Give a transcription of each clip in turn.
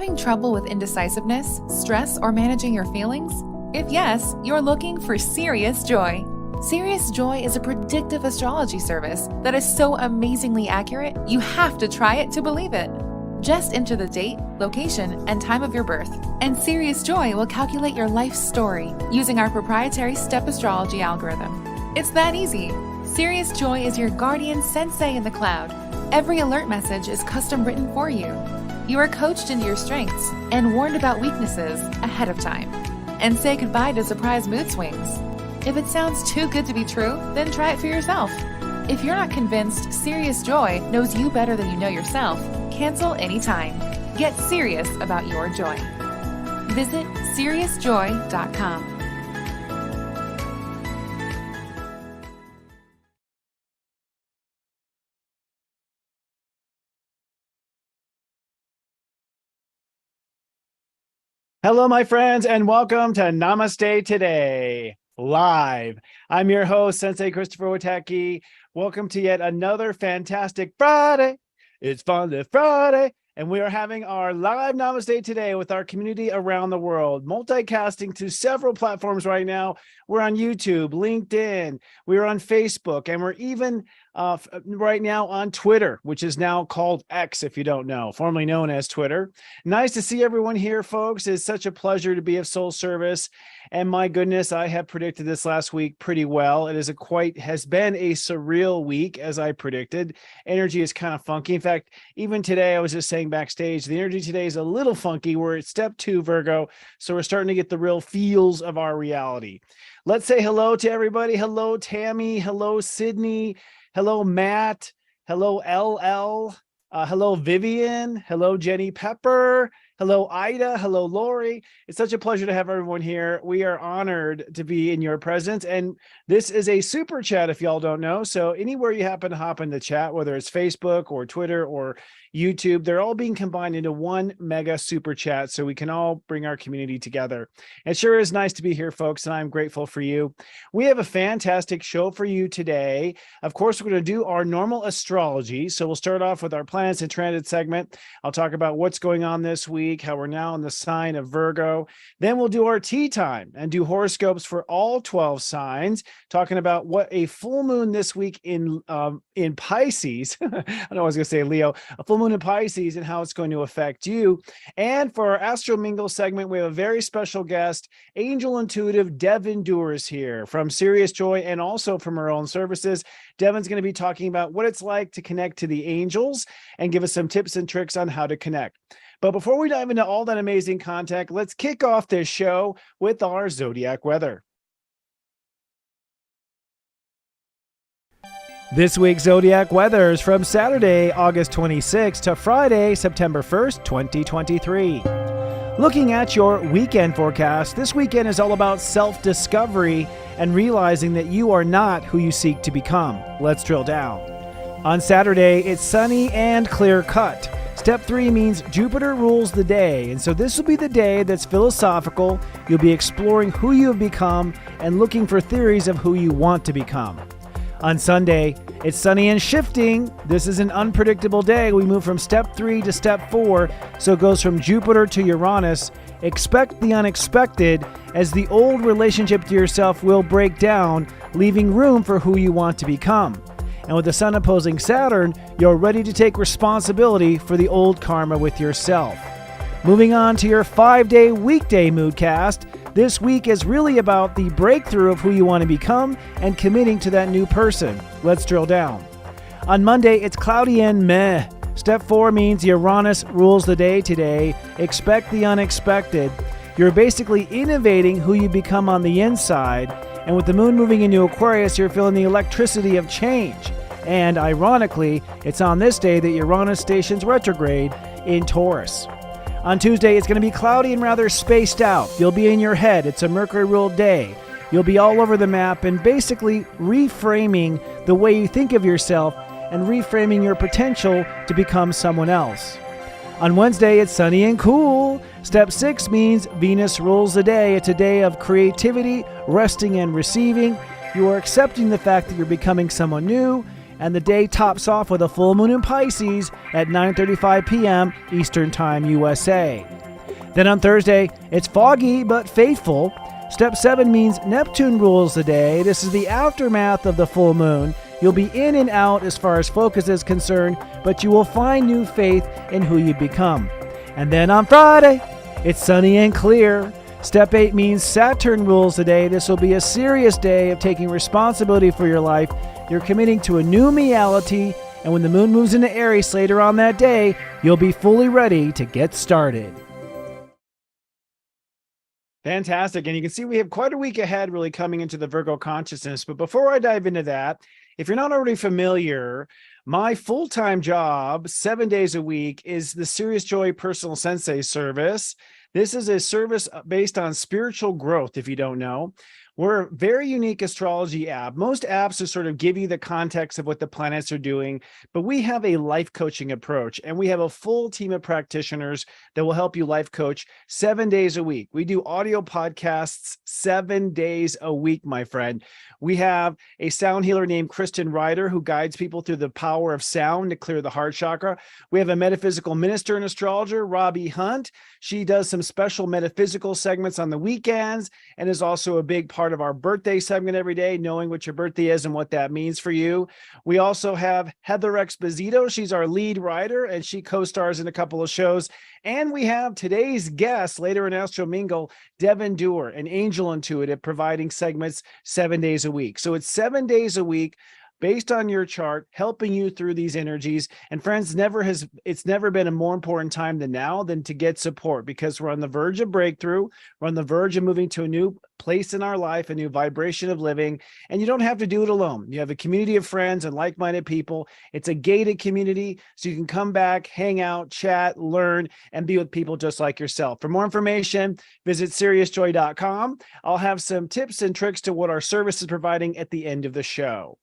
having trouble with indecisiveness, stress, or managing your feelings? If yes, you're looking for Serious Joy. Serious Joy is a predictive astrology service that is so amazingly accurate, you have to try it to believe it. Just enter the date, location, and time of your birth, and Serious Joy will calculate your life story using our proprietary step astrology algorithm. It's that easy. Serious Joy is your guardian sensei in the cloud. Every alert message is custom written for you. You are coached into your strengths and warned about weaknesses ahead of time. And say goodbye to surprise mood swings. If it sounds too good to be true, then try it for yourself. If you're not convinced Serious Joy knows you better than you know yourself, cancel anytime. Get serious about your joy. Visit SeriousJoy.com. Hello, my friends, and welcome to Namaste Today, live. I'm your host, Sensei Christopher Witecki. Welcome to yet another fantastic Friday. It's Fun Friday, and we are having our live Namaste Today with our community around the world, multicasting to several platforms right now. We're on YouTube, LinkedIn, we're on Facebook, and we're even right now on Twitter, which is now called X, if you don't know, formerly known as Twitter. Nice to see everyone here, folks. It's such a pleasure to be of soul service. And my goodness, I have predicted this last week pretty well. It is has been a surreal week, as I predicted. Energy is kind of funky. In fact, even today, I was just saying backstage, the energy today is a little funky. We're at step 2, Virgo. So we're starting to get the real feels of our reality. Let's say hello to everybody. Hello, Tammy. Hello, Sydney. Hello, Matt. Hello, LL. Hello, Vivian. Hello, Jenny Pepper. Hello, Ida. Hello, Lori. It's such a pleasure to have everyone here. We are honored to be in your presence. And this is a super chat, if y'all don't know. So anywhere you happen to hop in the chat, whether it's Facebook or Twitter or YouTube, they're all being combined into one mega super chat so we can all bring our community together. It sure is nice to be here, folks, and I'm grateful for you. We have a fantastic show for you today. Of course, we're going to do our normal astrology. So we'll start off with our planets and transit segment. I'll talk about what's going on this week, how we're now in the sign of Virgo. Then we'll do our tea time and do horoscopes for all 12 signs, talking about what a full moon this week in Pisces, I know I was going to say Leo, a full moon in Pisces and how it's going to affect you. And for our Astro Mingle segment, we have a very special guest, Angel Intuitive Devin Doer is here from Serious Joy and also from her own services. Devin's going to be talking about what it's like to connect to the angels and give us some tips and tricks on how to connect. But before we dive into all that amazing content, let's kick off this show with our zodiac weather. This week's zodiac weather is from Saturday, August 26th to Friday, September 1st, 2023. Looking at your weekend forecast, this weekend is all about self-discovery and realizing that you are not who you seek to become. Let's drill down. On Saturday, it's sunny and clear-cut. Step 3 means Jupiter rules the day, and so this will be the day that's philosophical. You'll be exploring who you have become and looking for theories of who you want to become. On Sunday, it's sunny and shifting. This is an unpredictable day. We move from step 3 to step 4, so it goes from Jupiter to Uranus. Expect the unexpected, as the old relationship to yourself will break down, leaving room for who you want to become. And with the sun opposing Saturn, you're ready to take responsibility for the old karma with yourself. Moving on to your 5-day weekday moodcast, this week is really about the breakthrough of who you want to become and committing to that new person. Let's drill down. On Monday, it's cloudy and meh. Step 4 means Uranus rules the day today. Expect the unexpected. You're basically innovating who you become on the inside. And with the moon moving into Aquarius, you're feeling the electricity of change. And ironically, it's on this day that Uranus stations retrograde in Taurus. On Tuesday, it's going to be cloudy and rather spaced out. You'll be in your head. It's a Mercury-ruled day. You'll be all over the map and basically reframing the way you think of yourself and reframing your potential to become someone else. On Wednesday, it's sunny and cool. Step 6 means Venus rules the day. It's a day of creativity, resting and receiving. You are accepting the fact that you're becoming someone new, And the day tops off with a full moon in Pisces at 9:35 p.m. Eastern Time, USA. Then on Thursday, it's foggy but faithful. Step 7 means Neptune rules the day. This is the aftermath of the full moon. You'll be in and out as far as focus is concerned, but you will find new faith in who you become. And then on Friday, it's sunny and clear. Step 8 means Saturn rules the day. This will be a serious day of taking responsibility for your life. You're committing to a new Me-ality, and when the moon moves into Aries later on that day, you'll be fully ready to get started. Fantastic. And you can see we have quite a week ahead really coming into the Virgo consciousness. But before I dive into that, if you're not already familiar, my full-time job, 7 days a week, is the Serious Joy Personal Sensei service. This is a service based on spiritual growth, if you don't know. We're a very unique astrology app. Most apps will sort of give you the context of what the planets are doing, but we have a life coaching approach, and we have a full team of practitioners that will help you life coach 7 days a week. We do audio podcasts 7 days a week, my friend. We have a sound healer named Kristen Ryder who guides people through the power of sound to clear the heart chakra. We have a metaphysical minister and astrologer, Robbie Hunt. She does some special metaphysical segments on the weekends and is also a big part of our birthday segment every day, knowing what your birthday is and what that means for you. We also have Heather Exposito. She's our lead writer, and she co-stars in a couple of shows. And we have today's guest later in Astro Mingle, Devin Dewar, an angel intuitive, providing segments 7 days a week. So it's 7 days a week based on your chart, helping you through these energies. And friends, it's never been a more important time than now than to get support, because we're on the verge of breakthrough. We're on the verge of moving to a new place in our life, a new vibration of living. And you don't have to do it alone. You have a community of friends and like-minded people. It's a gated community, so you can come back, hang out, chat, learn, and be with people just like yourself. For more information, visit seriousjoy.com. I'll have some tips and tricks to what our service is providing at the end of the show.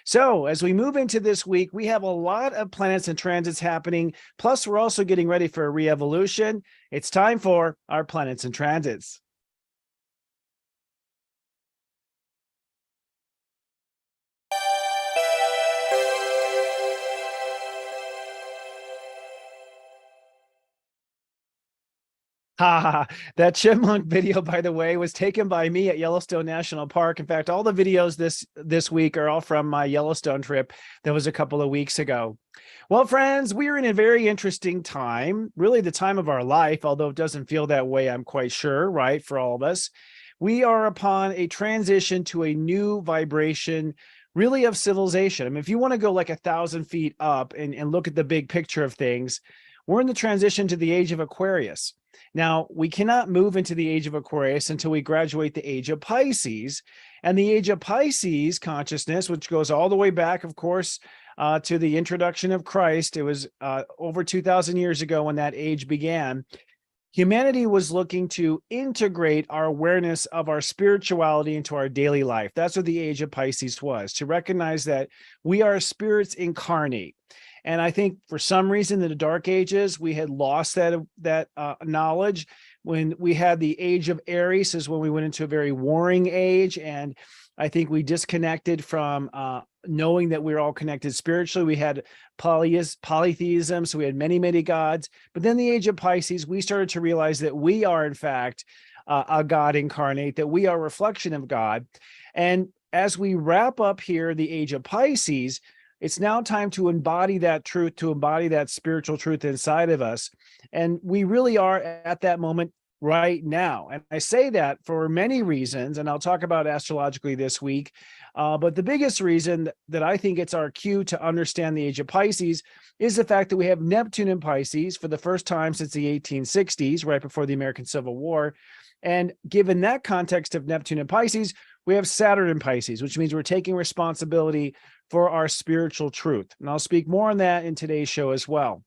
So as we move into this week, we have a lot of planets and transits happening. Plus, we're also getting ready for a re-evolution. It's time for our planets and transits. That chipmunk video, by the way, was taken by me at Yellowstone National Park. In fact, all the videos this week are all from my Yellowstone trip that was a couple of weeks ago. Well, friends, we are in a very interesting time, really the time of our life, although it doesn't feel that way, I'm quite sure, right, for all of us. We are upon a transition to a new vibration, really, of civilization. I mean, if you want to go like 1,000 feet up and look at the big picture of things, we're in the transition to the age of Aquarius. Now, we cannot move into the age of Aquarius until we graduate the age of Pisces. And the age of Pisces consciousness, which goes all the way back, of course, to the introduction of Christ. It was over 2,000 years ago when that age began. Humanity was looking to integrate our awareness of our spirituality into our daily life. That's what the age of Pisces was, to recognize that we are spirits incarnate. And I think for some reason in the Dark Ages, we had lost that knowledge. When we had the age of Aries is when we went into a very warring age. And I think we disconnected from knowing that we were all connected spiritually. We had polytheism, so we had many, many gods. But then the age of Pisces, we started to realize that we are, in fact, a God incarnate, that we are a reflection of God. And as we wrap up here the age of Pisces, it's now time to embody that truth, to embody that spiritual truth inside of us. And we really are at that moment right now. And I say that for many reasons, and I'll talk about astrologically this week. But the biggest reason that I think it's our cue to understand the age of Pisces is the fact that we have Neptune in Pisces for the first time since the 1860s, right before the American Civil War. And given that context of Neptune and Pisces, we have Saturn in Pisces, which means we're taking responsibility for our spiritual truth. And I'll speak more on that in today's show as well.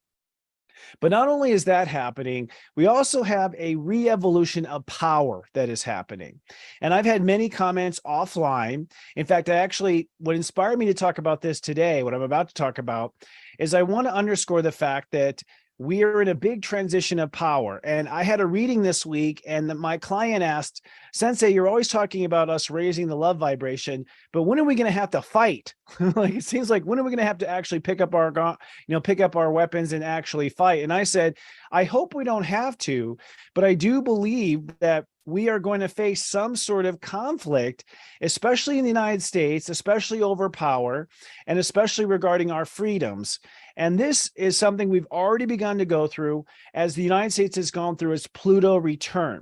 But not only is that happening, we also have a re-evolution of power that is happening. And I've had many comments offline. In fact, what inspired me to talk about this today, what I'm about to talk about, is I want to underscore the fact that we are in a big transition of power. And I had a reading this week, and my client asked, Sensei, you're always talking about us raising the love vibration, but when are we going to have to fight? Like, it seems like, when are we going to have to actually pick up our weapons and actually fight? And I said, I hope we don't have to, but I do believe that we are going to face some sort of conflict, especially in the United States, especially over power, and especially regarding our freedoms. And this is something we've already begun to go through as the United States has gone through its Pluto return.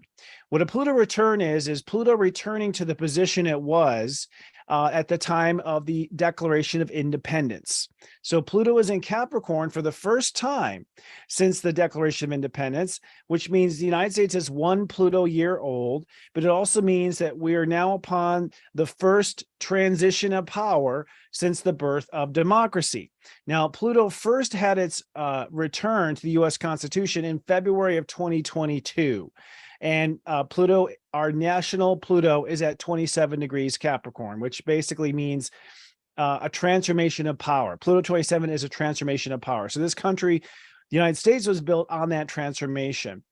What a Pluto return is Pluto returning to the position it was at the time of the Declaration of Independence. So Pluto is in Capricorn for the first time since the Declaration of Independence, which means the United States is 1 Pluto year old, but it also means that we are now upon the first transition of power since the birth of democracy. Now, Pluto first had its return to the U.S. Constitution in February of 2022. And Pluto, our national Pluto, is at 27 degrees Capricorn, which basically means a transformation of power. Pluto 27 is a transformation of power. So this country, the United States, was built on that transformation.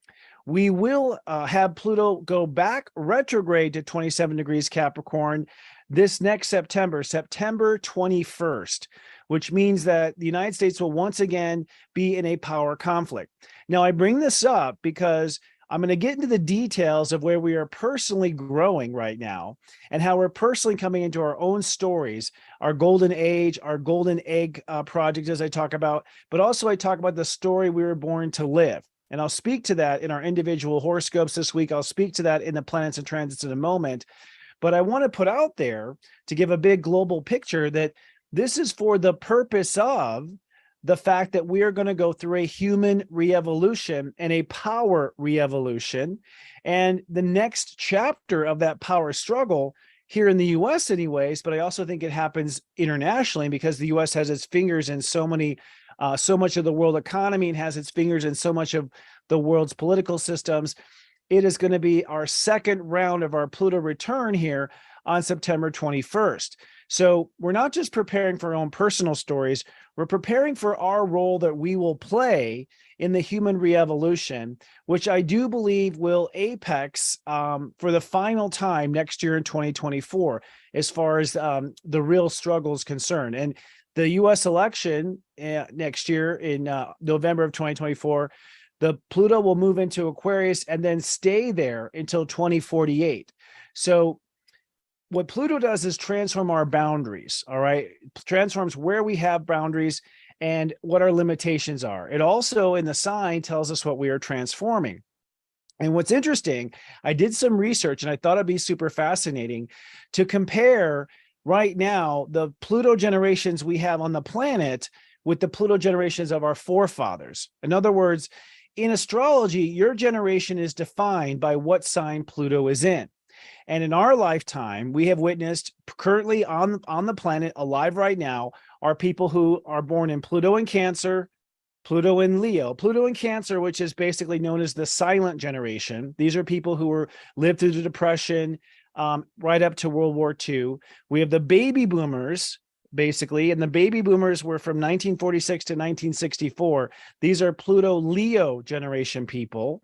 We will have Pluto go back retrograde to 27 degrees Capricorn this next September 21st, which means that the United States will once again be in a power conflict. Now, I bring this up because I'm going to get into the details of where we are personally growing right now and how we're personally coming into our own stories, our golden age, our golden egg project, as I talk about, but also I talk about the story we were born to live. And I'll speak to that in our individual horoscopes this week. I'll speak to that in the planets and transits in a moment. But I want to put out there to give a big global picture that this is for the purpose of the fact that we are going to go through a human re-evolution and a power re-evolution. And the next chapter of that power struggle here in the US anyways, but I also think it happens internationally because the US has its fingers in so much of the world economy and has its fingers in so much of the world's political systems. It is going to be our second round of our Pluto return here on September 21st. So we're not just preparing for our own personal stories, we're preparing for our role that we will play in the human re-evolution, which I do believe will apex for the final time next year in 2024, as far as the real struggle is concerned. And the US election next year in November of 2024, the Pluto will move into Aquarius and then stay there until 2048. So what Pluto does is transform our boundaries, all right? Transforms where we have boundaries and what our limitations are. It also, in the sign, tells us what we are transforming. And what's interesting, I did some research and I thought it'd be super fascinating to compare right now the Pluto generations we have on the planet with the Pluto generations of our forefathers. In other words, in astrology, your generation is defined by what sign Pluto is in. And in our lifetime, we have witnessed currently on the planet, alive right now, are people who are born in Pluto in Cancer, Pluto in Leo, Pluto in Cancer, which is basically known as the silent generation. These are people who lived through the Depression right up to World War II. We have the baby boomers, basically, and the baby boomers were from 1946 to 1964. These are Pluto Leo generation people.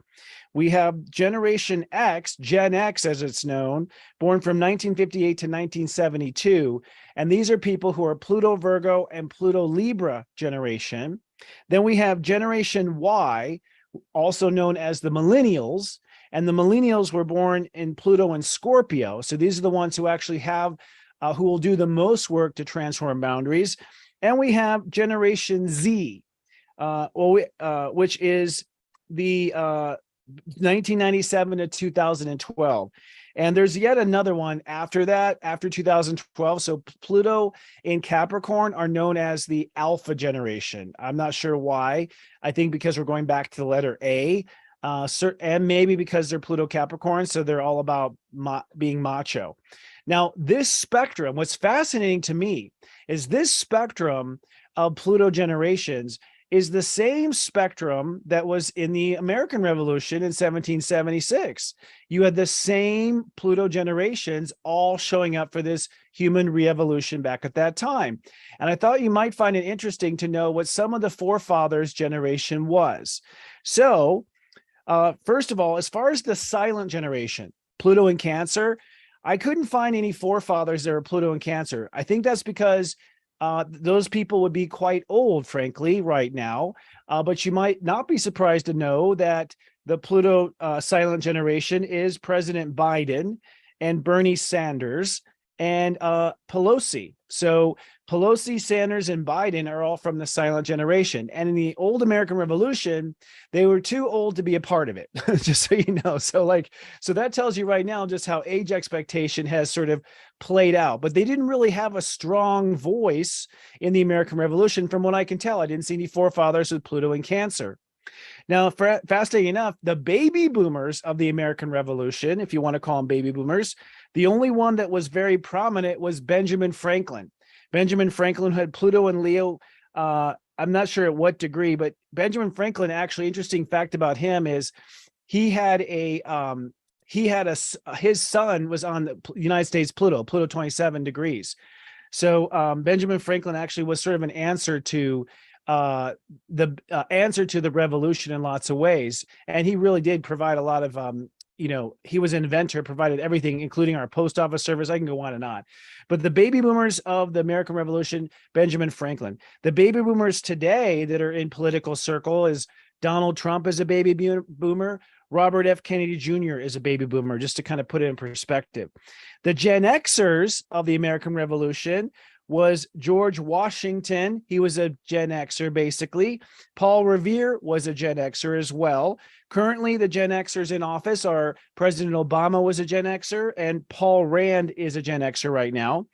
We have Generation X, Gen X as it's known, born from 1958 to 1972. And these are people who are Pluto Virgo and Pluto Libra generation. Then we have Generation Y, also known as the Millennials. And the Millennials were born in Pluto and Scorpio. So these are the ones who actually have, who will do the most work to transform boundaries. And we have Generation Z, which is the 1997 to 2012. And there's yet another one after that, after 2012. So Pluto in Capricorn are known as the Alpha generation. I'm not sure why. I think because we're going back to the letter A, and maybe because they're Pluto Capricorn, so they're all about being macho. Now, this spectrum, what's fascinating to me is this spectrum of Pluto generations is the same spectrum that was in the American Revolution in 1776. You had the same Pluto generations all showing up for this human re-evolution back at that time. And I thought you might find it interesting to know what some of the forefathers' generation was. So, first of all, as far as the silent generation, Pluto in Cancer, I couldn't find any forefathers that were Pluto in Cancer. I think that's because those people would be quite old, frankly, right now. But you might not be surprised to know that the Pluto silent generation is President Biden and Bernie Sanders and Pelosi. So Pelosi, Sanders, and Biden are all from the silent generation. And in the old American Revolution, they were too old to be a part of it, just so you know. So that tells you right now just how age expectation has sort of played out. But they didn't really have a strong voice in the American Revolution, from what I can tell. I didn't see any forefathers with Pluto in Cancer. Now, fascinating enough, the baby boomers of the American Revolution, if you want to call them baby boomers, the only one that was very prominent was Benjamin Franklin. Benjamin Franklin had Pluto and Leo. I'm not sure at what degree, but Benjamin Franklin, actually, interesting fact about him is he had his sun was on the United States Pluto 27 degrees. So Benjamin Franklin actually was sort of an answer to the answer to the revolution in lots of ways. And he really did provide a lot of, he was an inventor, provided everything, including our post office service. I can go on and on. But the baby boomers of the American Revolution, Benjamin Franklin. The baby boomers today that are in political circle is Donald Trump is a baby boomer. Robert F. Kennedy Jr. is a baby boomer, just to kind of put it in perspective. The Gen Xers of the American Revolution was George Washington. He was a Gen Xer, basically. Paul Revere was a Gen Xer as well. Currently, the Gen Xers in office are President Obama was a Gen Xer, and Paul Rand is a Gen Xer right now.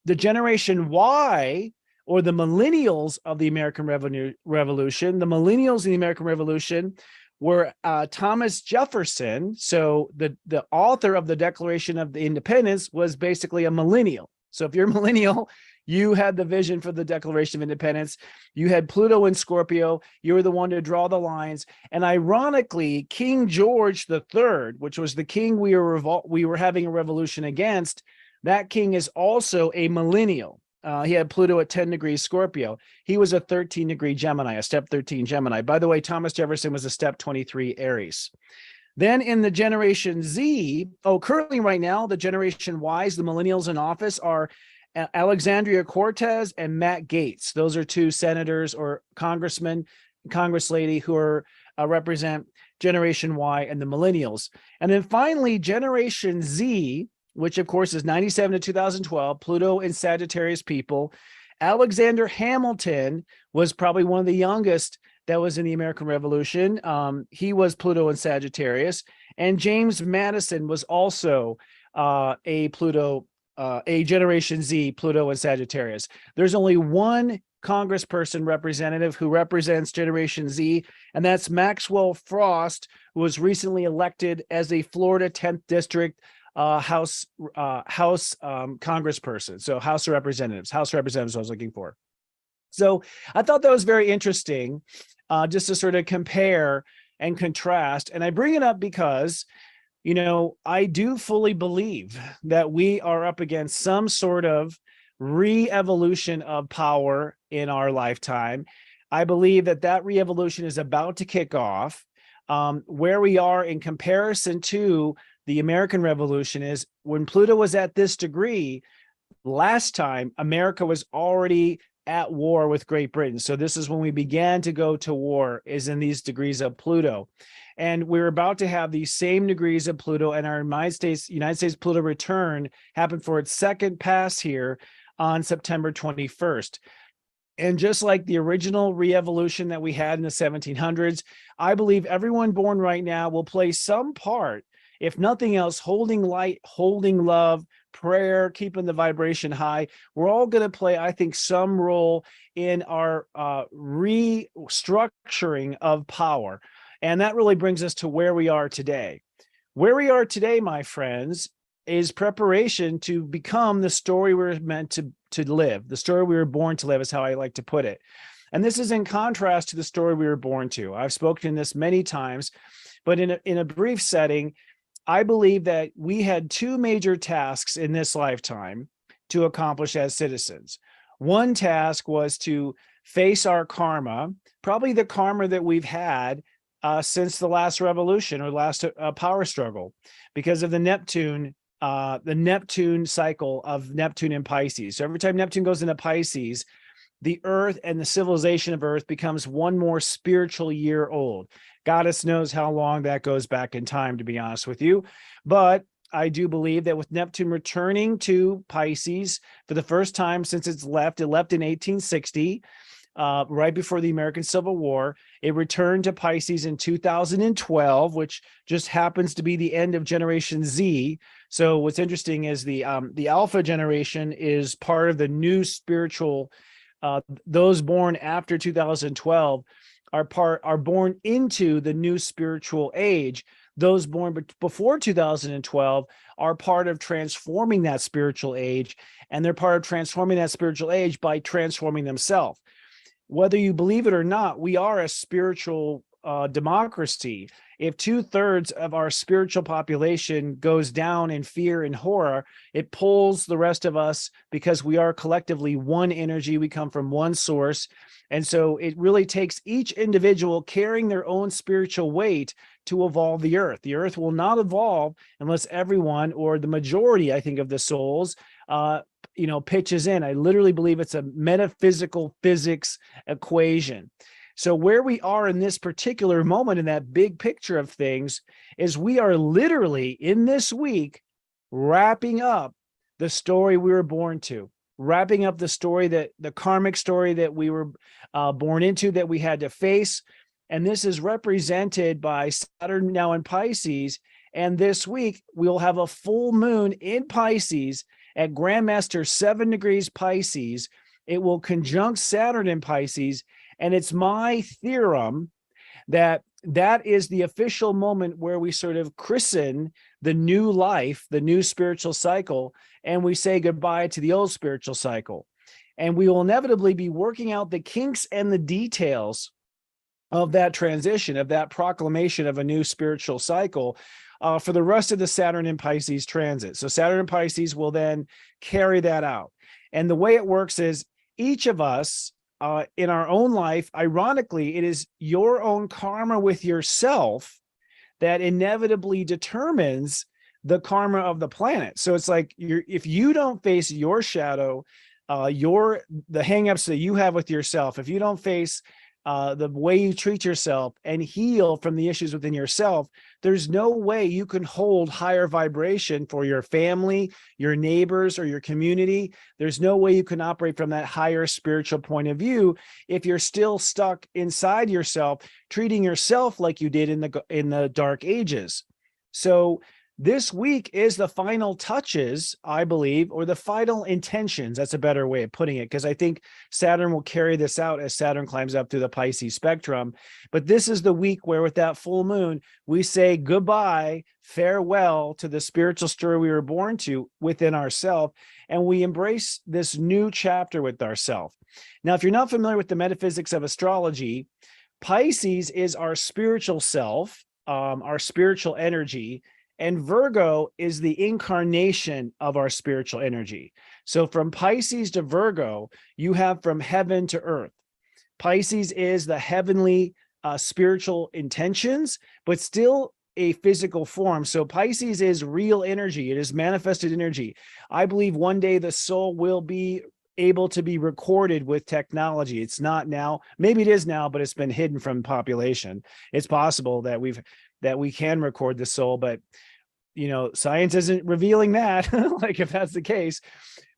The Generation Y, or the millennials of the American Revolution, the millennials in the American Revolution were Thomas Jefferson. So the author of the Declaration of the Independence was basically a millennial. So if you're a millennial, you had the vision for the Declaration of Independence. You had Pluto in Scorpio. You were the one to draw the lines. And ironically, King George III, which was the king we were having a revolution against, that king is also a millennial. He had Pluto at 10 degrees Scorpio. He was a 13-degree Gemini, a step 13 Gemini. By the way, Thomas Jefferson was a step 23 Aries. Then in the Generation Z, currently right now, the Generation Ys, the millennials in office, are Alexandria Cortez and Matt Gaetz. Those are two senators or congressmen, congress lady who are represent Generation Y and the millennials. And then finally, Generation Z, which of course is 97 to 2012, Pluto and Sagittarius people. Alexander Hamilton was probably one of the youngest that was in the American Revolution. He was Pluto and Sagittarius. And James Madison was also a Generation Z, Pluto and Sagittarius. There's only one congressperson representative who represents Generation Z, and that's Maxwell Frost, who was recently elected as a Florida 10th District House congressperson. So House of Representatives I was looking for. So I thought that was very interesting, just to sort of compare and contrast. And I bring it up because, I do fully believe that we are up against some sort of re-evolution of power in our lifetime. I believe that re-evolution is about to kick off. Where we are in comparison to the American Revolution is when Pluto was at this degree, last time America was already at war with Great Britain. So this is when we began to go to war, is in these degrees of Pluto. And we're about to have these same degrees of Pluto, and our United States Pluto return happened for its second pass here on September 21st. And just like the original re-evolution that we had in the 1700s, I believe everyone born right now will play some part, if nothing else, holding light, holding love, prayer, keeping the vibration high. We're all going to play, I think, some role in our restructuring of power. And that really brings us to where we are today. Where we are today, my friends, is preparation to become the story we're meant to live. The story we were born to live is how I like to put it. And this is in contrast to the story we were born to. I've spoken this many times, but in a brief setting, I believe that we had two major tasks in this lifetime to accomplish as citizens. One task was to face our karma, probably the karma that we've had since the last revolution or last power struggle, because of the Neptune cycle of Neptune in Pisces. So every time Neptune goes into Pisces, the earth and the civilization of earth becomes one more spiritual year old. Goddess knows how long that goes back in time, to be honest with you. But I do believe that with Neptune returning to Pisces for the first time since it left in 1860, right before the American Civil War. It returned to Pisces in 2012, which just happens to be the end of Generation Z. So what's interesting is the Alpha generation is part of the new spiritual. Those born after 2012 are born into the new spiritual age. Those born before 2012 are part of transforming that spiritual age, and they're part of transforming that spiritual age by transforming themselves. Whether you believe it or not, we are a spiritual democracy. If 2/3 of our spiritual population goes down in fear and horror, it pulls the rest of us because we are collectively one energy. We come from one source. And so it really takes each individual carrying their own spiritual weight to evolve the earth. The earth will not evolve unless everyone, or the majority, I think, of the souls, pitches in. I literally believe it's a metaphysical physics equation. So where we are in this particular moment in that big picture of things is we are literally in this week wrapping up the story we were born to, wrapping up the story, that the karmic story that we were born into, that we had to face. And this is represented by Saturn now in Pisces. And this week we'll have a full moon in Pisces at Grandmaster 7 degrees Pisces. It will conjunct Saturn in Pisces. And it's my theorem that that is the official moment where we sort of christen the new life, the new spiritual cycle, and we say goodbye to the old spiritual cycle. And we will inevitably be working out the kinks and the details of that transition, of that proclamation of a new spiritual cycle for the rest of the Saturn in Pisces transit. So Saturn in Pisces will then carry that out. And the way it works is each of us in our own life, ironically, it is your own karma with yourself that inevitably determines the karma of the planet. So it's like if you don't face your shadow, the hangups that you have with yourself, if you don't face the way you treat yourself and heal from the issues within yourself, there's no way you can hold higher vibration for your family, your neighbors, or your community. There's no way you can operate from that higher spiritual point of view if you're still stuck inside yourself, treating yourself like you did in the dark ages. So this week is the final touches, I believe, or the final intentions. That's a better way of putting it, because I think Saturn will carry this out as Saturn climbs up through the Pisces spectrum. But this is the week where, with that full moon, we say goodbye, farewell to the spiritual story we were born to within ourselves, and we embrace this new chapter with ourselves. Now, if you're not familiar with the metaphysics of astrology, Pisces is our spiritual self, our spiritual energy, and Virgo is the incarnation of our spiritual energy. So from Pisces to Virgo, you have from heaven to earth. Pisces is the heavenly spiritual intentions, but still a physical form. So Pisces is real energy. It is manifested energy. I believe one day the soul will be able to be recorded with technology. It's not now. Maybe it is now, but it's been hidden from population. It's possible that we can record the soul, but science isn't revealing that, like if that's the case.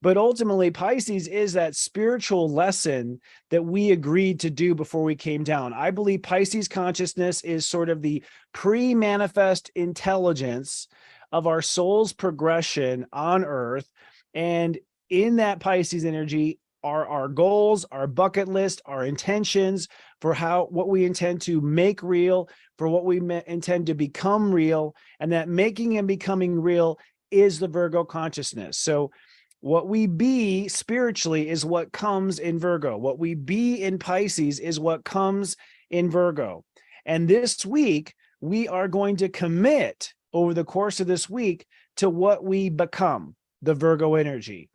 But ultimately, Pisces is that spiritual lesson that we agreed to do before we came down. I believe Pisces consciousness is sort of the pre-manifest intelligence of our soul's progression on Earth. And in that Pisces energy are our goals, our bucket list, our intentions for what we intend to make real, for what we intend to become real. And that making and becoming real is the Virgo consciousness. So What we be spiritually is what comes in Virgo. What we be in Pisces is what comes in Virgo. And this week, we are going to commit over the course of this week to what we become, the Virgo energy.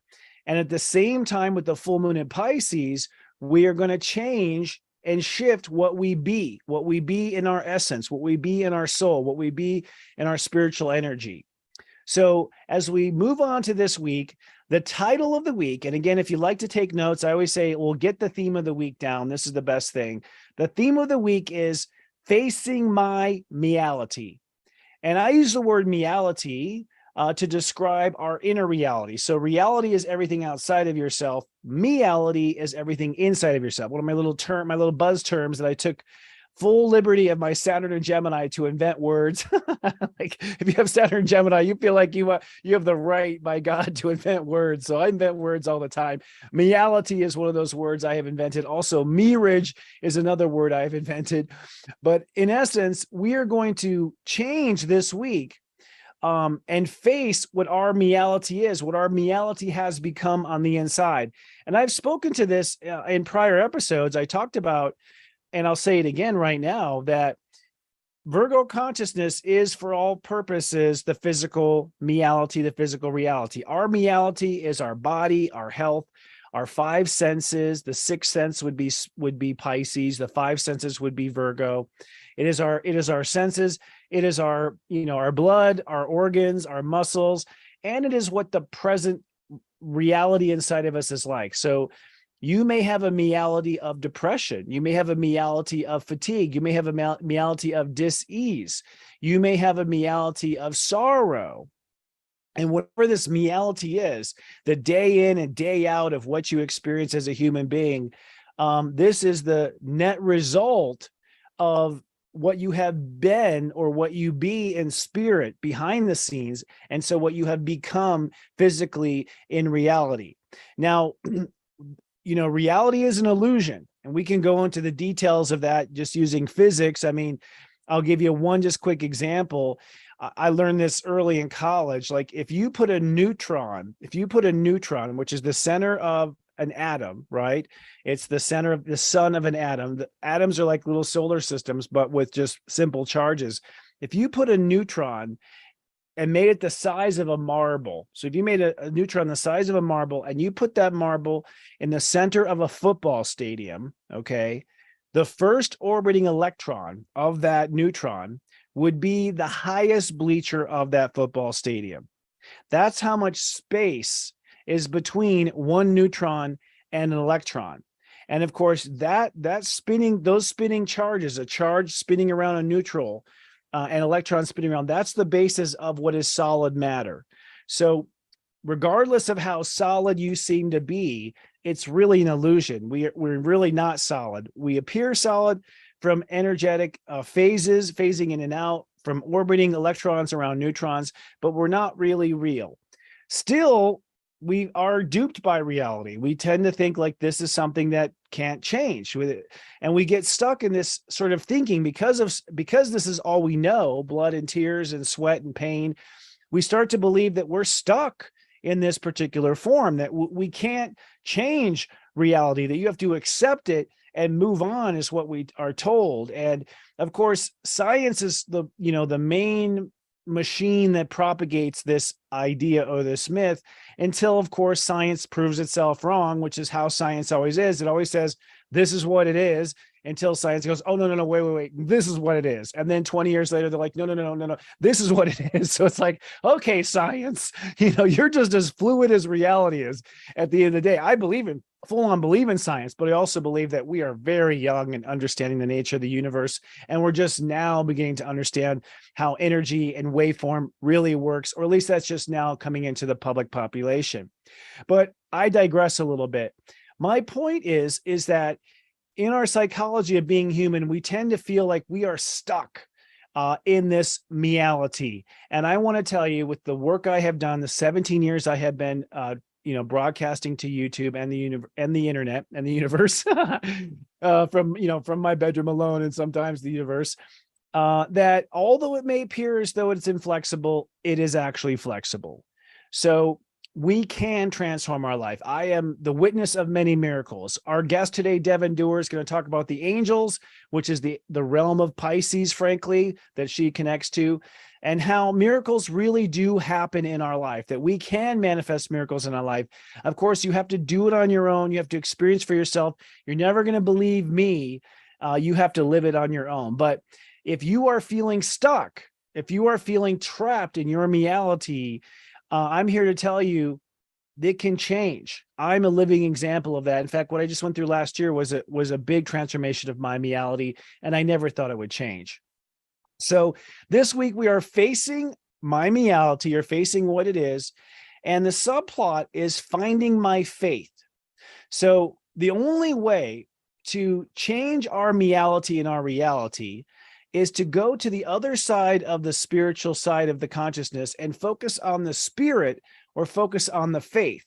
And at the same time, with the full moon in Pisces, we are going to change and shift what we be in our essence, what we be in our soul, what we be in our spiritual energy. So as we move on to this week, the title of the week, and again, if you like to take notes, I always say, well, get the theme of the week down. This is the best thing. The theme of the week is facing my me-ality. And I use the word me-ality to describe our inner reality. So reality is everything outside of yourself. Me-ality is everything inside of yourself. One of my little buzz terms that I took full liberty of my Saturn and Gemini to invent words. Like if you have Saturn and Gemini, you feel like you have the right, by God, to invent words. So I invent words all the time. Me-ality is one of those words I have invented. Also, mirage is another word I have invented. But in essence, we are going to change this week and face what our me-ality is, what our me-ality has become on the inside. And I've spoken to this in prior episodes. I talked about, and I'll say it again right now, that Virgo consciousness is, for all purposes, the physical me-ality, the physical reality. Our me-ality is our body, our health, our five senses. The sixth sense would be Pisces. The five senses would be Virgo. It is our senses. It is our blood, our organs, our muscles, and it is what the present reality inside of us is like. So you may have a me-ality of depression. You may have a me-ality of fatigue. You may have a me-ality of dis-ease. You may have a me-ality of sorrow. And whatever this me-ality is, the day in and day out of what you experience as a human being, this is the net result of what you have been or what you be in spirit behind the scenes. And so what you have become physically in reality. Now, reality is an illusion, and we can go into the details of that just using physics. I mean, I'll give you one just quick example. I learned this early in college. Like if you put a neutron, which is the center of an atom, right? It's the center of the sun of an atom. The atoms are like little solar systems, but with just simple charges. If you put a neutron and made it the size of a marble. So if you made a neutron the size of a marble and you put that marble in the center of a football stadium, okay, the first orbiting electron of that neutron would be the highest bleacher of that football stadium. That's how much space is between one neutron and an electron. And of course, those spinning charges, a charge spinning around a neutral, and electrons spinning around, that's the basis of what is solid matter. So regardless of how solid you seem to be, it's really an illusion. We're really not solid. We appear solid from energetic phasing in and out, from orbiting electrons around neutrons, but we're not really real. Still, we are duped by reality. We tend to think like this is something that can't change with it. And we get stuck in this sort of thinking because this is all we know, blood and tears and sweat and pain. We start to believe that we're stuck in this particular form, that we can't change reality, that you have to accept it and move on is what we are told. And of course, science is the main machine that propagates this idea or this myth until, of course, science proves itself wrong, which is how science always is. It always says, this is what it is, until science goes, oh, no, wait, this is what it is. And then 20 years later, they're like, no, this is what it is. So it's like, okay, science, you're just as fluid as reality is at the end of the day. I full on believe in science, but I also believe that we are very young in understanding the nature of the universe. And we're just now beginning to understand how energy and waveform really works, or at least that's just now coming into the public population. But I digress a little bit. My point is that in our psychology of being human, we tend to feel like we are stuck in this me-ality. And I want to tell you, with the work I have done, the 17 years I have been broadcasting to YouTube and the internet and the universe from my bedroom alone, and sometimes the universe, that although it may appear as though it's inflexible, it is actually flexible. So we can transform our life. I am the witness of many miracles. Our guest today, Devin Dewar, is going to talk about the angels, which is the realm of Pisces, frankly, that she connects to, and how miracles really do happen in our life, that we can manifest miracles in our life. Of course, you have to do it on your own. You have to experience for yourself. You're never going to believe me. You have to live it on your own. But if you are feeling stuck, if you are feeling trapped in your me-ality, I'm here to tell you it can change. I'm a living example of that. In fact, what I just went through last year was a big transformation of my me-ality, and I never thought it would change. So this week we are facing my me-ality, or facing what it is, and the subplot is finding my faith. So the only way to change our me-ality and our reality is to go to the other side of the spiritual side of the consciousness and focus on the spirit, or focus on the faith.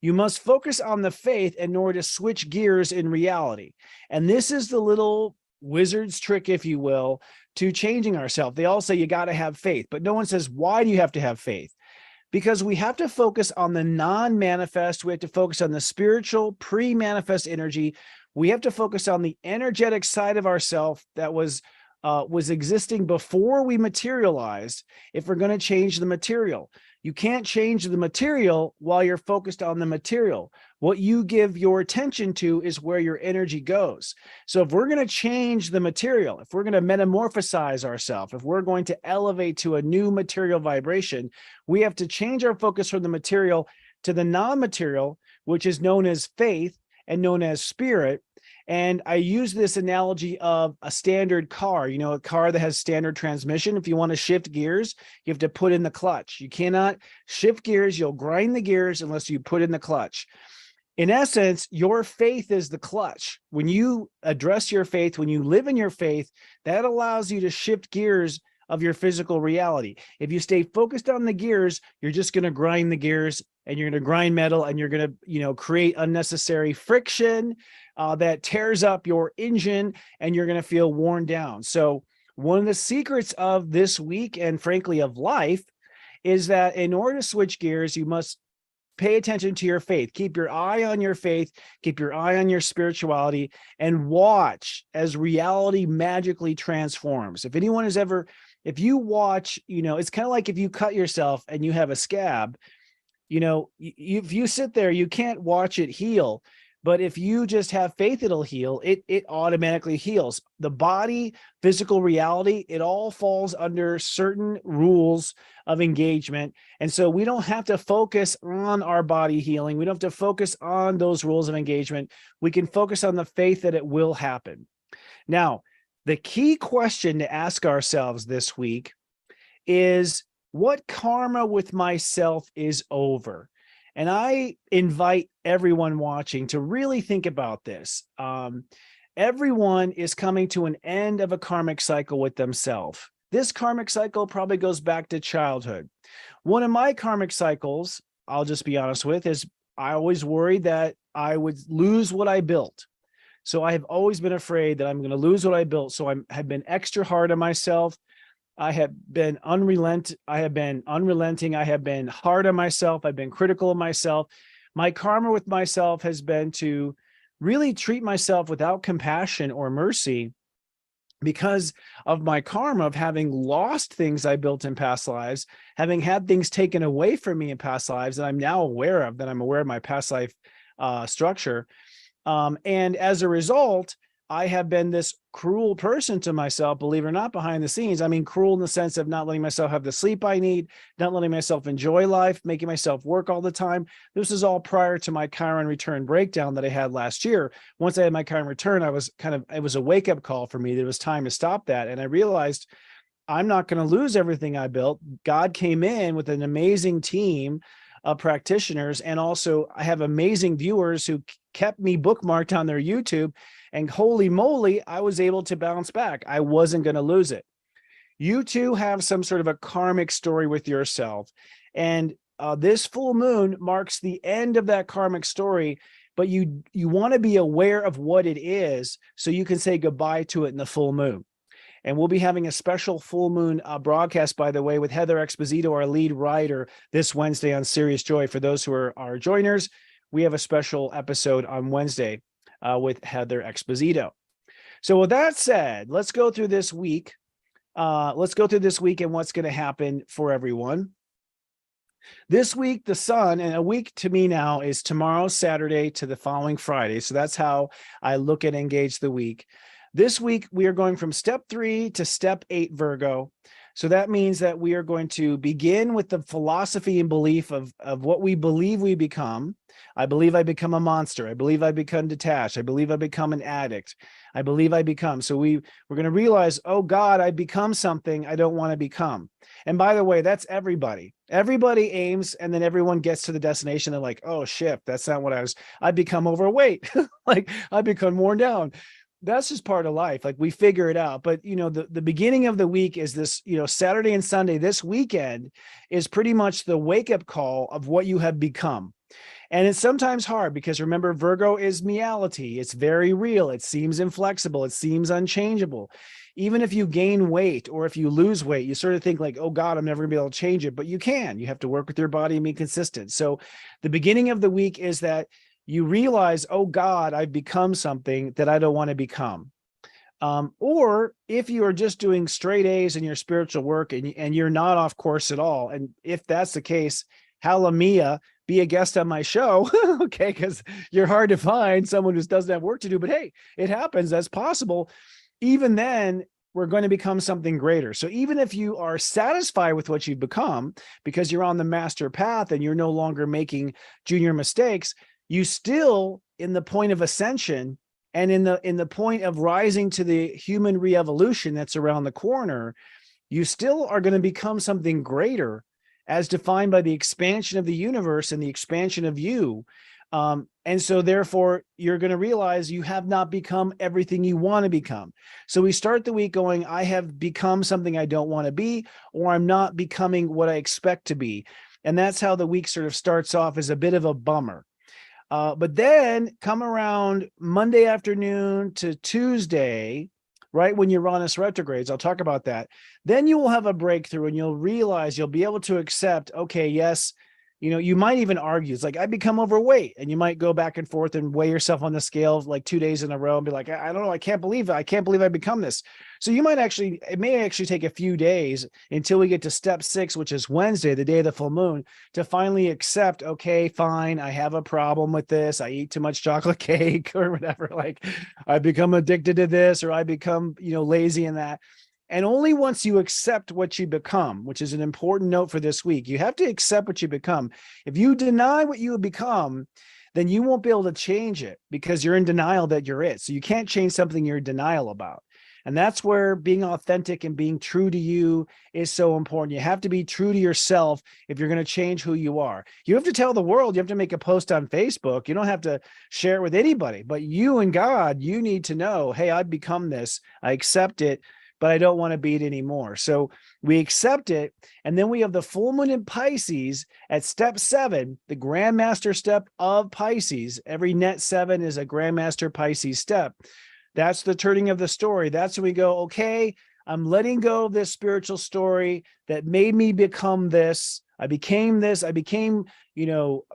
You must focus on the faith in order to switch gears in reality. And this is the little wizard's trick, if you will, to changing ourselves. They all say you got to have faith, but no one says, why do you have to have faith? Because we have to focus on the non-manifest. We have to focus on the spiritual pre-manifest energy. We have to focus on the energetic side of ourself that was existing before we materialized, if we're going to change the material. You can't change the material while you're focused on the material. What you give your attention to is where your energy goes. So if we're going to change the material, if we're going to metamorphosize ourselves, if we're going to elevate to a new material vibration, we have to change our focus from the material to the non-material, which is known as faith and known as spirit. And I use this analogy of a standard car, a car that has standard transmission. If you want to shift gears, you have to put in the clutch. You cannot shift gears. You'll grind the gears unless you put in the clutch. In essence, your faith is the clutch. When you address your faith, when you live in your faith, that allows you to shift gears of your physical reality. If you stay focused on the gears, you're just going to grind the gears, and you're going to grind metal, and you're going to, create unnecessary friction that tears up your engine, and you're going to feel worn down. So one of the secrets of this week, and frankly of life, is that in order to switch gears, you must pay attention to your faith. Keep your eye on your faith, keep your eye on your spirituality, and watch as reality magically transforms. If anyone has ever, if you watch, it's kind of like if you cut yourself and you have a scab, if you sit there, you can't watch it heal. But if you just have faith, it'll heal. It automatically heals. The body, physical reality, it all falls under certain rules of engagement. And so we don't have to focus on our body healing. We don't have to focus on those rules of engagement. We can focus on the faith that it will happen. Now, the key question to ask ourselves this week is, what karma with myself is over? And I invite everyone watching to really think about this. Everyone is coming to an end of a karmic cycle with themselves. This karmic cycle probably goes back to childhood. One of my karmic cycles, I'll just be honest with, is I always worried that I would lose what I built. So I have always been afraid that I'm going to lose what I built. So I have been extra hard on myself. I have been unrelenting. I have been hard on myself. I've been critical of myself. My karma with myself has been to really treat myself without compassion or mercy, because of my karma of having lost things I built in past lives, having had things taken away from me in past lives that I'm now aware of, that I'm aware of my past life structure. And as a result, I have been this cruel person to myself, believe it or not, behind the scenes. I mean, cruel in the sense of not letting myself have the sleep I need, not letting myself enjoy life, making myself work all the time. This is all prior to my Chiron return breakdown that I had last year. Once I had my Chiron return, it was a wake-up call for me that it was time to stop that. And I realized I'm not going to lose everything I built. God came in with an amazing team of practitioners. And also I have amazing viewers who kept me bookmarked on their YouTube. And holy moly, I was able to bounce back. I wasn't going to lose it. You too have some sort of a karmic story with yourself. And this full moon marks the end of that karmic story, but you want to be aware of what it is so you can say goodbye to it in the full moon. And we'll be having a special full moon broadcast, by the way, with Heather Exposito, our lead writer, this Wednesday on Serious Joy. For those who are our joiners, we have a special episode on Wednesday with Heather Exposito. So with that said, let's go through this week. Let's go through this week and what's going to happen for everyone. This week, the sun, and a week to me now is tomorrow, Saturday to the following Friday. So that's how I look at engage the week. This week, we are going from step 3 to step 8 Virgo. So that means that we are going to begin with the philosophy and belief of what we believe we become. I believe I become a monster. I believe I become detached. I believe I become an addict. I believe I become. So we're going to realize, oh God, I become something I don't want to become. And by the way, that's everybody. Everybody aims, and then everyone gets to the destination. They're like, oh shit, that's not what I become overweight. Like I become worn down. That's just part of life. Like we figure it out. But the beginning of the week is this, Saturday and Sunday, this weekend is pretty much the wake-up call of what you have become. And it's sometimes hard because remember, Virgo is me-ality. It's very real. It seems inflexible. It seems unchangeable. Even if you gain weight or if you lose weight, you sort of think like, oh God, I'm never gonna be able to change it. But you can. You have to work with your body and be consistent. So the beginning of the week is that you realize, oh God, I've become something that I don't want to become. Or if you are just doing straight A's in your spiritual work and you're not off course at all, and if that's the case, Halamia, be a guest on my show, okay, because you're hard to find someone who doesn't have work to do, but hey, it happens, that's possible. Even then, we're going to become something greater. So even if you are satisfied with what you've become, because you're on the master path and you're no longer making junior mistakes, you still, in the point of ascension and in the point of rising to the human re-evolution that's around the corner, you still are going to become something greater as defined by the expansion of the universe and the expansion of you. And so therefore, you're going to realize you have not become everything you want to become. So we start the week going, I have become something I don't want to be, or I'm not becoming what I expect to be. And that's how the week sort of starts off, as a bit of a bummer. But then come around Monday afternoon to Tuesday, right when Uranus retrogrades, I'll talk about that. Then you will have a breakthrough and you'll realize you'll be able to accept, okay, yes, you might even argue, it's like, I become overweight, and you might go back and forth and weigh yourself on the scale like 2 days in a row and be like, I don't know, I can't believe it. I can't believe I become this. So it may actually take a few days until we get to step 6, which is Wednesday, the day of the full moon, to finally accept, okay, fine, I have a problem with this. I eat too much chocolate cake or whatever. Like I become addicted to this, or I become, lazy in that. And only once you accept what you become, which is an important note for this week, you have to accept what you become. If you deny what you have become, then you won't be able to change it because you're in denial that you're it. So you can't change something you're in denial about. And that's where being authentic and being true to you is so important. You have to be true to yourself if you're going to change who you are. You have to tell the world, you have to make a post on Facebook. You don't have to share it with anybody, but you and God, you need to know, hey, I've become this. I accept it, but I don't want to be it anymore. So we accept it. And then we have the full moon in Pisces at step 7, the grandmaster step of Pisces. Every net 7 is a grandmaster Pisces step. That's the turning of the story. That's when we go, okay, I'm letting go of this spiritual story that made me become this. I became this. I became,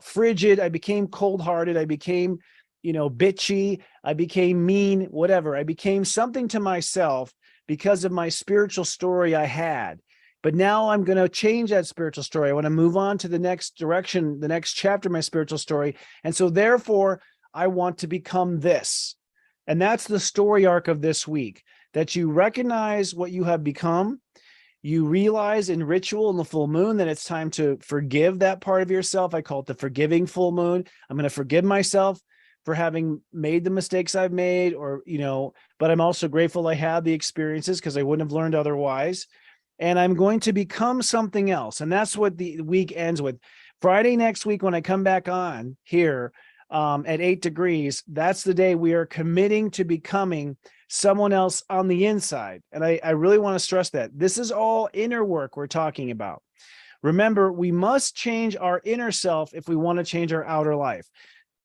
frigid. I became cold-hearted. I became, bitchy. I became mean, whatever. I became something to myself because of my spiritual story I had. But now I'm going to change that spiritual story. I want to move on to the next direction, the next chapter of my spiritual story. And so therefore, I want to become this. And that's the story arc of this week, that you recognize what you have become. You realize in ritual in the full moon that it's time to forgive that part of yourself. I call it the forgiving full moon. I'm going to forgive myself for having made the mistakes I've made, but I'm also grateful I had the experiences because I wouldn't have learned otherwise. And I'm going to become something else. And that's what the week ends with. Friday next week, when I come back on here at 8 degrees, that's the day we are committing to becoming someone else on the inside. And I really want to stress that this is all inner work we're talking about. Remember, we must change our inner self if we want to change our outer life.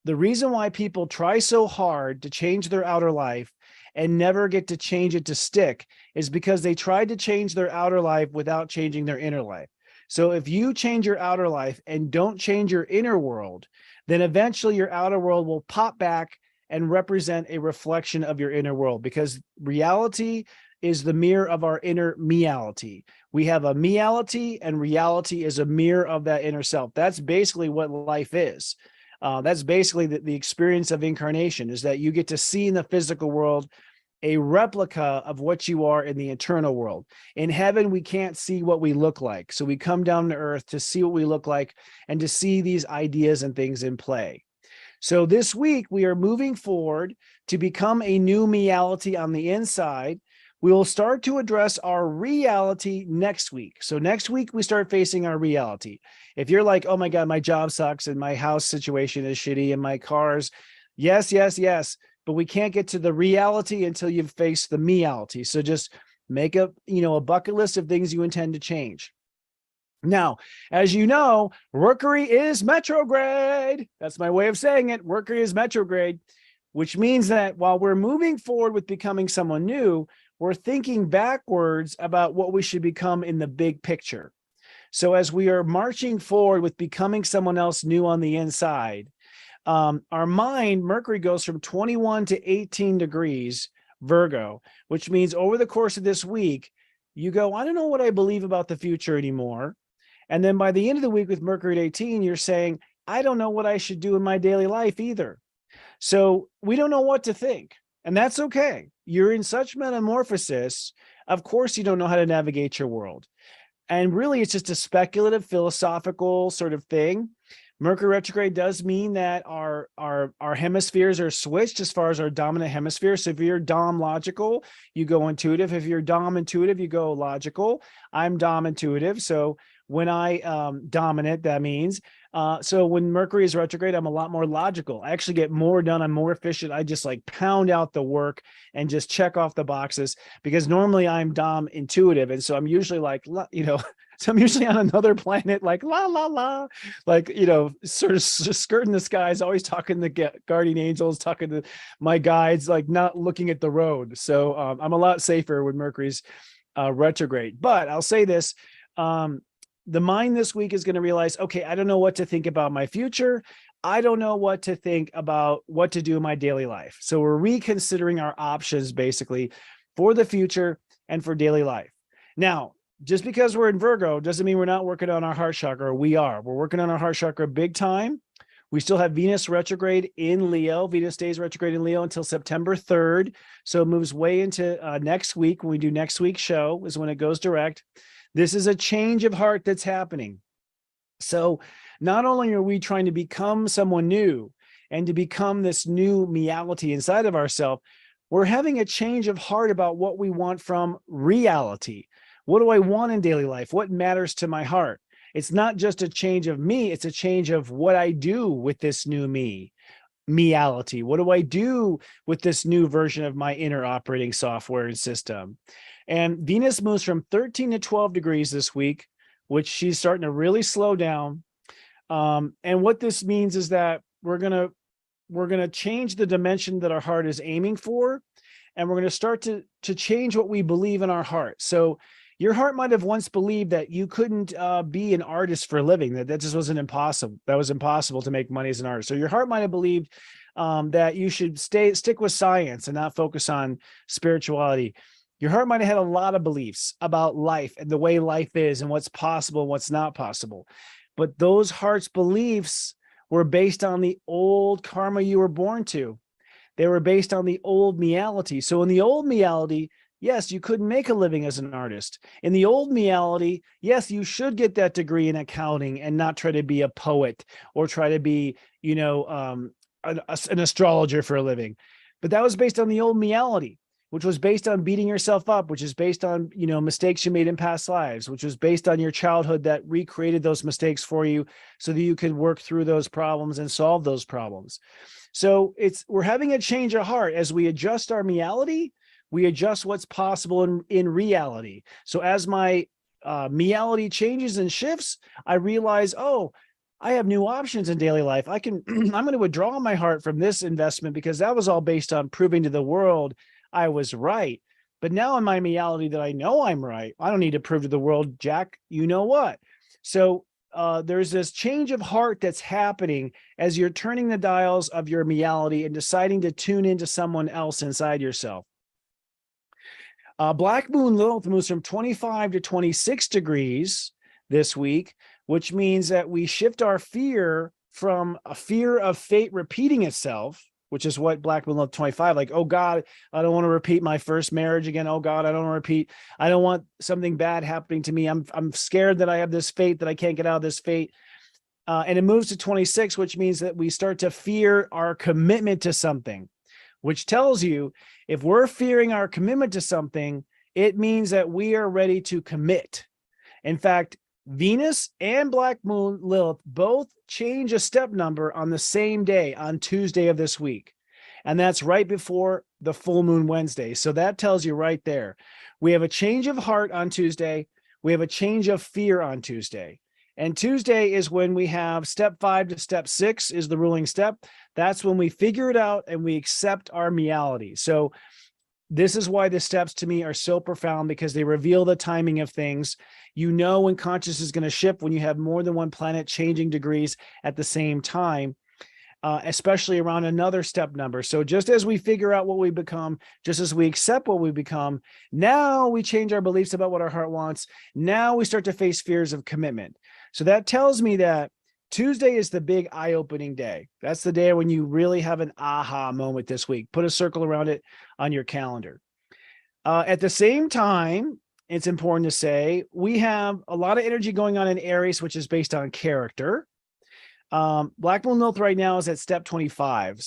The reason why people try so hard to change their outer life and never get to change it to stick is because they tried to change their outer life without changing their inner life. So if you change your outer life and don't change your inner world, then eventually your outer world will pop back and represent a reflection of your inner world, because reality is the mirror of our inner me-ality. We have a me-ality, and reality is a mirror of that inner self. That's basically what life is. That's basically the experience of incarnation, is that you get to see in the physical world a replica of what you are in the eternal world. In heaven, we can't see what we look like. So we come down to earth to see what we look like and to see these ideas and things in play. So this week, we are moving forward to become a new me-ality on the inside. We will start to address our reality next week. So next week, we start facing our reality. If you're like, oh my God, my job sucks and my house situation is shitty and my cars, yes, but we can't get to the reality until you've faced the me-ality. So just make a bucket list of things you intend to change. Now, as you know, Mercury is retrograde. That's my way of saying it. Mercury is retrograde, which means that while we're moving forward with becoming someone new, we're thinking backwards about what we should become in the big picture. So as we are marching forward with becoming someone else new on the inside, our mind, Mercury goes from 21 to 18 degrees Virgo, which means over the course of this week, you go, I don't know what I believe about the future anymore. And then by the end of the week with Mercury at 18, you're saying, I don't know what I should do in my daily life either. So we don't know what to think. And that's okay. You're in such metamorphosis. Of course, you don't know how to navigate your world. And really, it's just a speculative, philosophical sort of thing. Mercury retrograde does mean that our hemispheres are switched as far as our dominant hemisphere. So if you're Dom logical, you go intuitive. If you're Dom intuitive, you go logical. I'm Dom intuitive. So when I dominant, that means. So when Mercury is retrograde, I'm a lot more logical. I actually get more done. I'm more efficient. I just like pound out the work and just check off the boxes, because normally I'm Dom intuitive. And so I'm usually like, so I'm usually on another planet, like la, la, la, like, sort of skirting the skies, always talking to guardian angels, talking to my guides, like not looking at the road. So I'm a lot safer when Mercury's retrograde. But I'll say this, the mind this week is going to realize, okay, I don't know what to think about my future. I don't know what to think about what to do in my daily life. So we're reconsidering our options basically for the future and for daily life. Now, just because we're in Virgo doesn't mean we're not working on our heart chakra. We are. We're working on our heart chakra big time. We still have Venus retrograde in Leo. Venus stays retrograde in Leo until September 3rd. So it moves way into next week. When we do next week's show is when it goes direct. This is a change of heart that's happening. So not only are we trying to become someone new and to become this new me-ality inside of ourselves, we're having a change of heart about what we want from reality. What do I want in daily life? What matters to my heart? It's not just a change of me, it's a change of what I do with this new me-ality. What do I do with this new version of my inner operating software and system? And Venus moves from 13 to 12 degrees this week, which she's starting to really slow down. And what this means is that we're gonna change the dimension that our heart is aiming for, and we're gonna start to change what we believe in our heart. So your heart might have once believed that you couldn't be an artist for a living, that just wasn't impossible. That was impossible to make money as an artist. So your heart might have believed that you should stick with science and not focus on spirituality. Your heart might have had a lot of beliefs about life and the way life is and what's possible and what's not possible. But those heart's beliefs were based on the old karma you were born to. They were based on the old me-ality. So in the old me-ality, yes, you couldn't make a living as an artist. In the old me-ality, yes, you should get that degree in accounting and not try to be a poet or try to be, an astrologer for a living. But that was based on the old me-ality, which was based on beating yourself up, which is based on, mistakes you made in past lives, which was based on your childhood that recreated those mistakes for you so that you could work through those problems and solve those problems. So we're having a change of heart as we adjust our me-ality. We adjust what's possible in reality. So as my me-ality changes and shifts, I realize, I have new options in daily life. I'm going to withdraw my heart from this investment because that was all based on proving to the world I was right. But now in my reality that I know I'm right, I don't need to prove to the world, Jack, you know what? So there's this change of heart that's happening as you're turning the dials of your reality and deciding to tune into someone else inside yourself. Black Moon Lilith moves from 25 to 26 degrees this week, which means that we shift our fear from a fear of fate repeating itself, which is what Black Moon Lilith 25, like, oh God, I don't want to repeat my first marriage again. Oh God, I don't want something bad happening to me. I'm scared that I have this fate, that I can't get out of this fate. And it moves to 26, which means that we start to fear our commitment to something, which tells you if we're fearing our commitment to something, it means that we are ready to commit. In fact, Venus and Black Moon Lilith both change a step number on the same day, on Tuesday of this week. And that's right before the full moon Wednesday. So that tells you right there. We have a change of heart on Tuesday. We have a change of fear on Tuesday. And Tuesday is when we have step 5 to step 6 is the ruling step. That's when we figure it out and we accept our reality. So this is why the steps to me are so profound, because they reveal the timing of things. You know when consciousness is going to shift when you have more than one planet changing degrees at the same time, especially around another step number. So just as we figure out what we become, just as we accept what we become, now we change our beliefs about what our heart wants. Now we start to face fears of commitment. So that tells me that Tuesday is the big eye-opening day. That's the day when you really have an aha moment this week. Put a circle around it on your calendar. At the same time, it's important to say we have a lot of energy going on in Aries, which is based on character. Black Moon Lilith right now is at step 25.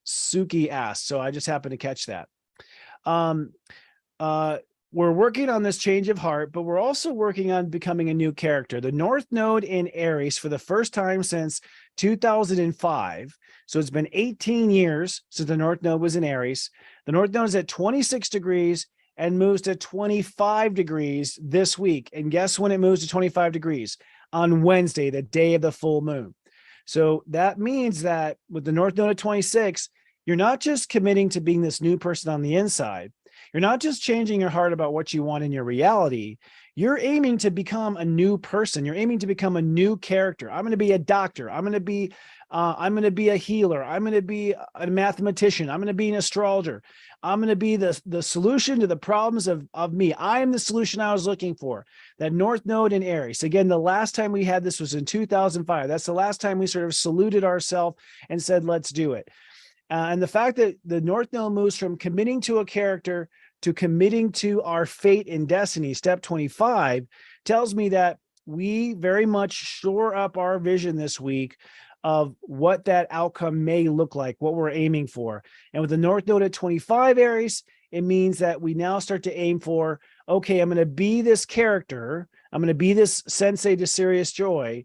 Suki asked, so I just happened to catch that. We're working on this change of heart, but we're also working on becoming a new character. The North Node in Aries for the first time since 2005. So it's been 18 years since the North Node was in Aries. The North Node is at 26 degrees and moves to 25 degrees this week. And guess when it moves to 25 degrees? On Wednesday, the day of the full moon. So that means that with the North Node at 26, you're not just committing to being this new person on the inside. You're not just changing your heart about what you want in your reality. You're aiming to become a new person. You're aiming to become a new character. I'm going to be a doctor. I'm going to be a healer. I'm going to be a mathematician. I'm going to be an astrologer. I'm going to be the solution to the problems of me. I am the solution I was looking for. That North Node in Aries. Again, the last time we had this was in 2005. That's the last time we sort of saluted ourselves and said, let's do it. And the fact that the North Node moves from committing to a character to committing to our fate and destiny, step 25, tells me that we very much shore up our vision this week of what that outcome may look like, what we're aiming for. And with the North Node at 25 Aries, it means that we now start to aim for, okay, I'm going to be this character. I'm going to be this sensei to serious joy.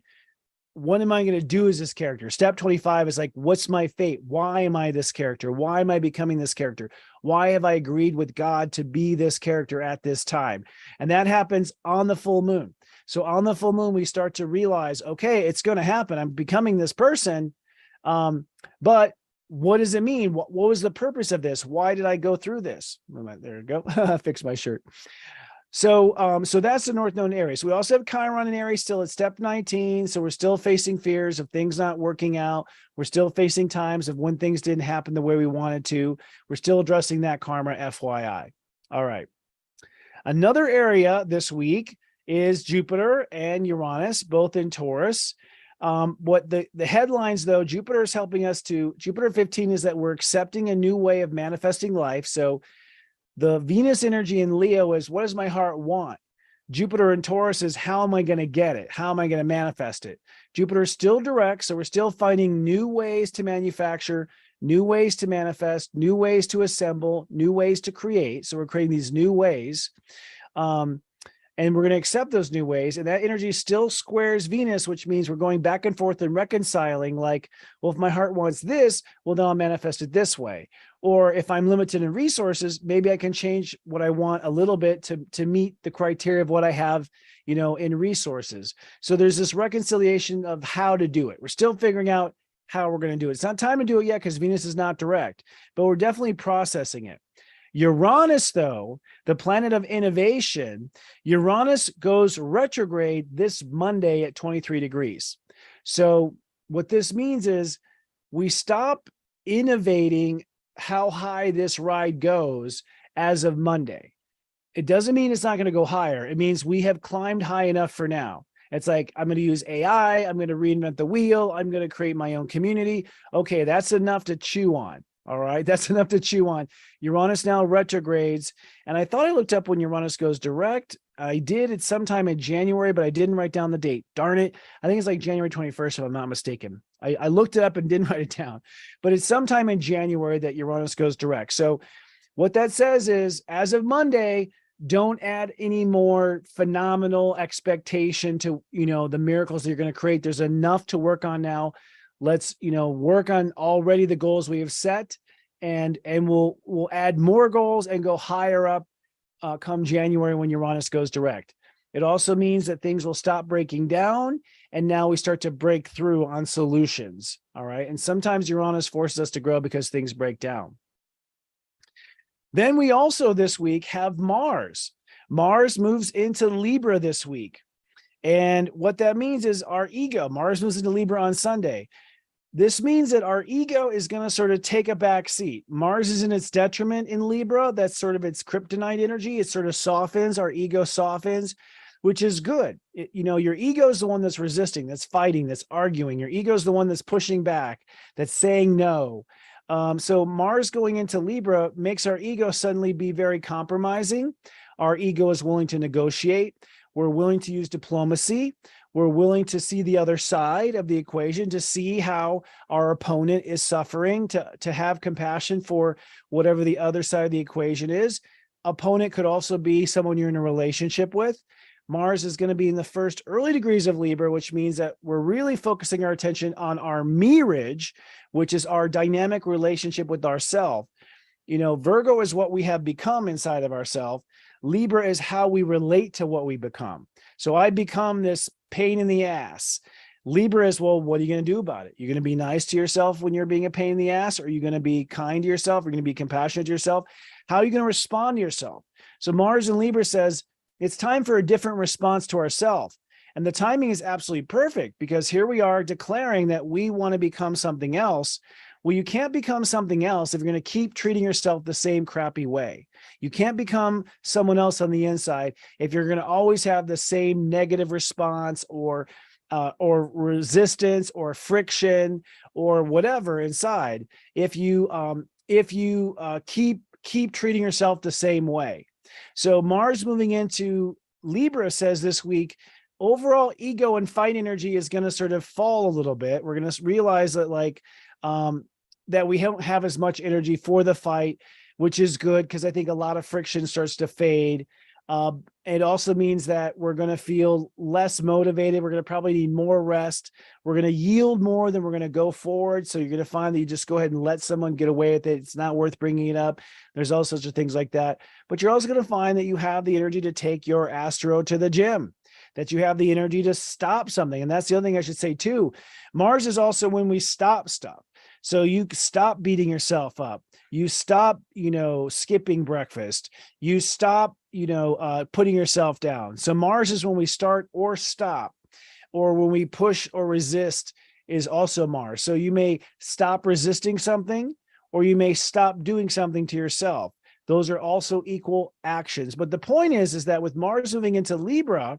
What am I going to do as this character? Step 25 is like, what's my fate? Why am I this character? Why am I becoming this character? Why have I agreed with God to be this character at this time? And that happens on the full moon. So on the full moon, we start to realize, okay, it's going to happen. I'm becoming this person. But what does it mean? What was the purpose of this? Why did I go through this? There we go. Fix my shirt. So that's the North Node in Aries. We also have Chiron in Aries still at step 19. So we're still facing fears of things not working out. We're still facing times of when things didn't happen the way we wanted to. We're still addressing that karma, FYI. All right. Another area this week is Jupiter and Uranus, both in Taurus. What the headlines, though, Jupiter is helping us to, Jupiter 15 is that we're accepting a new way of manifesting life. So the Venus energy in Leo is, what does my heart want? Jupiter in Taurus is, how am I going to get it? How am I going to manifest it? Jupiter is still direct, so we're still finding new ways to manufacture, new ways to manifest, new ways to assemble, new ways to create. So we're creating these new ways. And we're going to accept those new ways. And that energy still squares Venus, which means we're going back and forth and reconciling, like, well, if my heart wants this, well, then I'll manifest it this way. Or if I'm limited in resources, maybe I can change what I want a little bit to meet the criteria of what I have, in resources. So there's this reconciliation of how to do it. We're still figuring out how we're going to do it. It's not time to do it yet because Venus is not direct, but we're definitely processing it. Uranus, though, the planet of innovation, Uranus goes retrograde this Monday at 23 degrees. So what this means is we stop innovating how high this ride goes as of Monday. It doesn't mean it's not going to go higher. It means we have climbed high enough for now. It's like, I'm going to use AI. I'm going to reinvent the wheel. I'm going to create my own community. Okay, that's enough to chew on. All right, that's enough to chew on. Uranus now retrogrades. And I thought I looked up when Uranus goes direct. I did. It's sometime in January, but I didn't write down the date. Darn it. I think it's like January 21st, if I'm not mistaken. I looked it up and didn't write it down. But it's sometime in January that Uranus goes direct. So what that says is, as of Monday, don't add any more phenomenal expectation to, the miracles that you're going to create. There's enough to work on now. Let's, work on already the goals we have set, and we'll add more goals and go higher up come January when Uranus goes direct. It also means that things will stop breaking down, and now we start to break through on solutions. All right. And sometimes Uranus forces us to grow because things break down. Then we also this week have Mars. Mars moves into Libra this week. And what that means is our ego, Mars moves into Libra on Sunday. This means that our ego is going to sort of take a back seat. Mars is in its detriment in Libra. That's sort of its kryptonite energy. It sort of softens, our ego softens, which is good. Your ego is the one that's resisting, that's fighting, that's arguing. Your ego is the one that's pushing back, that's saying no. So Mars going into Libra makes our ego suddenly be very compromising. Our ego is willing to negotiate. We're willing to use diplomacy. We're willing to see the other side of the equation, to see how our opponent is suffering, to have compassion for whatever the other side of the equation is. Opponent could also be someone you're in a relationship with. Mars is going to be in the first early degrees of Libra, which means that we're really focusing our attention on our me-ridge, which is our dynamic relationship with ourself. Virgo is what we have become inside of ourselves. Libra is how we relate to what we become. So I become this pain in the ass. Libra is, well, what are you going to do about it? You're going to be nice to yourself when you're being a pain in the ass? Or are you going to be kind to yourself? Are you going to be compassionate to yourself? How are you going to respond to yourself? So Mars in Libra says, it's time for a different response to ourselves. And the timing is absolutely perfect, because here we are declaring that we want to become something else. Well, you can't become something else if you're going to keep treating yourself the same crappy way. You can't become someone else on the inside if you're going to always have the same negative response or resistance or friction or whatever inside. If you keep treating yourself the same way. So Mars moving into Libra says this week, overall ego and fight energy is going to sort of fall a little bit. We're going to realize that that we don't have as much energy for the fight, which is good, because I think a lot of friction starts to fade. It also means that we're going to feel less motivated. We're going to probably need more rest. We're going to yield more than we're going to go forward. So you're going to find that you just go ahead and let someone get away with it. It's not worth bringing it up. There's all sorts of things like that. But you're also going to find that you have the energy to take your Astro to the gym, that you have the energy to stop something. And that's the other thing I should say too. Mars is also when we stop stuff. So you stop beating yourself up. You stop, skipping breakfast. You stop, putting yourself down. So Mars is when we start or stop, or when we push or resist is also Mars. So you may stop resisting something, or you may stop doing something to yourself. Those are also equal actions. But the point is that with Mars moving into Libra,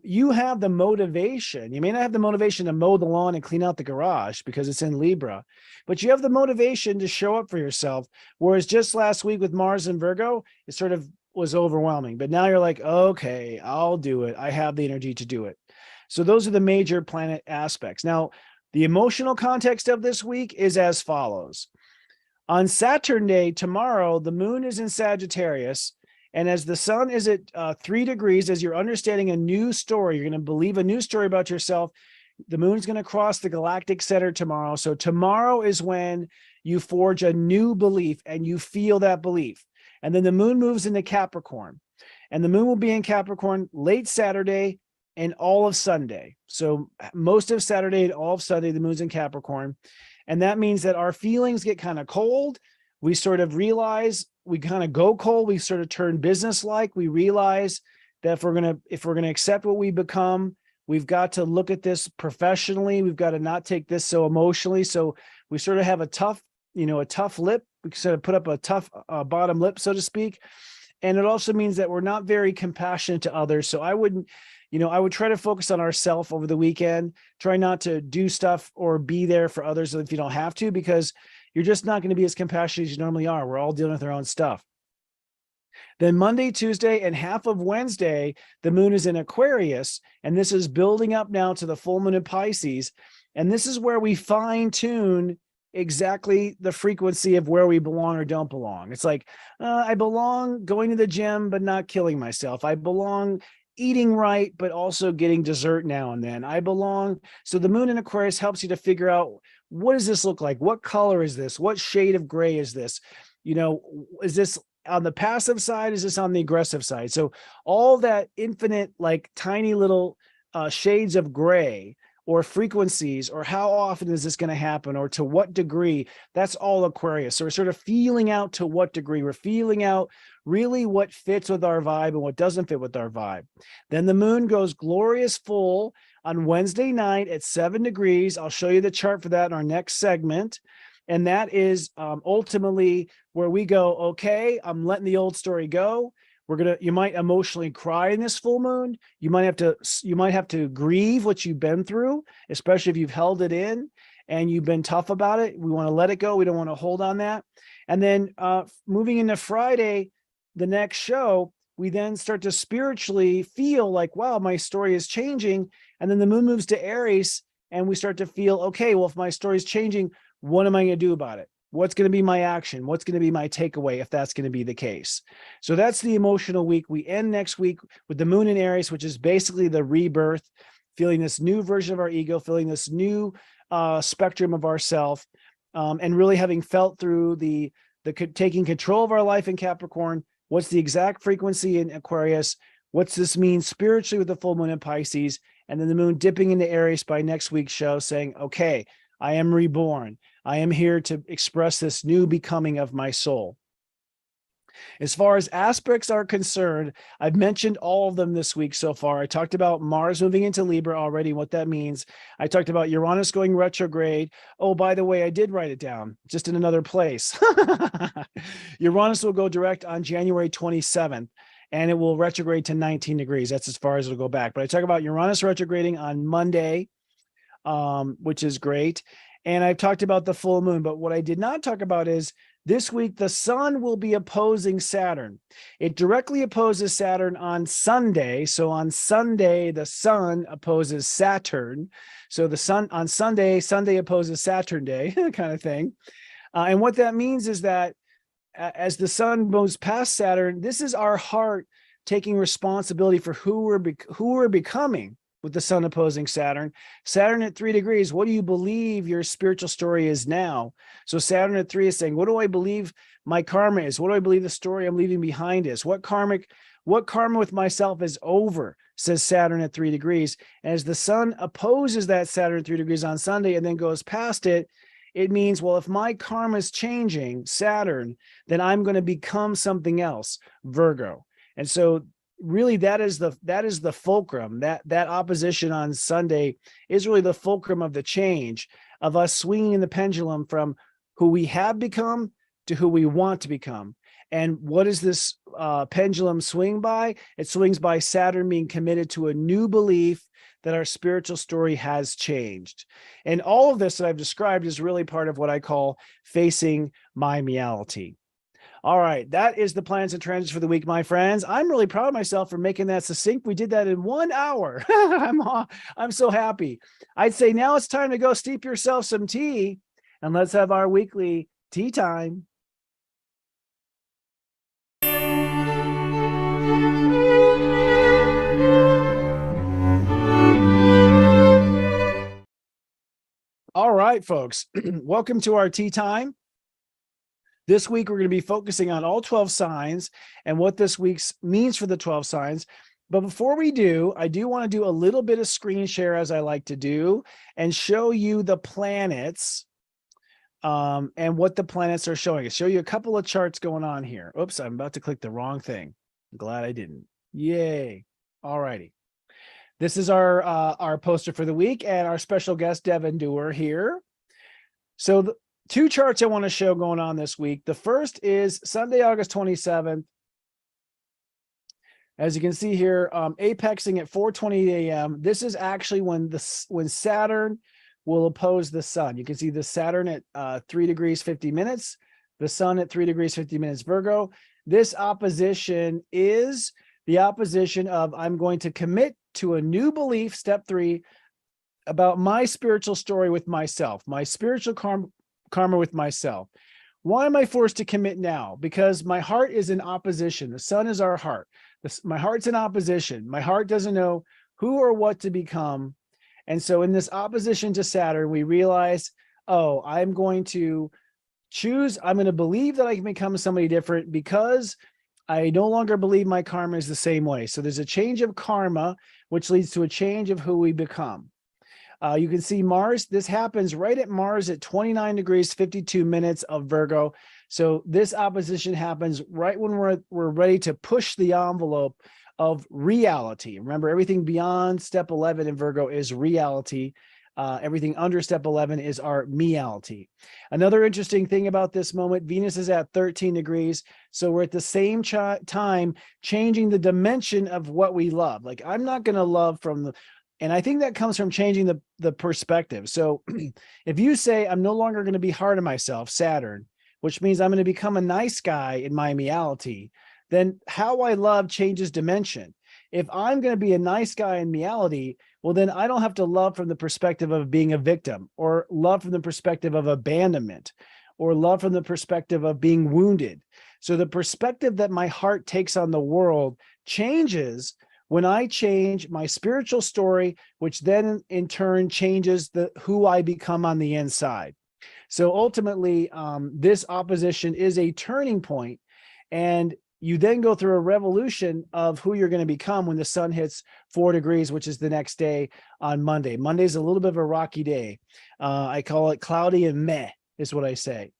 you have the motivation. You may not have the motivation to mow the lawn and clean out the garage because it's in Libra, but you have the motivation to show up for yourself. Whereas just last week with Mars and Virgo, it sort of was overwhelming, but now you're like, okay, I'll do it. I have the energy to do it. So those are the major planet aspects. Now, the emotional context of this week is as follows. On Saturn Day, tomorrow, the moon is in Sagittarius. And as the sun is at 3 degrees, as you're understanding a new story, you're going to believe a new story about yourself. The moon's going to cross the galactic center tomorrow. So tomorrow is when you forge a new belief and you feel that belief. And then the moon moves into Capricorn. And the moon will be in Capricorn late Saturday and all of Sunday. So most of Saturday and all of Sunday, the moon's in Capricorn. And that means that our feelings get kind of cold. We sort of realize we kind of go cold. We sort of turn business-like. We realize that if we're gonna accept what we become, we've got to look at this professionally. We've got to not take this so emotionally. So we sort of have a tough lip. We sort of put up a tough bottom lip, so to speak. And it also means that we're not very compassionate to others. So I would try to focus on ourselves over the weekend. Try not to do stuff or be there for others if you don't have to, because you're just not going to be as compassionate as you normally are. We're all dealing with our own stuff. Then Monday, Tuesday, and half of Wednesday, the moon is in Aquarius, and this is building up now to the full moon in Pisces. And this is where we fine tune exactly the frequency of where we belong or don't belong. It's like, I belong going to the gym, but not killing myself. I belong eating right, but also getting dessert now and then. I belong. So the moon in Aquarius helps you to figure out, what does this look like? What color is this? What shade of gray is this? Is this on the passive side? Is this on the aggressive side? So all that infinite, like tiny little shades of gray, or frequencies, or how often is this going to happen, or to what degree, that's all Aquarius. So we're sort of feeling out to what degree. We're feeling out really what fits with our vibe and what doesn't fit with our vibe. Then the moon goes glorious full on Wednesday night at 7 degrees. I'll show you the chart for that in our next segment. And that is ultimately where we go, okay, I'm letting the old story go. You might emotionally cry in this full moon. You might have to grieve what you've been through, especially if you've held it in and you've been tough about it. We want to let it go. We don't want to hold on that. And then moving into Friday, the next show, we then start to spiritually feel like, wow, my story is changing. And then the moon moves to Aries, and we start to feel, okay, well, if my story is changing, what am I going to do about it? What's going to be my action? What's going to be my takeaway if that's going to be the case? So that's the emotional week. We end next week with the moon in Aries, which is basically the rebirth, feeling this new version of our ego, feeling this new spectrum of ourself, and really having felt through the taking control of our life in Capricorn. What's the exact frequency in Aquarius? What's this mean spiritually with the full moon in Pisces? And then the moon dipping into Aries by next week's show, saying, okay, I am reborn. I am here to express this new becoming of my soul. As far as aspects are concerned, I've mentioned all of them this week so far. I talked about Mars moving into Libra already, what that means. I talked about Uranus going retrograde. Oh, by the way, I did write it down, just in another place. Uranus will go direct on January 27th, and it will retrograde to 19 degrees. That's as far as it'll go back. But I talk about Uranus retrograding on Monday, which is great. And I've talked about the full moon, but what I did not talk about is this week, the sun will be opposing Saturn. It directly opposes Saturn on Sunday. So on Sunday, the sun opposes Saturn. So the sun on Sunday opposes Saturn day kind of thing. And what that means is that as the sun moves past Saturn, this is our heart taking responsibility for who we're becoming. With the sun opposing Saturn. Saturn at 3 degrees, what do you believe your spiritual story is now? So Saturn at 3 is saying, what do I believe my karma is? What do I believe the story I'm leaving behind is? What karma with myself is over, says Saturn at 3 degrees. And as the sun opposes that Saturn at 3 degrees on Sunday and then goes past it, it means, well, if my karma is changing, Saturn, then I'm going to become something else, Virgo. And so really that is the fulcrum. That opposition on Sunday is really the fulcrum of the change, of us swinging the pendulum from who we have become to who we want to become. And what does this pendulum swing by? It swings by Saturn being committed to a new belief that our spiritual story has changed. And all of this that I've described is really part of what I call facing my me-ality. All right, that is the plans and transits for the week, my friends. I'm really proud of myself for making that succinct. We did that in 1 hour. I'm so happy. I'd say now it's time to go steep yourself some tea, and let's have our weekly tea time. All right, folks, welcome to our tea time. This week, we're going to be focusing on all 12 signs and what this week means for the 12 signs. But before we do, I do want to do a little bit of screen share, as I like to do, and show you the planets and what the planets are showing. I'll show you a couple of charts going on here. Oops, I'm about to click the wrong thing. I'm glad I didn't. Yay. All righty. This is our poster for the week and our special guest, Devin Dewar here. So the two charts I want to show going on this week. The first is Sunday, August 27th. As you can see here, apexing at 4:20 a.m. This is actually when Saturn will oppose the sun. You can see the Saturn at 3 degrees 50 minutes, the sun at 3 degrees 50 minutes Virgo. This opposition is the opposition of I'm going to commit to a new belief, step 3, about my spiritual story with myself, my spiritual karma with myself. Why am I forced to commit now? Because my heart is in opposition. The sun is our heart. My heart's in opposition. My heart doesn't know who or what to become. And so in this opposition to Saturn, we realize, oh, I'm going to believe that I can become somebody different because I no longer believe my karma is the same way. So there's a change of karma, which leads to a change of who we become. You can see Mars. This happens right at Mars at 29 degrees 52 minutes of Virgo. So this opposition happens right when we're ready to push the envelope of reality. Remember, everything beyond step 11 in Virgo is reality. Everything under step 11 is our me-ality. Another interesting thing about this moment, Venus is at 13 degrees. So we're at the same time changing the dimension of what we love. Like, I'm not going to love and I think that comes from changing the perspective. So if you say, I'm no longer going to be hard on myself, Saturn, which means I'm going to become a nice guy in my me-ality, then how I love changes dimension. If I'm going to be a nice guy in me-ality, well, then I don't have to love from the perspective of being a victim, or love from the perspective of abandonment, or love from the perspective of being wounded. So the perspective that my heart takes on the world changes when I change my spiritual story, which then in turn changes who I become on the inside. So ultimately, this opposition is a turning point, and you then go through a revolution of who you're going to become when the sun hits 4 degrees, which is the next day on Monday. Monday's a little bit of a rocky day. I call it cloudy and meh is what I say.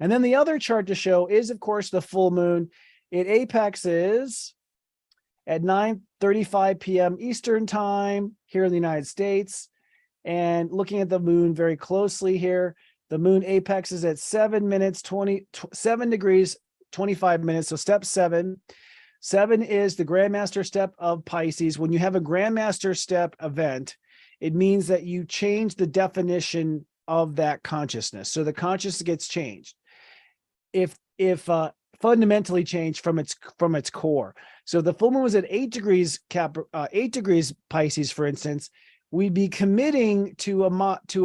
And then the other chart to show is, of course, the full moon. It apexes at 9:35 p.m. Eastern time here in the United States. And looking at the moon very closely here, the moon apex is at 7 degrees 25 minutes. So step 7. 7 is the Grandmaster step of Pisces. When you have a Grandmaster step event, it means that you change the definition of that consciousness. So the consciousness gets changed. If fundamentally changed from its core. So the full moon was at 8 degrees 8 degrees Pisces, for instance. We'd be committing to a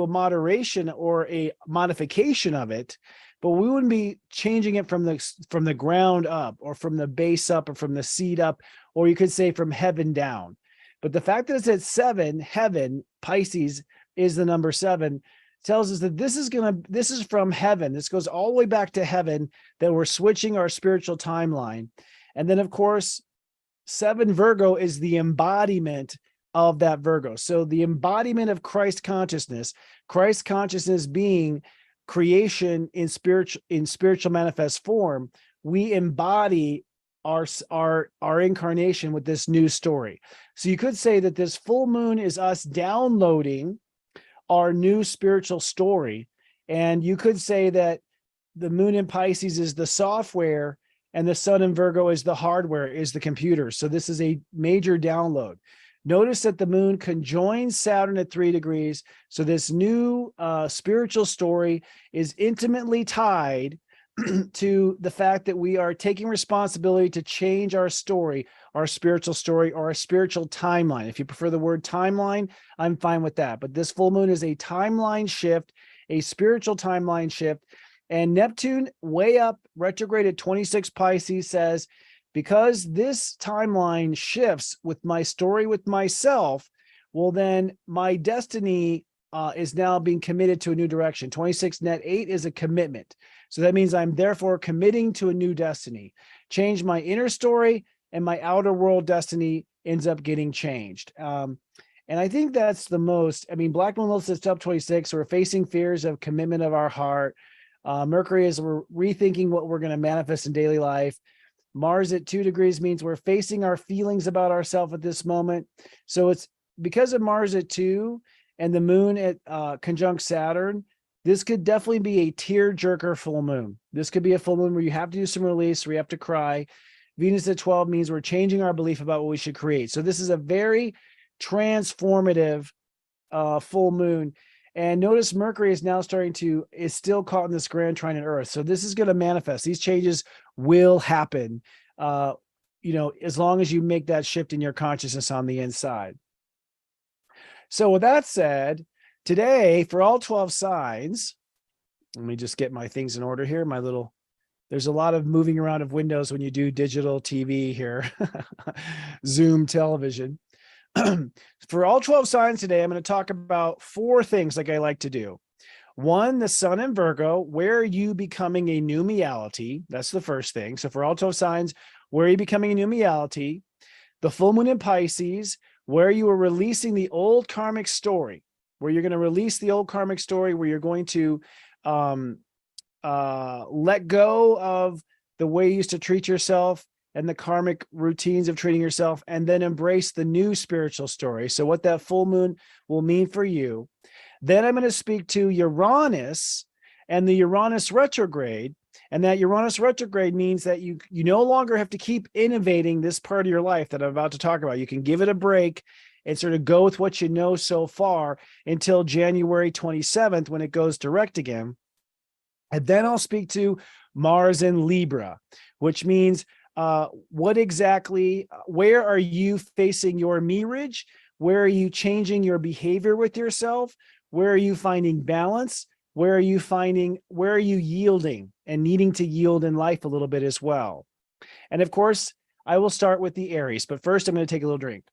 moderation or a modification of it, but we wouldn't be changing it from the ground up, or from the base up, or from the seed up, or you could say from heaven down. But the fact that it's at 7, heaven, Pisces is the number 7, tells us that this is from heaven. This goes all the way back to heaven, that we're switching our spiritual timeline. And then, of course, 7 Virgo is the embodiment of that Virgo. So the embodiment of Christ consciousness being creation in spiritual manifest form, we embody our incarnation with this new story. So you could say that this full moon is us downloading our new spiritual story. And you could say that the moon in Pisces is the software, and the sun in Virgo is the hardware, is the computer. So this is a major download. Notice that the moon conjoins Saturn at 3 degrees. So this new spiritual story is intimately tied to the fact that we are taking responsibility to change our story, our spiritual story, or our spiritual timeline. If you prefer the word timeline, I'm fine with that. But this full moon is a timeline shift, a spiritual timeline shift. And Neptune, way up, retrograde at 26 Pisces, says, because this timeline shifts with my story with myself, well, then my destiny is now being committed to a new direction. 26 net 8 is a commitment. So that means I'm therefore committing to a new destiny. Change my inner story, and my outer world destiny ends up getting changed. And I think that's the most, I mean, Black Moon Lilith is up 26. We're facing fears of commitment of our heart. Mercury is we're rethinking what we're going to manifest in daily life. Mars at 2 degrees means we're facing our feelings about ourselves at this moment. So it's because of Mars at 2 and the moon at conjunct Saturn, this could definitely be a tear jerker full moon. This could be a full moon where you have to do some release, where you have to cry. Venus at 12 means we're changing our belief about what we should create. So this is a very transformative full moon. And notice Mercury is now is still caught in this grand trine in Earth. So this is going to manifest. These changes will happen, as long as you make that shift in your consciousness on the inside. So with that said, today for all 12 signs, let me just get my things in order here. There's a lot of moving around of windows when you do digital TV here, Zoom television. For all 12 signs today, I'm going to talk about 4 things like I like to do. 1, the sun in Virgo, where are you becoming a new me-ality? That's the first thing. So for all 12 signs, where are you becoming a new me-ality? The full moon in Pisces, where you are releasing the old karmic story, where you're going to release the old karmic story, where you're going to let go of the way you used to treat yourself and the karmic routines of treating yourself, and then embrace the new spiritual story. So what that full moon will mean for you. Then I'm going to speak to Uranus and the Uranus retrograde. And that Uranus retrograde means that you no longer have to keep innovating this part of your life that I'm about to talk about. You can give it a break and sort of go with what you know so far until January 27th when it goes direct again. And then I'll speak to Mars in Libra, which means where are you facing your mirage? Where are you changing your behavior with yourself? Where are you finding balance? Where are you yielding and needing to yield in life a little bit as well? And of course, I will start with the Aries, but first I'm going to take a little drink.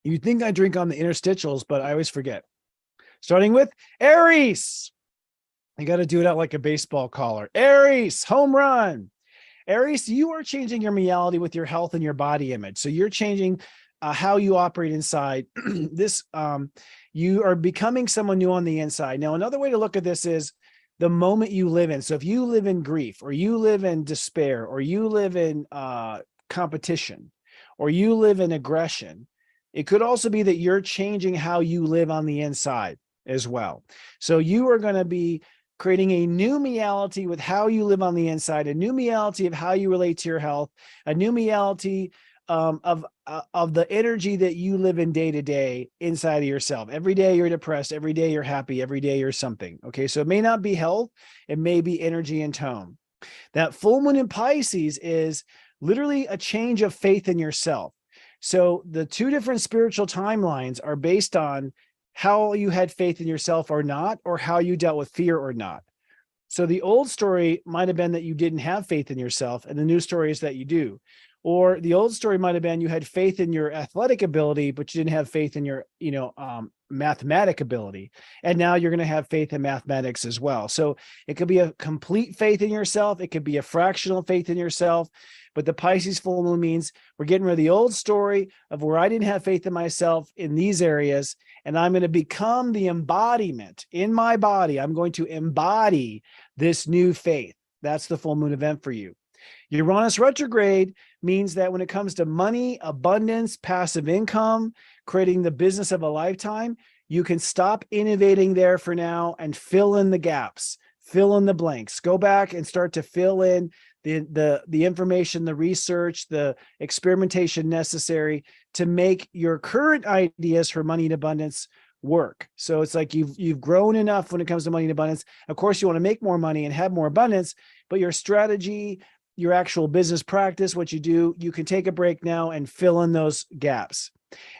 You'd think I drink on the interstitials, but I always forget. Starting with Aries. I got to do it out like a baseball caller. Aries, home run. Aries, you are changing your me-ality with your health and your body image. So you're changing how you operate inside. You are becoming someone new on the inside. Now, another way to look at this is the moment you live in. So if you live in grief, or you live in despair, or you live in competition, or you live in aggression, it could also be that you're changing how you live on the inside as well. So you are going to be creating a new me-ality with how you live on the inside, a new me-ality of how you relate to your health, a new me-ality of the energy that you live in day to day inside of yourself. Every day you're depressed, every day you're happy, every day you're something. Okay, so it may not be health, it may be energy and tone. That full moon in Pisces is literally a change of faith in yourself. So the 2 different spiritual timelines are based on how you had faith in yourself or not, or how you dealt with fear or not. So the old story might have been that you didn't have faith in yourself, and the new story is that you do. Or the old story might have been you had faith in your athletic ability, but you didn't have faith in your, mathematic ability. And now you're going to have faith in mathematics as well. So it could be a complete faith in yourself. It could be a fractional faith in yourself. But the Pisces full moon means we're getting rid of the old story of where I didn't have faith in myself in these areas, and I'm going to become the embodiment in my body. I'm going to embody this new faith. That's the full moon event for you. Uranus retrograde means that when it comes to money, abundance, passive income, creating the business of a lifetime, you can stop innovating there for now and fill in the gaps, fill in the blanks, go back and start to fill in the information, the research, the experimentation necessary to make your current ideas for money and abundance work. So it's like you've grown enough when it comes to money and abundance. Of course, you want to make more money and have more abundance, but your strategy, your actual business practice, what you do, you can take a break now and fill in those gaps.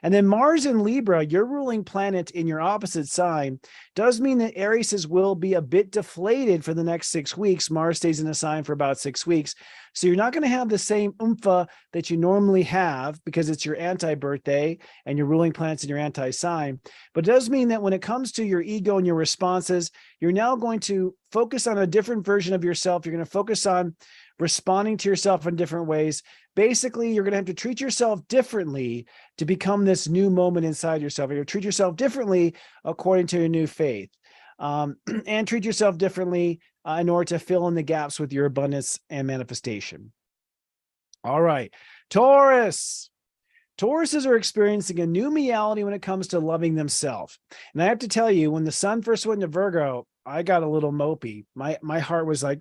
And then Mars in Libra, your ruling planet in your opposite sign, does mean that Aries will be a bit deflated for the next 6 weeks. Mars stays in a sign for about 6 weeks. So you're not going to have the same oomph that you normally have because it's your anti-birthday and your ruling planet's in your anti-sign. But it does mean that when it comes to your ego and your responses, you're now going to focus on a different version of yourself. You're going to focus on responding to yourself in different ways. Basically, you're going to have to treat yourself differently to become this new moment inside yourself. You're going to treat yourself differently according to your new faith, and treat yourself differently in order to fill in the gaps with your abundance and manifestation. All right, Taurus. Tauruses are experiencing a new me-ality when it comes to loving themselves. And I have to tell you, when the sun first went to Virgo, I got a little mopey. My heart was like,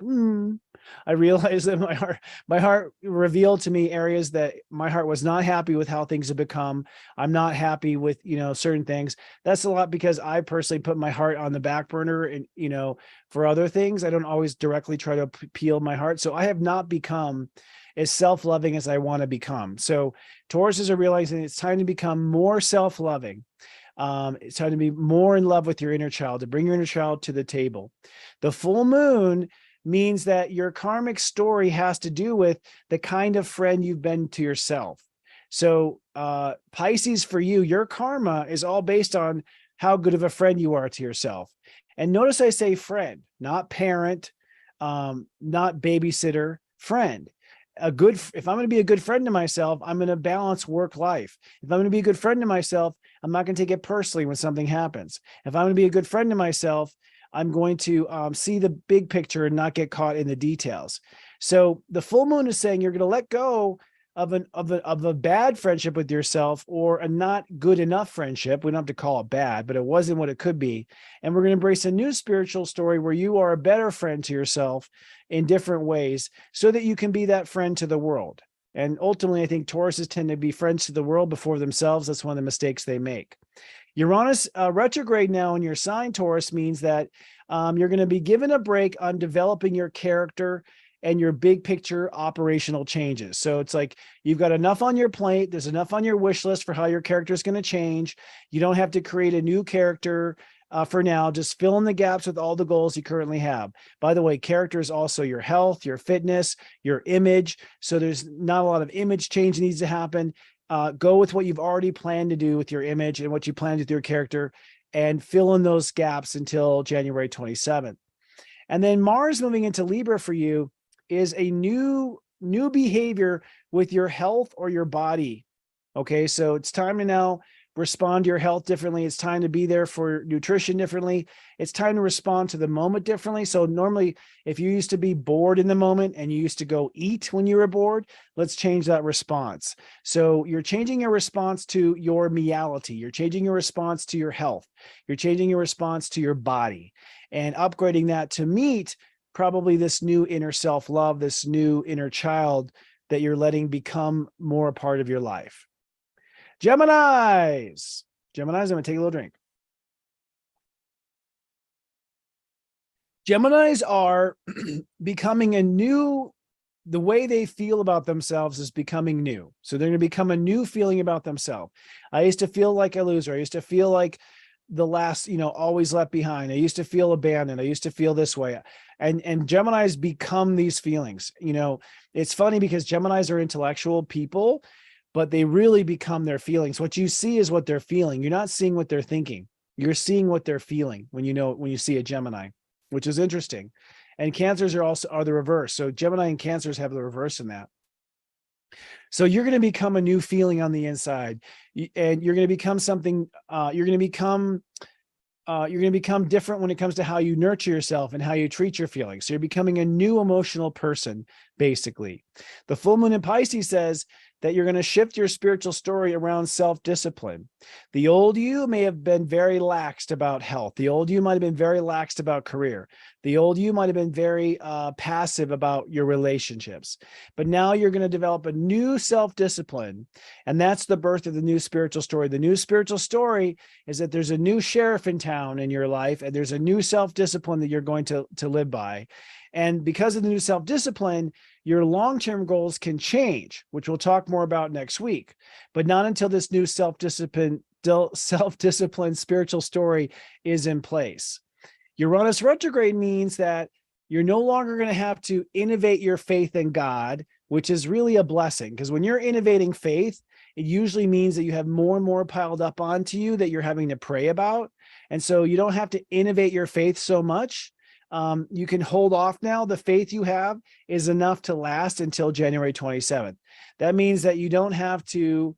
I realized that my heart revealed to me areas that my heart was not happy with how things have become. I'm not happy with, certain things. That's a lot because I personally put my heart on the back burner and, for other things. I don't always directly try to peel my heart. So I have not become as self-loving as I want to become. So Tauruses are realizing it's time to become more self-loving. It's time to be more in love with your inner child, to bring your inner child to the table. The full moon means that your karmic story has to do with the kind of friend you've been to yourself. So Pisces, for you, your karma is all based on how good of a friend you are to yourself. And notice I say friend, not parent, not babysitter, friend. If I'm going to be a good friend to myself, I'm going to balance work life. If I'm going to be a good friend to myself, I'm not going to take it personally when something happens. If I'm going to be a good friend to myself, I'm going to see the big picture and not get caught in the details. So the full moon is saying you're going to let go of a bad friendship with yourself, or a not good enough friendship. We don't have to call it bad, but it wasn't what it could be. And we're going to embrace a new spiritual story where you are a better friend to yourself in different ways so that you can be that friend to the world. And ultimately, I think Tauruses tend to be friends to the world before themselves. That's one of the mistakes they make. Uranus retrograde now in your sign, Taurus, means that you're going to be given a break on developing your character and your big picture operational changes. So it's like you've got enough on your plate. There's enough on your wish list for how your character is going to change. You don't have to create a new character for now. Just fill in the gaps with all the goals you currently have. By the way, character is also your health, your fitness, your image. So there's not a lot of image change needs to happen. Go with what you've already planned to do with your image and what you plan to do with your character, and fill in those gaps until January 27th. And then Mars moving into Libra for you is a new behavior with your health or your body. Okay, so it's time to now respond to your health differently. It's time to be there for nutrition differently. It's time to respond to the moment differently. So normally, if you used to be bored in the moment and you used to go eat when you were bored, let's change that response. So you're changing your response to your me-ality. You're changing your response to your health. You're changing your response to your body and upgrading that to meet probably this new inner self-love, this new inner child that you're letting become more a part of your life. Geminis, I'm going to take a little drink. Geminis are becoming the way they feel about themselves is becoming new. So they're going to become a new feeling about themselves. I used to feel like a loser. I used to feel like the last, always left behind. I used to feel abandoned. I used to feel this way. And Geminis become these feelings. It's funny because Geminis are intellectual people, but they really become their feelings. What you see is what they're feeling. You're not seeing what they're thinking. You're seeing what they're feeling when you see a Gemini, which is interesting. And Cancers are the reverse. So Gemini and Cancers have the reverse in that. So you're going to become a new feeling on the inside, and you're going to become something. You're going to become different when it comes to how you nurture yourself and how you treat your feelings. So you're becoming a new emotional person, basically. The full moon in Pisces says that you're going to shift your spiritual story around self-discipline. The old you may have been very laxed about health. The old you might have been very laxed about career. The old you might have been very passive about your relationships. But now you're going to develop a new self-discipline, and that's the birth of the new spiritual story. The new spiritual story is that there's a new sheriff in town in your life, and there's a new self-discipline that you're going to live by. And because of the new self-discipline, your long-term goals can change, which we'll talk more about next week, but not until this new self-discipline spiritual story is in place. Uranus retrograde means that you're no longer going to have to innovate your faith in God, which is really a blessing, because when you're innovating faith, it usually means that you have more and more piled up onto you that you're having to pray about. And so you don't have to innovate your faith so much. you can hold off now. The faith you have is enough to last until January 27th. That means that you don't have to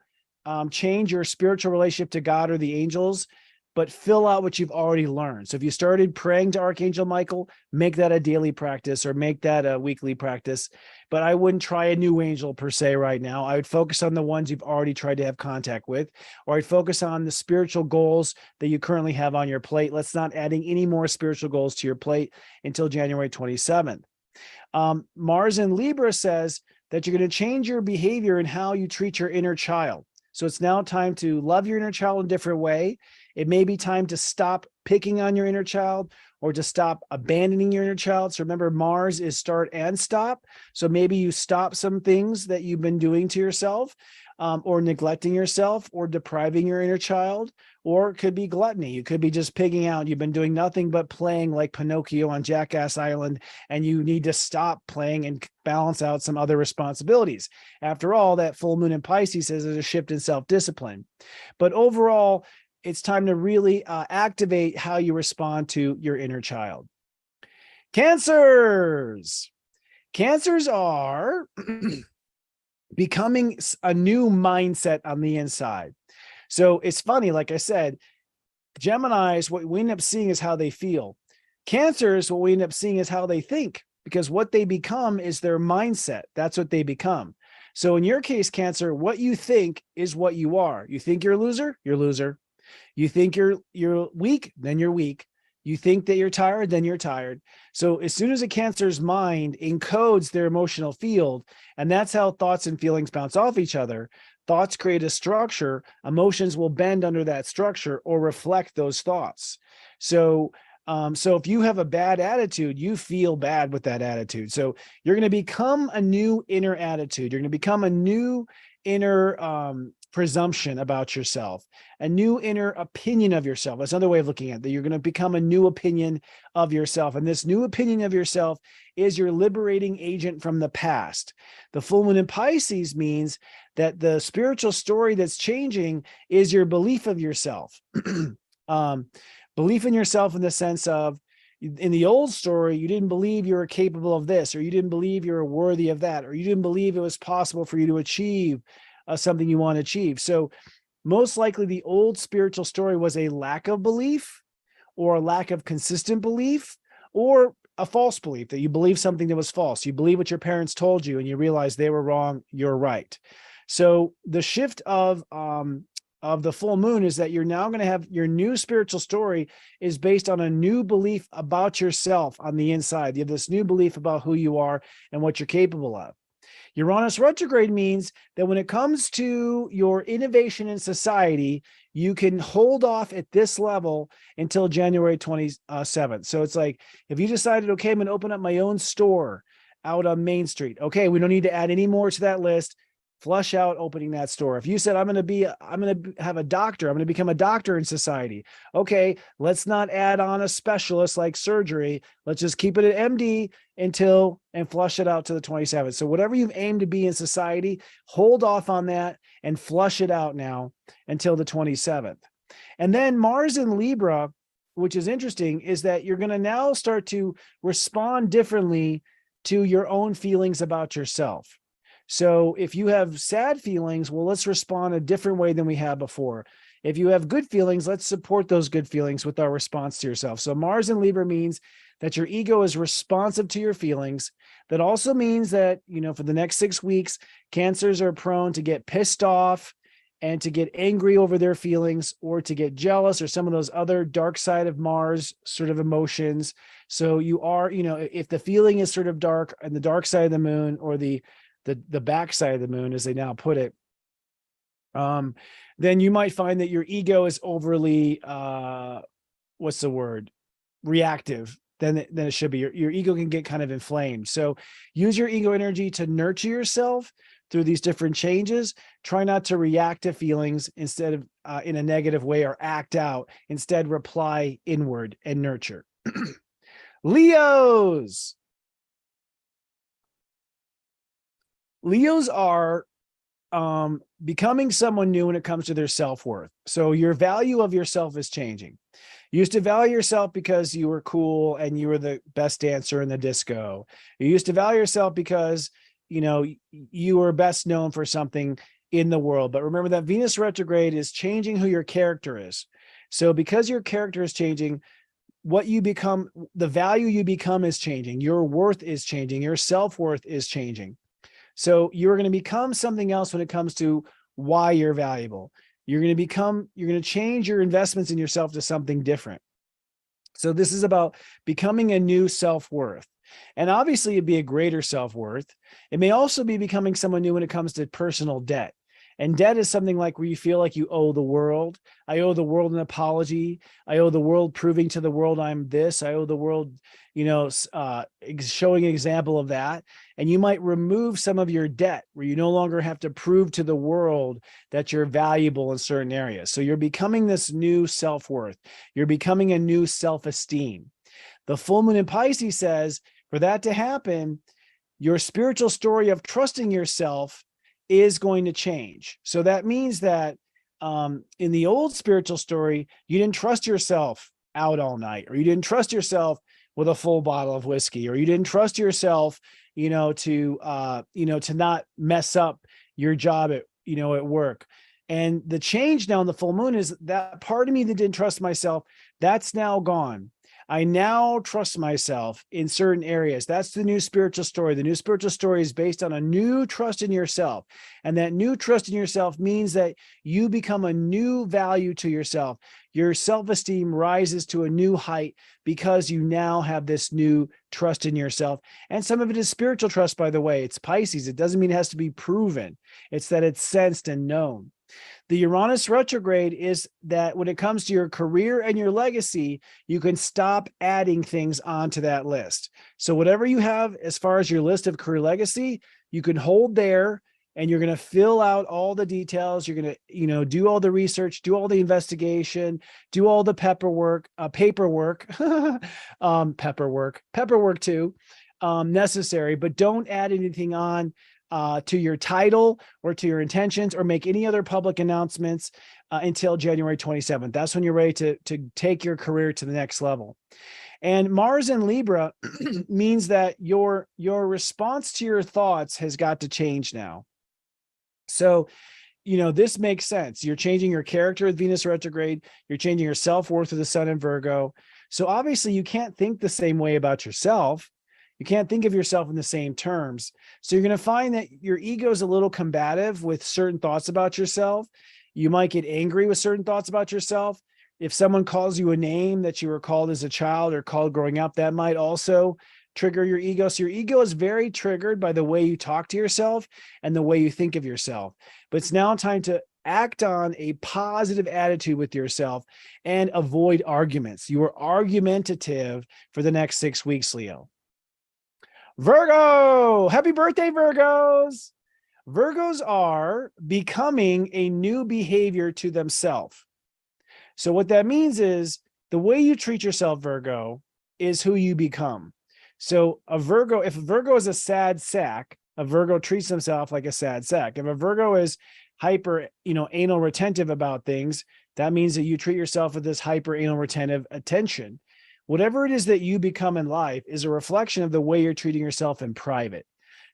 change your spiritual relationship to God or the angels, but fill out what you've already learned. So if you started praying to Archangel Michael, make that a daily practice or make that a weekly practice. But I wouldn't try a new angel per se right now. I would focus on the ones you've already tried to have contact with, or I'd focus on the spiritual goals that you currently have on your plate. Let's not adding any more spiritual goals to your plate until January 27th. Mars in Libra says that you're going to change your behavior and how you treat your inner child. So it's now time to love your inner child in a different way. It may be time to stop picking on your inner child or to stop abandoning your inner child. So remember, Mars is start and stop. So maybe you stop some things that you've been doing to yourself, or neglecting yourself, or depriving your inner child, or it could be gluttony. You could be just pigging out. You've been doing nothing but playing like Pinocchio on Jackass Island, and you need to stop playing and balance out some other responsibilities. After all, that full moon in Pisces says there's a shift in self-discipline. But overall, it's time to really activate how you respond to your inner child. Cancers. Cancers are becoming a new mindset on the inside. So it's funny, like I said, Geminis, what we end up seeing is how they feel. Cancers, what we end up seeing is how they think, because what they become is their mindset. That's what they become. So in your case, Cancer, what you think is what you are. You think you're a loser, you're a loser. You think you're weak, then you're weak. You think that you're tired, then you're tired. So as soon as a Cancer's mind encodes their emotional field, and that's how thoughts and feelings bounce off each other, thoughts create a structure, emotions will bend under that structure or reflect those thoughts. So if you have a bad attitude, you feel bad with that attitude. So you're going to become a new inner attitude. You're going to become a new inner presumption about yourself, a new inner opinion of yourself. That's another way of looking at it, that you're going to become a new opinion of yourself. And this new opinion of yourself is your liberating agent from the past. The full moon in Pisces means that the spiritual story that's changing is your belief of yourself. Belief in yourself in the sense of, in the old story, you didn't believe you were capable of this, or you didn't believe you were worthy of that, or you didn't believe it was possible for you to achieve something you want to achieve. So most likely the old spiritual story was a lack of belief, or a lack of consistent belief, or a false belief, that you believe something that was false. You believe what your parents told you and you realize they were wrong, you're right. So the shift of the full moon is that you're now going to have your new spiritual story is based on a new belief about yourself on the inside. You have this new belief about who you are and what you're capable of. Uranus retrograde means that when it comes to your innovation in society, you can hold off at this level until January 27th. So it's like, if you decided, okay, I'm going to open up my own store out on Main Street. Okay, we don't need to add any more to that list. Flush out opening that store. If you said, I'm going to have a doctor, I'm going to become a doctor in society. Okay, let's not add on a specialist like surgery. Let's just keep it at MD and flush it out to the 27th. So whatever you've aimed to be in society, hold off on that and flush it out now until the 27th. And then Mars in Libra, which is interesting, is that you're going to now start to respond differently to your own feelings about yourself. So if you have sad feelings, well, let's respond a different way than we have before. If you have good feelings, let's support those good feelings with our response to yourself. So Mars in Libra means that your ego is responsive to your feelings. That also means that, for the next 6 weeks, Cancers are prone to get pissed off and to get angry over their feelings, or to get jealous, or some of those other dark side of Mars sort of emotions. So you are, if the feeling is sort of dark and the dark side of the moon, or the backside of the moon, as they now put it, then you might find that your ego is overly, reactive than it should be. Your ego can get kind of inflamed. So use your ego energy to nurture yourself through these different changes. Try not to react to feelings instead of in a negative way, or act out. Instead, reply inward and nurture. Leos are becoming someone new when it comes to their self-worth. So your value of yourself is changing. You used to value yourself because you were cool and you were the best dancer in the disco. You used to value yourself because, you were best known for something in the world. But remember that Venus retrograde is changing who your character is. So because your character is changing, what you become, the value you become is changing. Your worth is changing. Your self-worth is changing. So you're going to become something else when it comes to why you're valuable. You're going to change your investments in yourself to something different. So this is about becoming a new self-worth. And obviously it'd be a greater self-worth. It may also be becoming someone new when it comes to personal debt. And debt is something like where you feel like you owe the world. I owe the world an apology. I owe the world proving to the world I'm this. I owe the world, showing an example of that. And you might remove some of your debt where you no longer have to prove to the world that you're valuable in certain areas. So you're becoming this new self-worth. You're becoming a new self-esteem. The full moon in Pisces says for that to happen, your spiritual story of trusting yourself is going to change. So that means that in the old spiritual story, you didn't trust yourself out all night, or you didn't trust yourself with a full bottle of whiskey, or you didn't trust yourself, to not mess up your job at work. And the change now in the full moon is that part of me that didn't trust myself, that's now gone. I now trust myself in certain areas. That's the new spiritual story. The new spiritual story is based on a new trust in yourself. And that new trust in yourself means that you become a new value to yourself. Your self-esteem rises to a new height because you now have this new trust in yourself. And some of it is spiritual trust, by the way. It's Pisces. It doesn't mean it has to be proven. It's that it's sensed and known. The Uranus retrograde is that when it comes to your career and your legacy, you can stop adding things onto that list. So whatever you have as far as your list of career legacy, you can hold there, and you're going to fill out all the details. You're going to, do all the research, do all the investigation, do all the paperwork too, necessary, but don't add anything on to your title or to your intentions, or make any other public announcements until January 27th. That's when you're ready to take your career to the next level. And Mars in Libra means that your response to your thoughts has got to change now. So, this makes sense. You're changing your character with Venus retrograde. You're changing your self-worth with the sun in Virgo. So obviously you can't think the same way about yourself. You can't think of yourself in the same terms. So you're going to find that your ego is a little combative with certain thoughts about yourself. You might get angry with certain thoughts about yourself. If someone calls you a name that you were called as a child or called growing up, that might also trigger your ego. So your ego is very triggered by the way you talk to yourself and the way you think of yourself. But it's now time to act on a positive attitude with yourself and avoid arguments. You are argumentative for the next 6 weeks, Leo. Virgo, happy birthday, Virgos. Virgos are becoming a new behavior to themselves. So what that means is the way you treat yourself, Virgo, is who you become. So if a Virgo is a sad sack, a Virgo treats himself like a sad sack. If a Virgo is hyper, anal retentive about things, that means that you treat yourself with this hyper anal retentive attention. Whatever it is that you become in life is a reflection of the way you're treating yourself in private.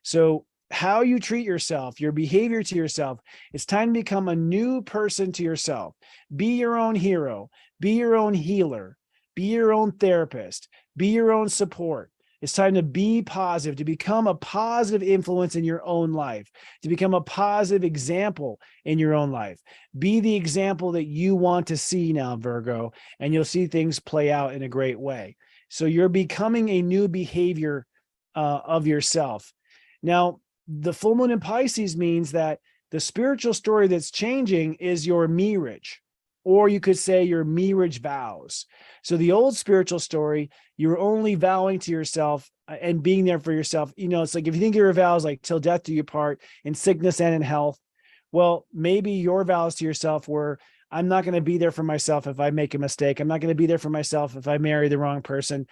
So how you treat yourself, your behavior to yourself, it's time to become a new person to yourself. Be your own hero, be your own healer, be your own therapist, be your own support. It's time to be positive, to become a positive influence in your own life, to become a positive example in your own life. Be the example that you want to see now, Virgo, and you'll see things play out in a great way. So you're becoming a new behavior of yourself. Now, the full moon in Pisces means that the spiritual story that's changing is your marriage, or you could say your marriage vows. So the old spiritual story, you're only vowing to yourself and being there for yourself. It's like if you think your vows like till death do you part, in sickness and in health. Well, maybe your vows to yourself were, I'm not going to be there for myself if I make a mistake. I'm not going to be there for myself if I marry the wrong person.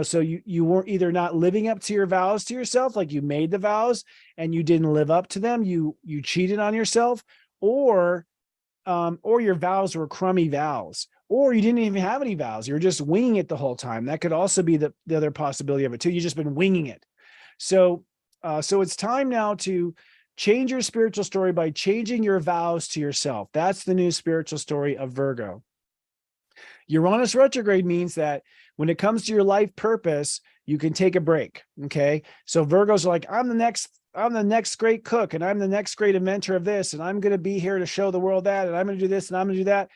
So you weren't either not living up to your vows to yourself, like you made the vows and you didn't live up to them. You cheated on yourself, or your vows were crummy vows, or you didn't even have any vows. You're just winging it the whole time. That could also be the other possibility of it too. You've just been winging it. So it's time now to change your spiritual story by changing your vows to yourself. That's the new spiritual story of Virgo. Uranus retrograde means that when it comes to your life purpose, you can take a break. Okay. So Virgos are like, I'm the next great cook, and I'm the next great inventor of this, and I'm going to be here to show the world that, and I'm going to do this, and I'm going to do that.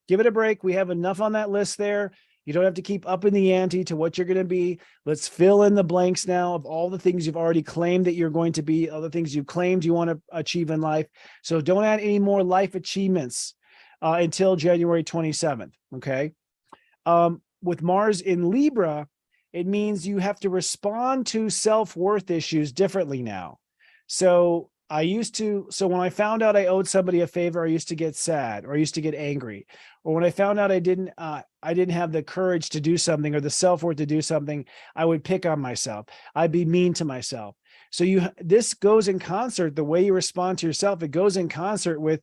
Give it a break. We have enough on that list there. You don't have to keep upping the ante to what you're going to be. Let's fill in the blanks now of all the things you've already claimed that you're going to be, other things you've claimed you want to achieve in life. So don't add any more life achievements until January 27th. Okay. With Mars in Libra, it means you have to respond to self-worth issues differently now. So when I found out I owed somebody a favor, I used to get sad, or I used to get angry. Or when I found out I didn't have the courage to do something, or the self-worth to do something, I would pick on myself. I'd be mean to myself. So this goes in concert, the way you respond to yourself, it goes in concert with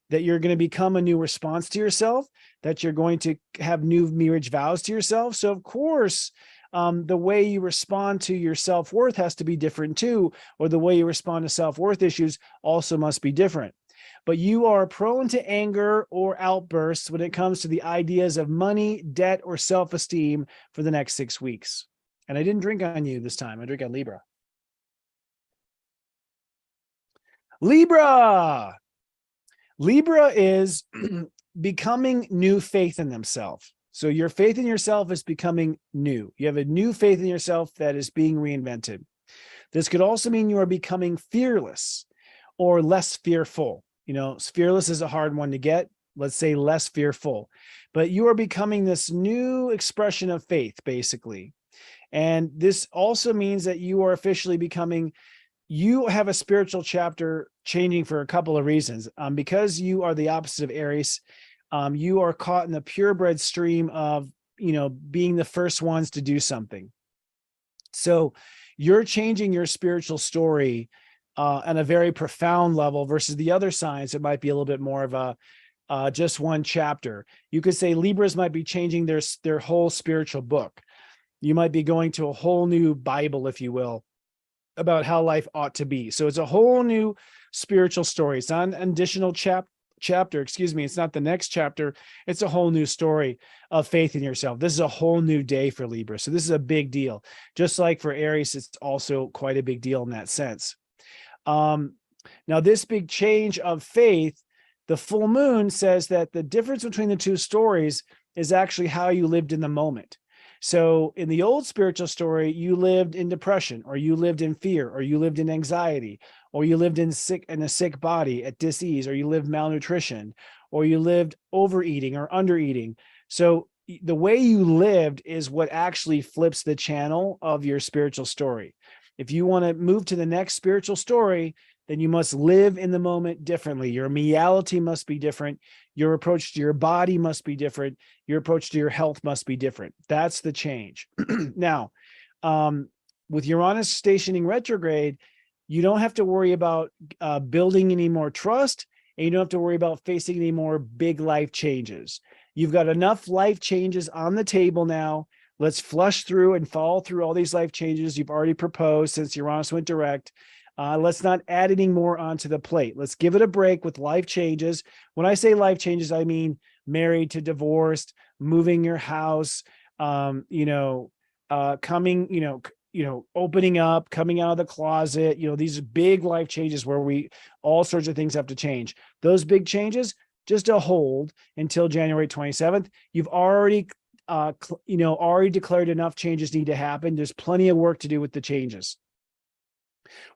that you're going to become a new response to yourself, that you're going to have new marriage vows to yourself. So of course, the way you respond to your self-worth has to be different too, or the way you respond to self-worth issues also must be different. But you are prone to anger or outbursts when it comes to the ideas of money, debt, or self-esteem for the next 6 weeks. And I didn't drink on you this time. I drink on Libra. Libra. Libra is becoming new faith in themselves. So your faith in yourself is becoming new. You have a new faith in yourself that is being reinvented. This could also mean you are becoming fearless or less fearful. Fearless is a hard one to get. Let's say less fearful. But you are becoming this new expression of faith, basically. And this also means that you are officially you have a spiritual chapter changing for a couple of reasons. Because you are the opposite of Aries, you are caught in the purebred stream of, being the first ones to do something. So you're changing your spiritual story on a very profound level versus the other signs. It might be a little bit more of a just one chapter. You could say Libras might be changing their whole spiritual book. You might be going to a whole new Bible, if you will, about how life ought to be. So it's a whole new spiritual story. It's not an additional chapter, it's not the next chapter. It's a whole new story of faith in yourself. This is a whole new day for Libra. So this is a big deal. Just like for Aries, it's also quite a big deal in that sense. Now this big change of faith, the full moon says that the difference between the two stories is actually how you lived in the moment. So in the old spiritual story, you lived in depression, or you lived in fear, or you lived in anxiety, or you lived in a sick body at dis-ease, or you lived malnutrition, or you lived overeating or undereating. So the way you lived is what actually flips the channel of your spiritual story. If you want to move to the next spiritual story, then you must live in the moment differently. Your me-ality must be different. Your approach to your body must be different. Your approach to your health must be different. That's the change. Now, with Uranus stationing retrograde, you don't have to worry about building any more trust, and you don't have to worry about facing any more big life changes. You've got enough life changes on the table now. Let's flush through and follow through all these life changes you've already proposed since Uranus went direct. Let's not add any more onto the plate. Let's give it a break with life changes. When I say life changes, I mean married to divorced, moving your house, coming, opening up, coming out of the closet. These are big life changes where all sorts of things have to change. Those big changes, just a hold until January 27th. You've already declared enough changes need to happen. There's plenty of work to do with the changes.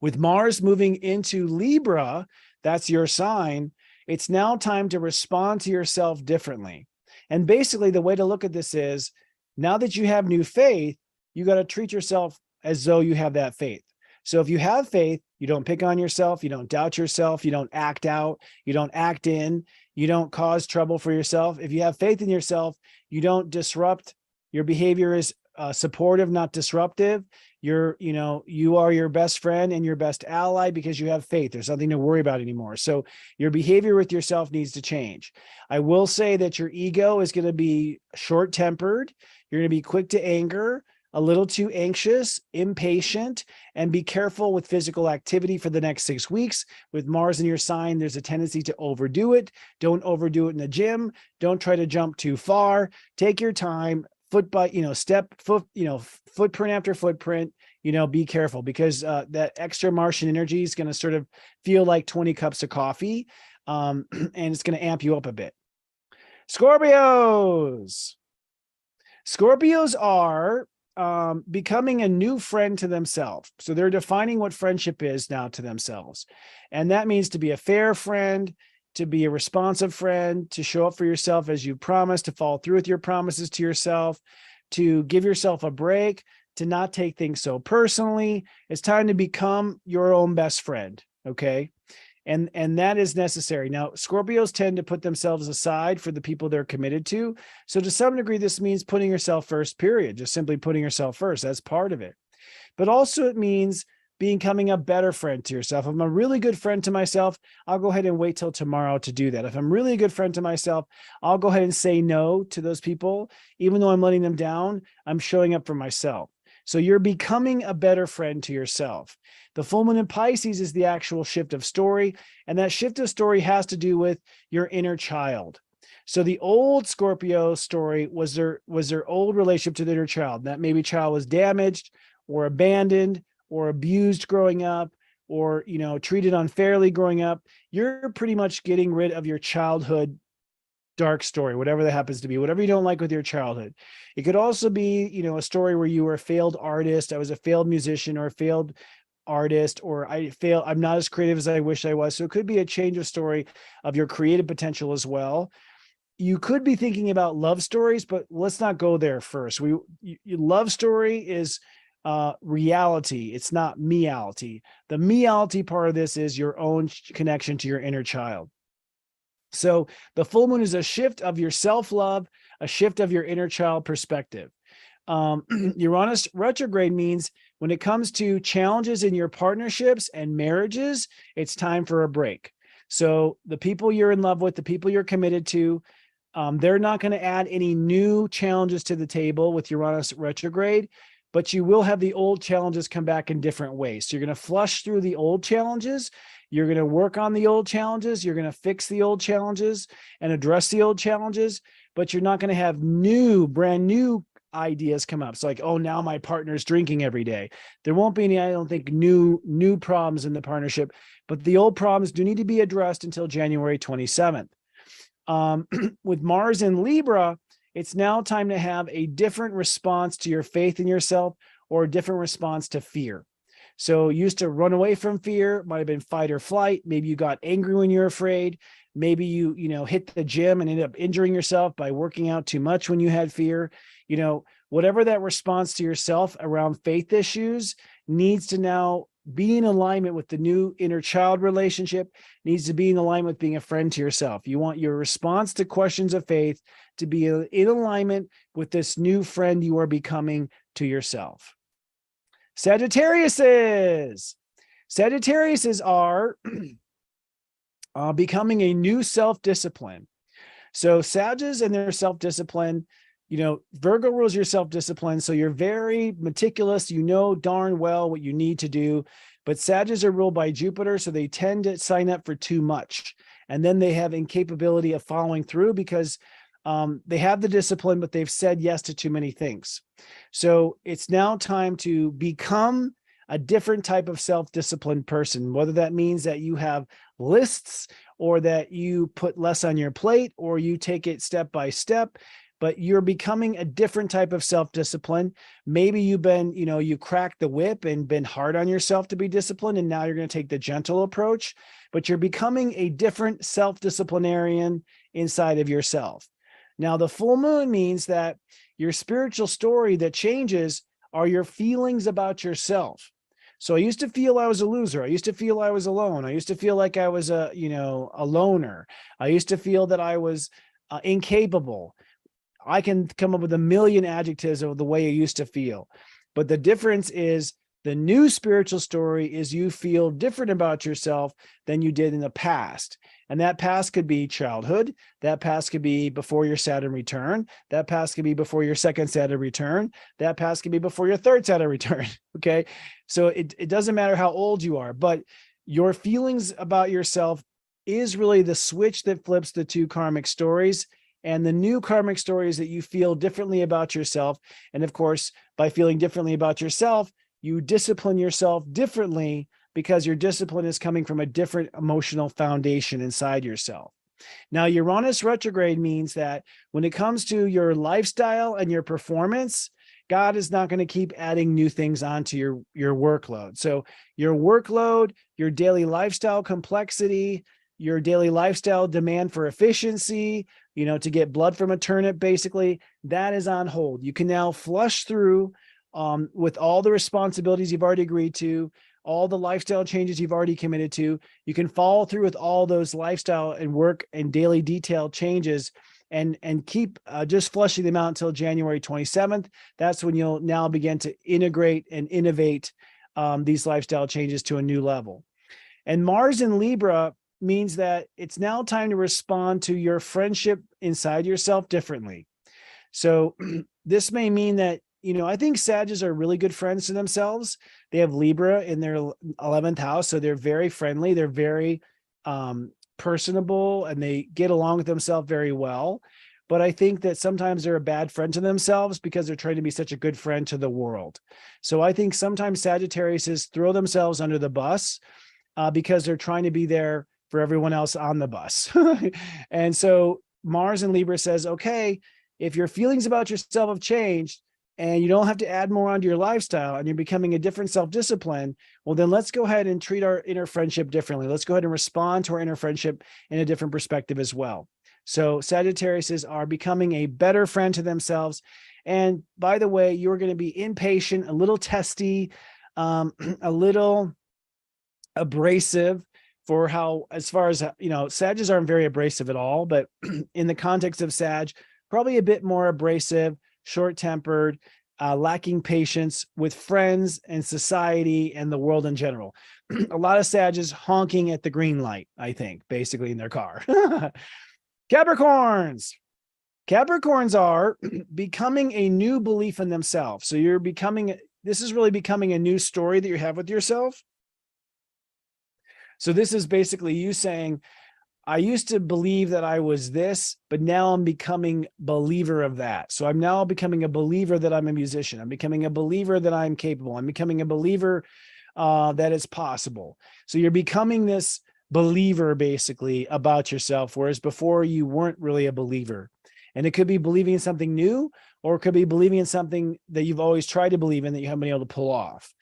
With Mars moving into Libra, that's your sign, it's now time to respond to yourself differently. And basically, the way to look at this is, now that you have new faith, you got to treat yourself as though you have that faith. So if you have faith, you don't pick on yourself, you don't doubt yourself, you don't act out, you don't act in, You don't cause trouble for yourself. If you have faith in yourself, you don't disrupt. Your behavior is supportive, not disruptive. You are your best friend and your best ally because you have faith. There's nothing to worry about anymore. So your behavior with yourself needs to change. I will say that your ego is going to be short-tempered. You're going to be quick to anger, a little too anxious, impatient, and be careful with physical activity for the next 6 weeks. With Mars in your sign, there's a tendency to overdo it. Don't overdo it in the gym. Don't try to jump too far. Take your time, footprint after footprint, be careful, because that extra Martian energy is going to sort of feel like 20 cups of coffee. And it's going to amp you up a bit. Scorpios are becoming a new friend to themselves. So they're defining what friendship is now to themselves. And that means to be a fair friend, to be a responsive friend, to show up for yourself as you promised, to follow through with your promises to yourself, to give yourself a break, to not take things so personally. It's time to become your own best friend. Okay. And that is necessary. Now, Scorpios tend to put themselves aside for the people they're committed to. So to some degree, this means putting yourself first, period. Just simply putting yourself first. That's part of it. But also it means becoming a better friend to yourself. If I'm a really good friend to myself, I'll go ahead and wait till tomorrow to do that. If I'm really a good friend to myself, I'll go ahead and say no to those people. Even though I'm letting them down, I'm showing up for myself. So you're becoming a better friend to yourself. The full moon in Pisces is the actual shift of story. And that shift of story has to do with your inner child. So the old Scorpio story was their old relationship to their inner child. That maybe child was damaged or abandoned or abused growing up, or, treated unfairly growing up. You're pretty much getting rid of your childhood dark story, whatever that happens to be, whatever you don't like with your childhood. It could also be, a story where you were a failed artist. I was a failed musician or a failed artist, or I'm not as creative as I wish I was. So it could be a change of story of your creative potential as well. You could be thinking about love stories, but let's not go there first. Love story is reality. It's not me-ality. The me-ality part of this is your own connection to your inner child. So the full moon is a shift of your self-love, a shift of your inner child perspective. Uranus retrograde means when it comes to challenges in your partnerships and marriages, it's time for a break. So the people you're in love with, the people you're committed to, they're not going to add any new challenges to the table with Uranus retrograde, but you will have the old challenges come back in different ways. So you're going to flush through the old challenges. You're going to work on the old challenges. You're going to fix the old challenges and address the old challenges, but you're not going to have brand new ideas come up. So like, oh, now my partner's drinking every day. There won't be any, I don't think, new problems in the partnership, but the old problems do need to be addressed until January 27th. With Mars in Libra, it's now time to have a different response to your faith in yourself, or a different response to fear. So you used to run away from fear, might have been fight or flight. Maybe you got angry when you're afraid. Maybe you hit the gym and ended up injuring yourself by working out too much when you had fear. Whatever that response to yourself around faith issues needs to now be in alignment with the new inner child relationship, needs to be in alignment with being a friend to yourself. You want your response to questions of faith to be in alignment with this new friend you are becoming to yourself. Sagittariuses are becoming a new self-discipline. So Sagittarius and their self-discipline, Virgo rules your self-discipline. So you're very meticulous. You know darn well what you need to do. But Sagittarius are ruled by Jupiter, so they tend to sign up for too much. And then they have incapability of following through because they have the discipline, but they've said yes to too many things. So it's now time to become a different type of self-disciplined person, whether that means that you have lists, or that you put less on your plate, or you take it step by step, but you're becoming a different type of self-discipline. Maybe you've been, you cracked the whip and been hard on yourself to be disciplined, and now you're going to take the gentle approach, but you're becoming a different self-disciplinarian inside of yourself. Now, the full moon means that your spiritual story that changes are your feelings about yourself. So I used to feel I was a loser. I used to feel I was alone. I used to feel like I was a loner. I used to feel that I was incapable. I can come up with a million adjectives of the way I used to feel. But the difference is the new spiritual story is you feel different about yourself than you did in the past. And that past could be childhood. That past could be before your Saturn return. That past could be before your second Saturn return. That past could be before your third Saturn return. Okay. So it doesn't matter how old you are, but your feelings about yourself is really the switch that flips the two karmic stories. And the new karmic story is that you feel differently about yourself. And of course, by feeling differently about yourself, you discipline yourself differently because your discipline is coming from a different emotional foundation inside yourself. Now, Uranus retrograde means that when it comes to your lifestyle and your performance, God is not going to keep adding new things onto your workload. So your workload, your daily lifestyle complexity, your daily lifestyle demand for efficiency, to get blood from a turnip, basically, that is on hold. You can now flush through with all the responsibilities you've already agreed to, all the lifestyle changes you've already committed to. You can follow through with all those lifestyle and work and daily detail changes and keep just flushing them out until January 27th. That's when you'll now begin to integrate and innovate these lifestyle changes to a new level. And Mars in Libra means that it's now time to respond to your friendship inside yourself differently. So this may mean that, I think Sagittarius are really good friends to themselves. They have Libra in their 11th house. So they're very friendly. They're very personable and they get along with themselves very well. But I think that sometimes they're a bad friend to themselves because they're trying to be such a good friend to the world. So I think sometimes Sagittarius throw themselves under the bus because they're trying to be there for everyone else on the bus. And so Mars in Libra says, okay, if your feelings about yourself have changed and you don't have to add more onto your lifestyle and you're becoming a different self-discipline, well, then let's go ahead and treat our inner friendship differently. Let's go ahead and respond to our inner friendship in a different perspective as well. So Sagittarius are becoming a better friend to themselves. And by the way, you're going to be impatient, a little testy, a little abrasive for how, as far as, Sagittarius aren't very abrasive at all, but in the context of Sag, probably a bit more abrasive, short-tempered, lacking patience with friends and society and the world in general. A lot of Sagittarius honking at the green light, I think, basically in their car. Capricorns. Capricorns are becoming a new belief in themselves. So this is really becoming a new story that you have with yourself. So this is basically you saying, I used to believe that I was this, but now I'm becoming a believer of that. So I'm now becoming a believer that I'm a musician. I'm becoming a believer that I'm capable. I'm becoming a believer that it's possible. So you're becoming this believer basically about yourself, whereas before you weren't really a believer. And it could be believing in something new, or it could be believing in something that you've always tried to believe in that you haven't been able to pull off.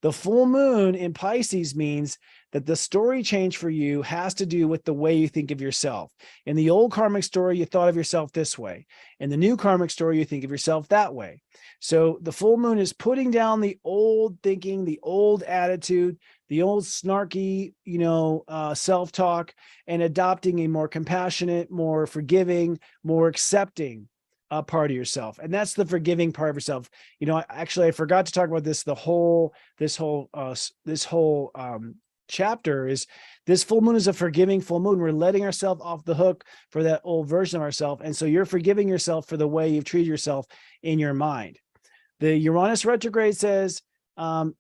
The full moon in Pisces means that the story change for you has to do with the way you think of yourself. In the old karmic story, you thought of yourself this way. In the new karmic story, you think of yourself that way. So the full moon is putting down the old thinking, the old attitude, the old snarky, self-talk, and adopting a more compassionate, more forgiving, more accepting part of yourself. And that's the forgiving part of yourself. Actually, I forgot to talk about this. This whole chapter is this full moon is a forgiving full moon. We're letting ourselves off the hook for that old version of ourselves. And so you're forgiving yourself for the way you've treated yourself in your mind. The Uranus retrograde says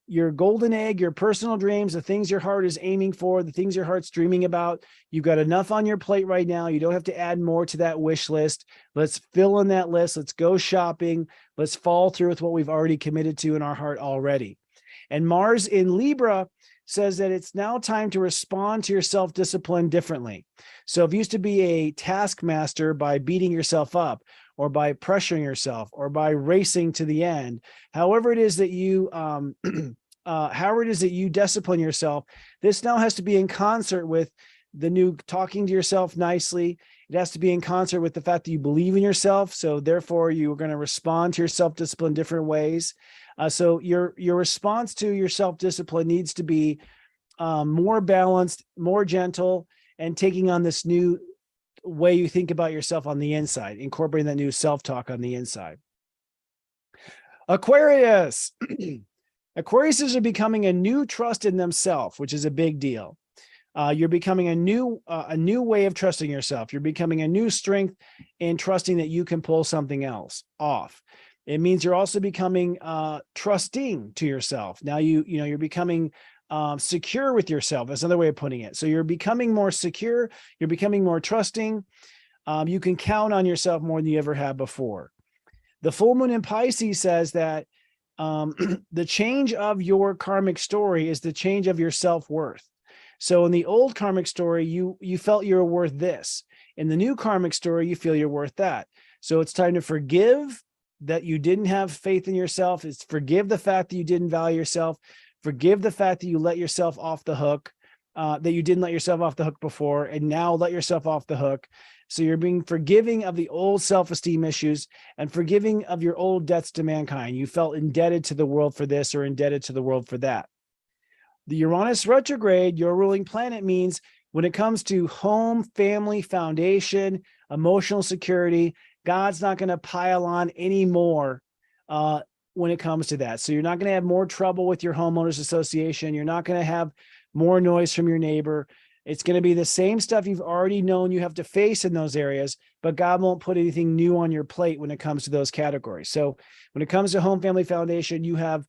your golden egg, your personal dreams, the things your heart is aiming for, the things your heart's dreaming about. You've got enough on your plate right now. You don't have to add more to that wish list. Let's fill in that list. Let's go shopping. Let's follow through with what we've already committed to in our heart already. And Mars in Libra says that it's now time to respond to your self-discipline differently. So if you used to be a taskmaster by beating yourself up, or by pressuring yourself, or by racing to the end, however it is that you discipline yourself, this now has to be in concert with the new talking to yourself nicely It has to be in concert with the fact that you believe in yourself. So therefore, you are going to respond to your self-discipline in different ways. So your response to your self-discipline needs to be more balanced, more gentle, and taking on this new way you think about yourself on the inside, incorporating that new self-talk on the inside. Aquarius. Aquariuses are becoming a new trust in themselves, which is a big deal. You're becoming a new way of trusting yourself. You're becoming a new strength in trusting that you can pull something else off. It means you're also becoming trusting to yourself. Now you're becoming secure with yourself. That's another way of putting it. So you're becoming more secure. You're becoming more trusting. You can count on yourself more than you ever have before. The full moon in Pisces says that the change of your karmic story is the change of your self-worth. So in the old karmic story, you felt you were worth this. In the new karmic story, you feel you're worth that. So it's time to forgive that you didn't have faith in yourself. It's forgive the fact that you didn't value yourself. Forgive the fact that you let yourself off the hook, that you didn't let yourself off the hook before, and now let yourself off the hook. So you're being forgiving of the old self-esteem issues and forgiving of your old debts to mankind. You felt indebted to the world for this or indebted to the world for that. The Uranus retrograde, your ruling planet, means when it comes to home, family, foundation, emotional security, God's not going to pile on anymore when it comes to that. So you're not going to have more trouble with your homeowners association. You're not going to have more noise from your neighbor. It's going to be the same stuff you've already known you have to face in those areas, but God won't put anything new on your plate when it comes to those categories. So when it comes to home, family, foundation, you have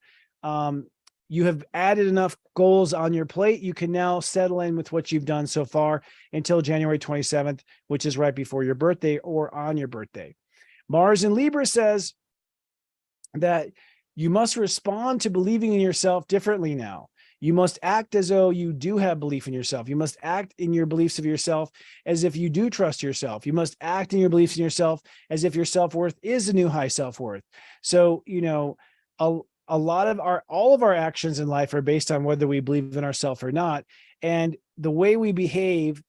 added enough goals on your plate. You can now settle in with what you've done so far until January 27th, which is right before your birthday or on your birthday. Mars in Libra says that you must respond to believing in yourself differently now. You must act as though you do have belief in yourself. You must act in your beliefs of yourself as if you do trust yourself. You must act in your beliefs in yourself as if your self-worth is a new high self-worth. So, all of our actions in life are based on whether we believe in ourselves or not. And the way we behave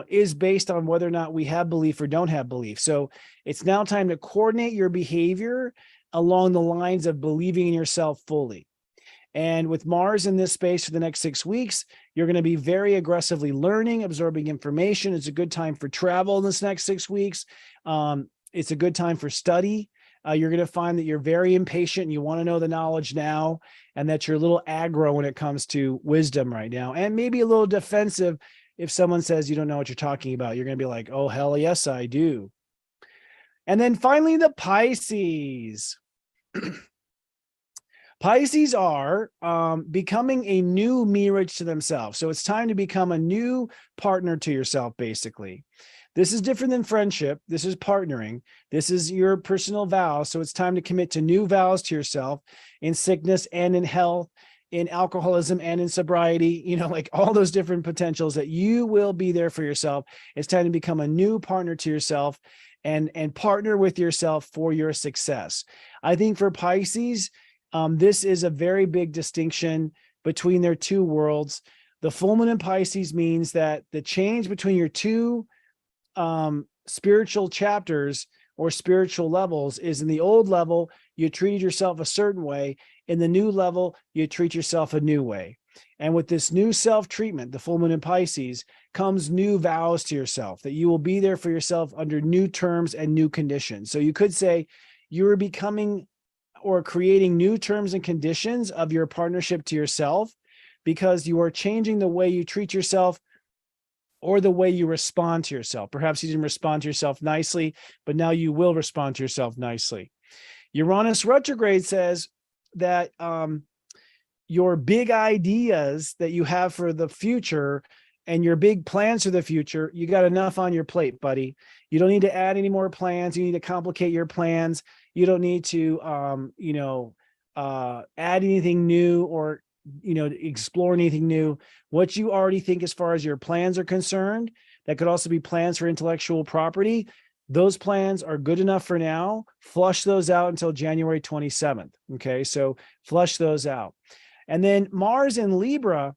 is based on whether or not we have belief or don't have belief. So it's now time to coordinate your behavior along the lines of believing in yourself fully. And with Mars in this space for the next 6 weeks, you're going to be very aggressively learning, absorbing information. It's a good time for travel in this next 6 weeks. It's a good time for study. You're going to find that you're very impatient and you want to know the knowledge now, and that you're a little aggro when it comes to wisdom right now, and maybe a little defensive if someone says you don't know what you're talking about. You're going to be like, oh, hell yes, I do. And then finally, the Pisces. Pisces are becoming a new marriage to themselves. So it's time to become a new partner to yourself, basically. This is different than friendship. This is partnering. This is your personal vow. So it's time to commit to new vows to yourself in sickness and in health, in alcoholism and in sobriety, like all those different potentials that you will be there for yourself. It's time to become a new partner to yourself and partner with yourself for your success. I think for Pisces, this is a very big distinction between their two worlds. The full moon in Pisces means that the change between your two spiritual chapters or spiritual levels is in the old level, you treated yourself a certain way. In the new level, you treat yourself a new way. And with this new self-treatment, the full moon in Pisces, comes new vows to yourself that you will be there for yourself under new terms and new conditions. So you could say you are becoming or creating new terms and conditions of your partnership to yourself because you are changing the way you treat yourself or the way you respond to yourself. Perhaps you didn't respond to yourself nicely, but now you will respond to yourself nicely. Uranus retrograde says that your big ideas that you have for the future and your big plans for the future, you got enough on your plate, buddy. You don't need to add any more plans. You need to complicate your plans. You don't need to, add anything new or, explore anything new. What you already think as far as your plans are concerned, that could also be plans for intellectual property. Those plans are good enough for now. Flush those out until January 27th. Okay, so flush those out. And then Mars in Libra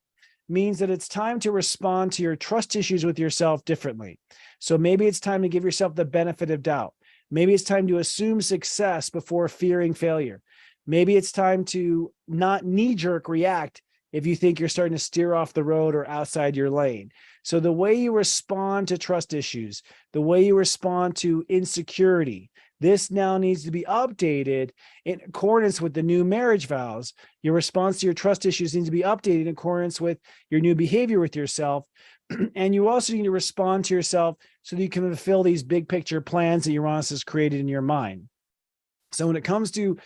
means that it's time to respond to your trust issues with yourself differently. So maybe it's time to give yourself the benefit of doubt. Maybe it's time to assume success before fearing failure. Maybe it's time to not knee-jerk react if you think you're starting to steer off the road or outside your lane. So the way you respond to trust issues, the way you respond to insecurity, this now needs to be updated in accordance with the new marriage vows. Your response to your trust issues needs to be updated in accordance with your new behavior with yourself. And you also need to respond to yourself so that you can fulfill these big picture plans that Uranus has created in your mind. So when it comes to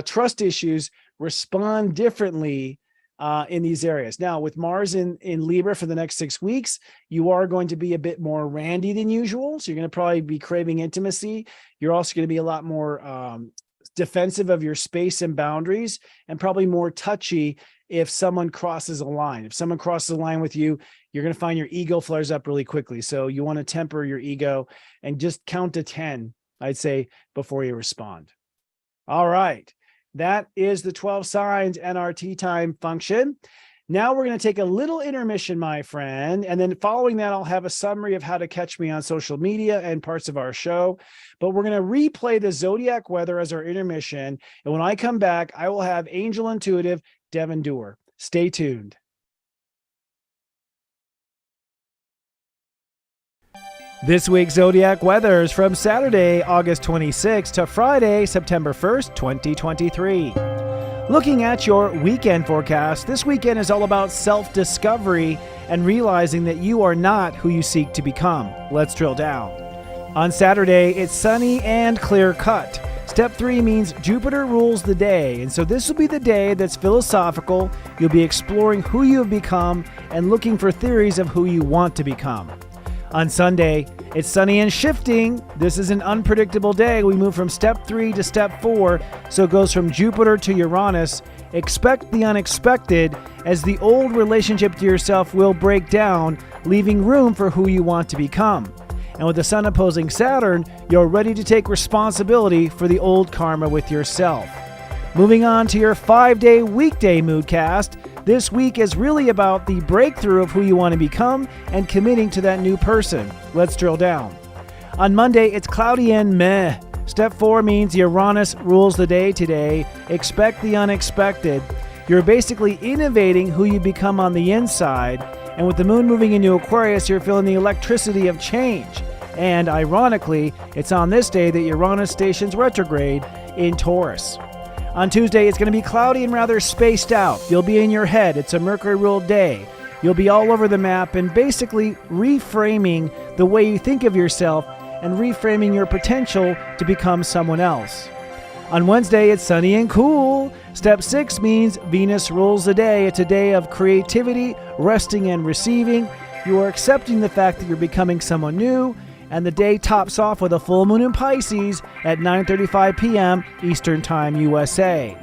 trust issues, respond differently in these areas. Now, with Mars in Libra for the next 6 weeks, you are going to be a bit more randy than usual. So you're going to probably be craving intimacy. You're also going to be a lot more defensive of your space and boundaries, and probably more touchy if someone crosses a line. If someone crosses a line with you, you're going to find your ego flares up really quickly. So you want to temper your ego and just count to 10, I'd say, before you respond. All right. That is the 12 signs and our tea time function. Now we're going to take a little intermission, my friend. And then following that, I'll have a summary of how to catch me on social media and parts of our show. But we're going to replay the zodiac weather as our intermission. And when I come back, I will have Angel Intuitive Devin Dewar. Stay tuned. This week's zodiac weather is from Saturday, August 26th to Friday, September 1st, 2023. Looking at your weekend forecast, this weekend is all about self-discovery and realizing that you are not who you seek to become. Let's drill down. On Saturday, it's sunny and clear-cut. Step 3 means Jupiter rules the day, and so this will be the day that's philosophical. You'll be exploring who you have become and looking for theories of who you want to become. On Sunday, it's sunny and shifting. This is an unpredictable day. We move from step 3 to step 4, so it goes from Jupiter to Uranus. Expect the unexpected, as the old relationship to yourself will break down, leaving room for who you want to become. And with the sun opposing Saturn, you're ready to take responsibility for the old karma with yourself. Moving on to your 5-day weekday moodcast. This week is really about the breakthrough of who you want to become and committing to that new person. Let's drill down. On Monday, it's cloudy and meh. Step 4 means Uranus rules the day today. Expect the unexpected. You're basically innovating who you become on the inside. And with the moon moving into Aquarius, you're feeling the electricity of change. And ironically, it's on this day that Uranus stations retrograde in Taurus. On Tuesday, it's going to be cloudy and rather spaced out. You'll be in your head. It's a Mercury-ruled day. You'll be all over the map and basically reframing the way you think of yourself and reframing your potential to become someone else. On Wednesday, it's sunny and cool. Step 6 means Venus rules the day. It's a day of creativity, resting and receiving. You are accepting the fact that you're becoming someone new. And the day tops off with a full moon in Pisces at 9:35 p.m. Eastern Time, USA.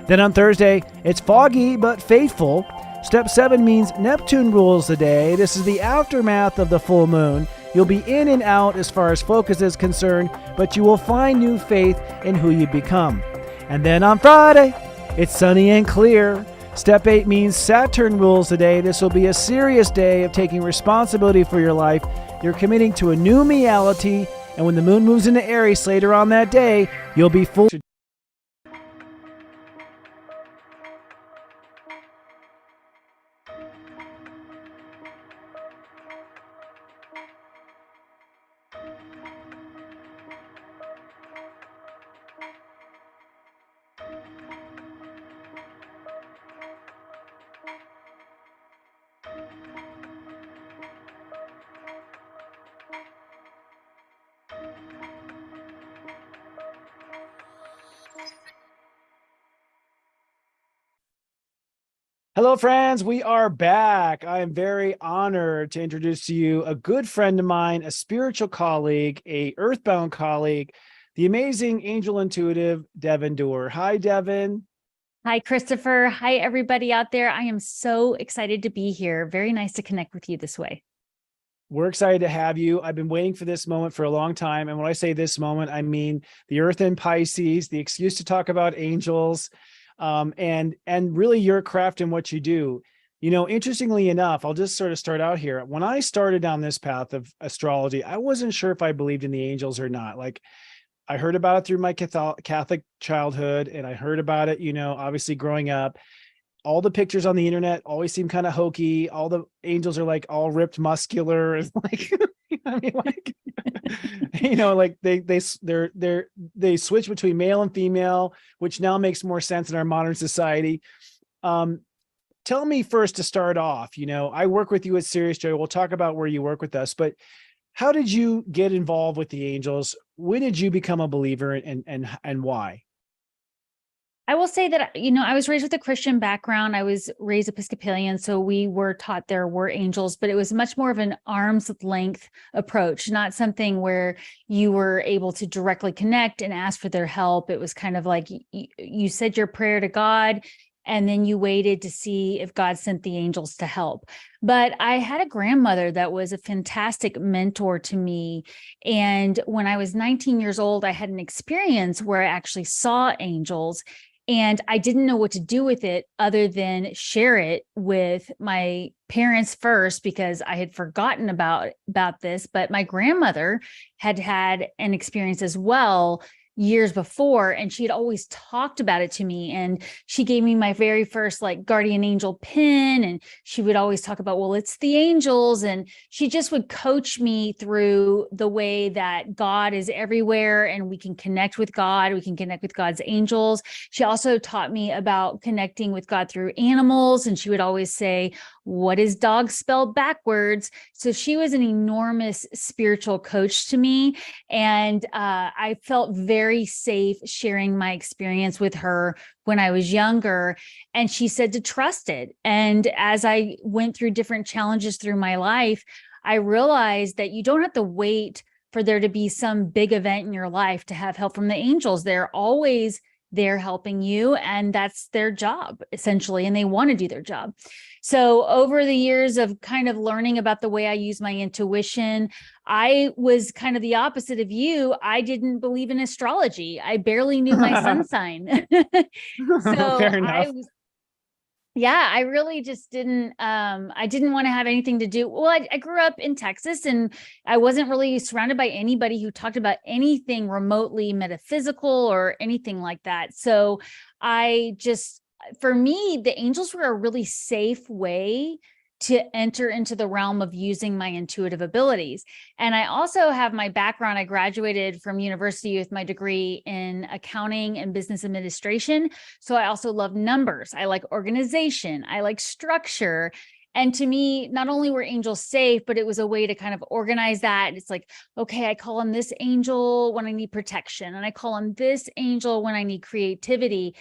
Then on Thursday, it's foggy but faithful. Step 7 means Neptune rules the day. This is the aftermath of the full moon. You'll be in and out as far as focus is concerned, but you will find new faith in who you become. And then on Friday, it's sunny and clear. Step 8 means Saturn rules the day. This will be a serious day of taking responsibility for your life. You're committing to a new me-ality, and when the moon moves into Aries later on that day, you'll be full. Hello, friends. We are back. I am very honored to introduce to you a good friend of mine, a spiritual colleague, a earthbound colleague, the amazing angel intuitive, Devin Dewar. Hi, Devin. Hi, Christopher. Hi, everybody out there. I am so excited to be here. Very nice to connect with you this way. We're excited to have you. I've been waiting for this moment for a long time. And when I say this moment, I mean the Earth in Pisces, the excuse to talk about angels, and really your craft and what you do. Interestingly enough, I'll just sort of start out here. When I started down this path of astrology, I wasn't sure if I believed in the angels or not. Like, I heard about it through my Catholic childhood, and I heard about it, obviously growing up. All the pictures on the internet always seem kind of hokey. All the angels are like all ripped, muscular, and like, I mean, like, like they switch between male and female, which now makes more sense in our modern society. Tell me first to start off, I work with you at Serious Joy. We'll talk about where you work with us, but how did you get involved with the angels? When did you become a believer, and why? I will say that, I was raised with a Christian background. I was raised Episcopalian, so we were taught there were angels, but it was much more of an arm's length approach, not something where you were able to directly connect and ask for their help. It was kind of like you said your prayer to God, and then you waited to see if God sent the angels to help. But I had a grandmother that was a fantastic mentor to me. And when I was 19 years old, I had an experience where I actually saw angels. And I didn't know what to do with it other than share it with my parents first, because I had forgotten about this. But my grandmother had had an experience as well years before, and she had always talked about it to me. And she gave me my very first like guardian angel pin, and she would always talk about, well, it's the angels. And she just would coach me through the way that God is everywhere and we can connect with God. We can connect with God's angels. She also taught me about connecting with God through animals. And she would always say, what is dog spelled backwards? So she was an enormous spiritual coach to me. And I felt very safe sharing my experience with her when I was younger. And she said to trust it. And as I went through different challenges through my life, I realized that you don't have to wait for there to be some big event in your life to have help from the angels. They're always there helping you, and that's their job essentially, and they want to do their job. So over the years of kind of learning about the way I use my intuition, I was kind of the opposite of you. I didn't believe in astrology. I barely knew my sun sign. So Fair enough. I really just I didn't want to have anything to do. Well, I grew up in Texas, and I wasn't really surrounded by anybody who talked about anything remotely metaphysical or anything like that. So for me, the angels were a really safe way to enter into the realm of using my intuitive abilities. And I also have my background. I graduated from university with my degree in accounting and business administration. So I also love numbers. I like organization. I like structure. And to me, not only were angels safe, but it was a way to kind of organize that. It's like, okay, I call on this angel when I need protection, and I call on this angel when I need creativity.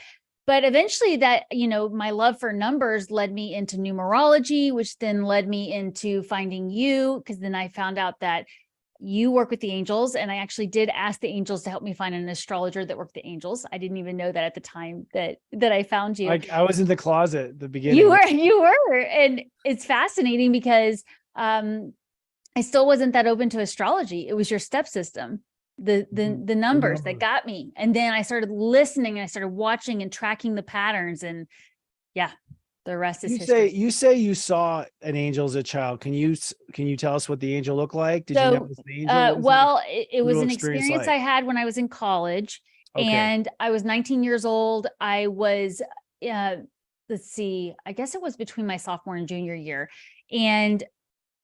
But eventually that, my love for numbers led me into numerology, which then led me into finding you, because then I found out that you work with the angels. And I actually did ask the angels to help me find an astrologer that worked with the angels. I didn't even know that at the time that I found you. Like, I was in the closet at the beginning. You were. And it's fascinating because I still wasn't that open to astrology. It was your step system. The numbers that got me. And then I started listening, and I started watching and tracking the patterns, and the rest is history. You say you saw an angel as a child. Can you tell us what the angel looked like? Did you know it was the angel? It was an experience I had when I was in college. Okay. And I was 19 years old. I was let's see, I guess it was between my sophomore and junior year. And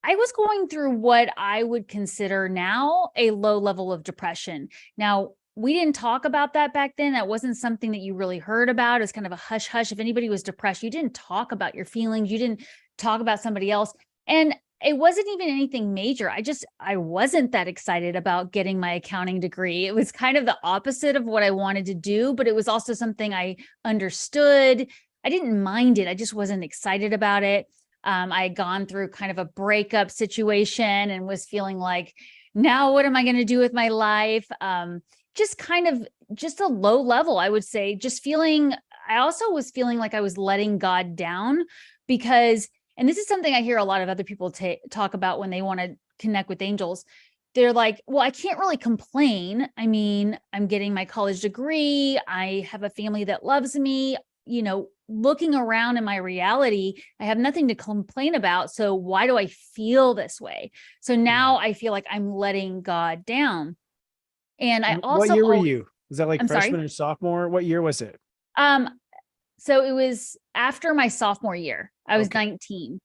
I was going through what I would consider now a low level of depression. Now, we didn't talk about that back then. That wasn't something that you really heard about. It was kind of a hush hush. If anybody was depressed, you didn't talk about your feelings. You didn't talk about somebody else. And it wasn't even anything major. I wasn't that excited about getting my accounting degree. It was kind of the opposite of what I wanted to do, but it was also something I understood. I didn't mind it. I just wasn't excited about it. I had gone through kind of a breakup situation and was feeling like, now what am I going to do with my life? Just a low level, I would say, I also was feeling like I was letting God down because, and this is something I hear a lot of other people talk about when they want to connect with angels. They're like, well, I can't really complain. I mean, I'm getting my college degree. I have a family that loves me. looking around in my reality, I have nothing to complain about. So why do I feel this way? So now I feel like I'm letting God down. And I also, what year were you? Was that like I'm freshman sorry. or sophomore? What year was it? So it was after my sophomore year. I was Okay. 19.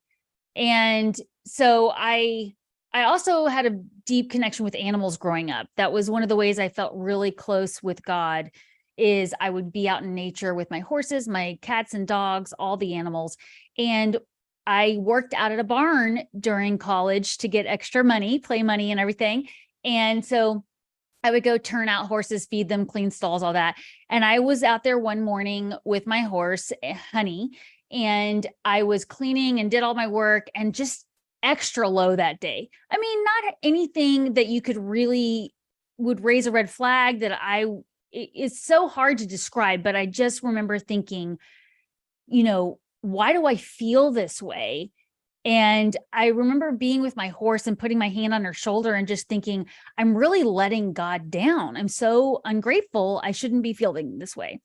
And so I also had a deep connection with animals growing up. That was one of the ways I felt really close with God, is I would be out in nature with my horses, my cats and dogs, all the animals. And I worked out at a barn during college to get extra money, play money and everything. And so I would go turn out horses, feed them, clean stalls, all that. And I was out there one morning with my horse, Honey, and I was cleaning and did all my work and just extra low that day. I mean, not anything that you could really would raise a red flag that it's so hard to describe, but I just remember thinking, why do I feel this way? And I remember being with my horse and putting my hand on her shoulder and just thinking, I'm really letting God down. I'm so ungrateful. I shouldn't be feeling this way.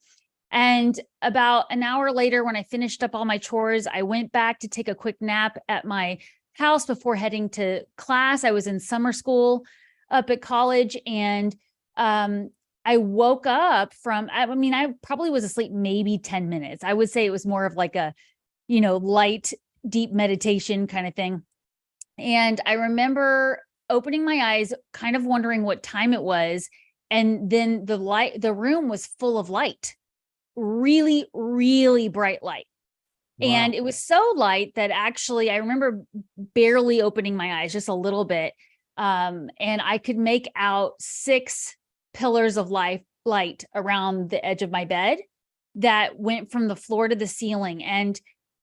And about an hour later, when I finished up all my chores, I went back to take a quick nap at my house before heading to class. I was in summer school up at college. And I woke up I probably was asleep maybe 10 minutes. I would say it was more of like a, light deep meditation kind of thing. And I remember opening my eyes, kind of wondering what time it was. And then the room was full of light, really, really bright light. Wow. And it was so light that actually I remember barely opening my eyes, just a little bit. And I could make out 6 pillars of light around the edge of my bed that went from the floor to the ceiling. And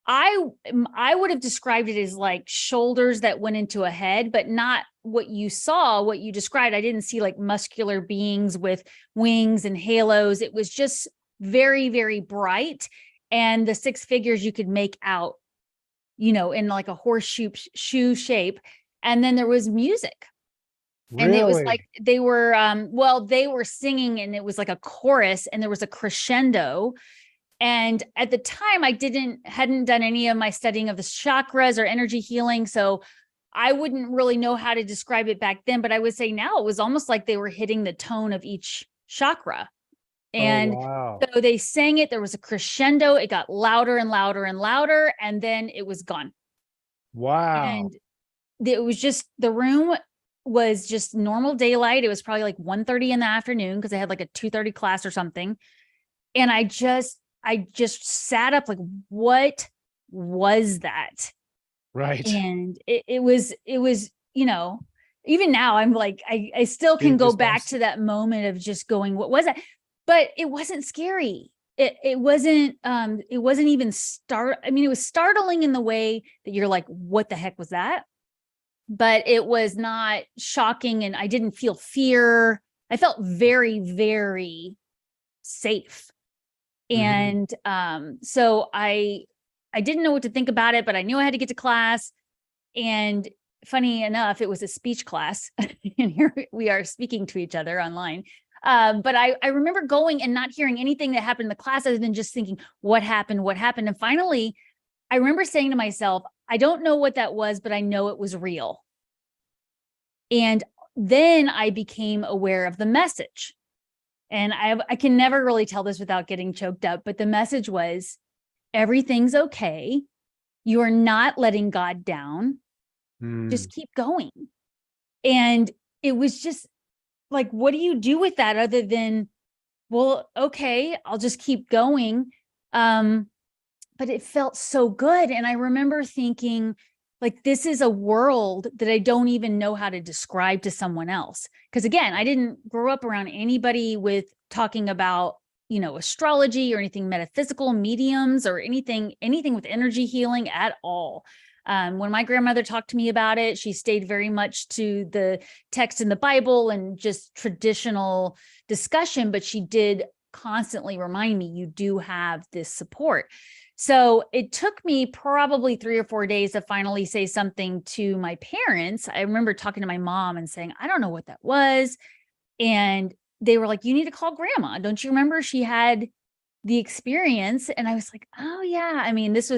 I would have described it as like shoulders that went into a head, but not what you saw, what you described. I didn't see like muscular beings with wings and halos. It was just very, very bright. And the 6 figures you could make out, in like a horseshoe shoe shape. And then there was music. Really? And it was like they were singing, and it was like a chorus, and there was a crescendo. And at the time, I hadn't done any of my studying of the chakras or energy healing. So I wouldn't really know how to describe it back then, but I would say now it was almost like they were hitting the tone of each chakra. And wow. so they sang it, there was a crescendo, it got louder and louder and louder, and then it was gone. Wow. And it was just, the room was just normal daylight. It was probably like 1:30 in the afternoon because I had like a 2:30 class or something. And I just sat up like, what was that? Right. And it was, even now I'm like, I still can go back to that moment of just going, what was that? But it wasn't scary. It wasn't even it was startling in the way that you're like, what the heck was that? But it was not shocking. And I didn't feel fear. I felt very, very safe. And so I didn't know what to think about it, but I knew I had to get to class. And funny enough, it was a speech class. And here we are speaking to each other online. But I remember going and not hearing anything that happened in the class other than just thinking, what happened? And finally, I remember saying to myself, I don't know what that was, but I know it was real. And then I became aware of the message. And I can never really tell this without getting choked up, but the message was, everything's okay. You are not letting God down. Just keep going. And it was just like, what do you do with that other than, well, okay, I'll just keep going. But it felt so good. And I remember thinking, like, this is a world that I don't even know how to describe to someone else. Because again, I didn't grow up around anybody with talking about, astrology or anything metaphysical, mediums, or anything with energy healing at all. When my grandmother talked to me about it, she stayed very much to the text in the Bible and just traditional discussion, but she did constantly remind me, you do have this support. So it took me probably 3 or 4 days to finally say something to my parents. I remember talking to my mom and saying, I don't know what that was. And they were like, you need to call grandma. Don't you remember she had the experience. And I was like, oh yeah. I mean, it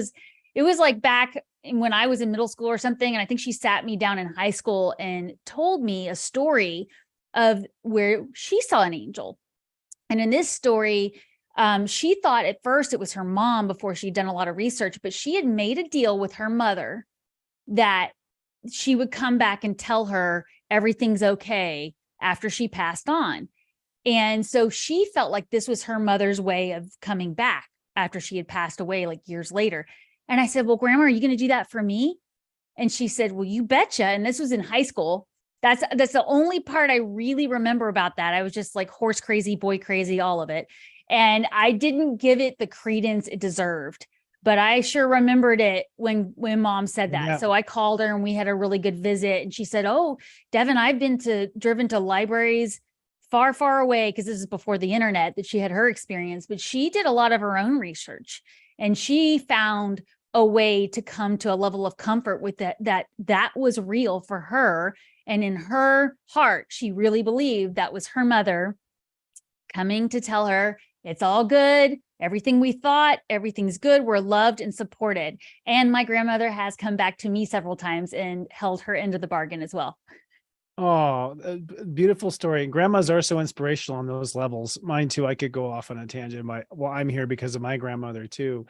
was like back when I was in middle school or something. And I think she sat me down in high school and told me a story of where she saw an angel. And in this story, she thought at first it was her mom before she'd done a lot of research, but she had made a deal with her mother that she would come back and tell her everything's okay after she passed on. And so she felt like this was her mother's way of coming back after she had passed away, like years later. And I said, well, Grandma, are you going to do that for me? And she said, well, you betcha. And this was in high school. That's the only part I really remember about that. I was just like horse crazy, boy crazy, all of it. And I didn't give it the credence it deserved, but I sure remembered it when Mom said that. Yeah. So I called her and we had a really good visit. And she said, oh, Devin, I've driven to libraries far, far away, because this is before the internet, that she had her experience, but she did a lot of her own research and she found a way to come to a level of comfort with that was real for her. And in her heart, she really believed that was her mother coming to tell her, it's all good. Everything we thought, everything's good. We're loved and supported. And my grandmother has come back to me several times and held her end of the bargain as well. Oh, a beautiful story. And grandmas are so inspirational on those levels. Mine too. I could go off on a tangent. I'm here because of my grandmother too.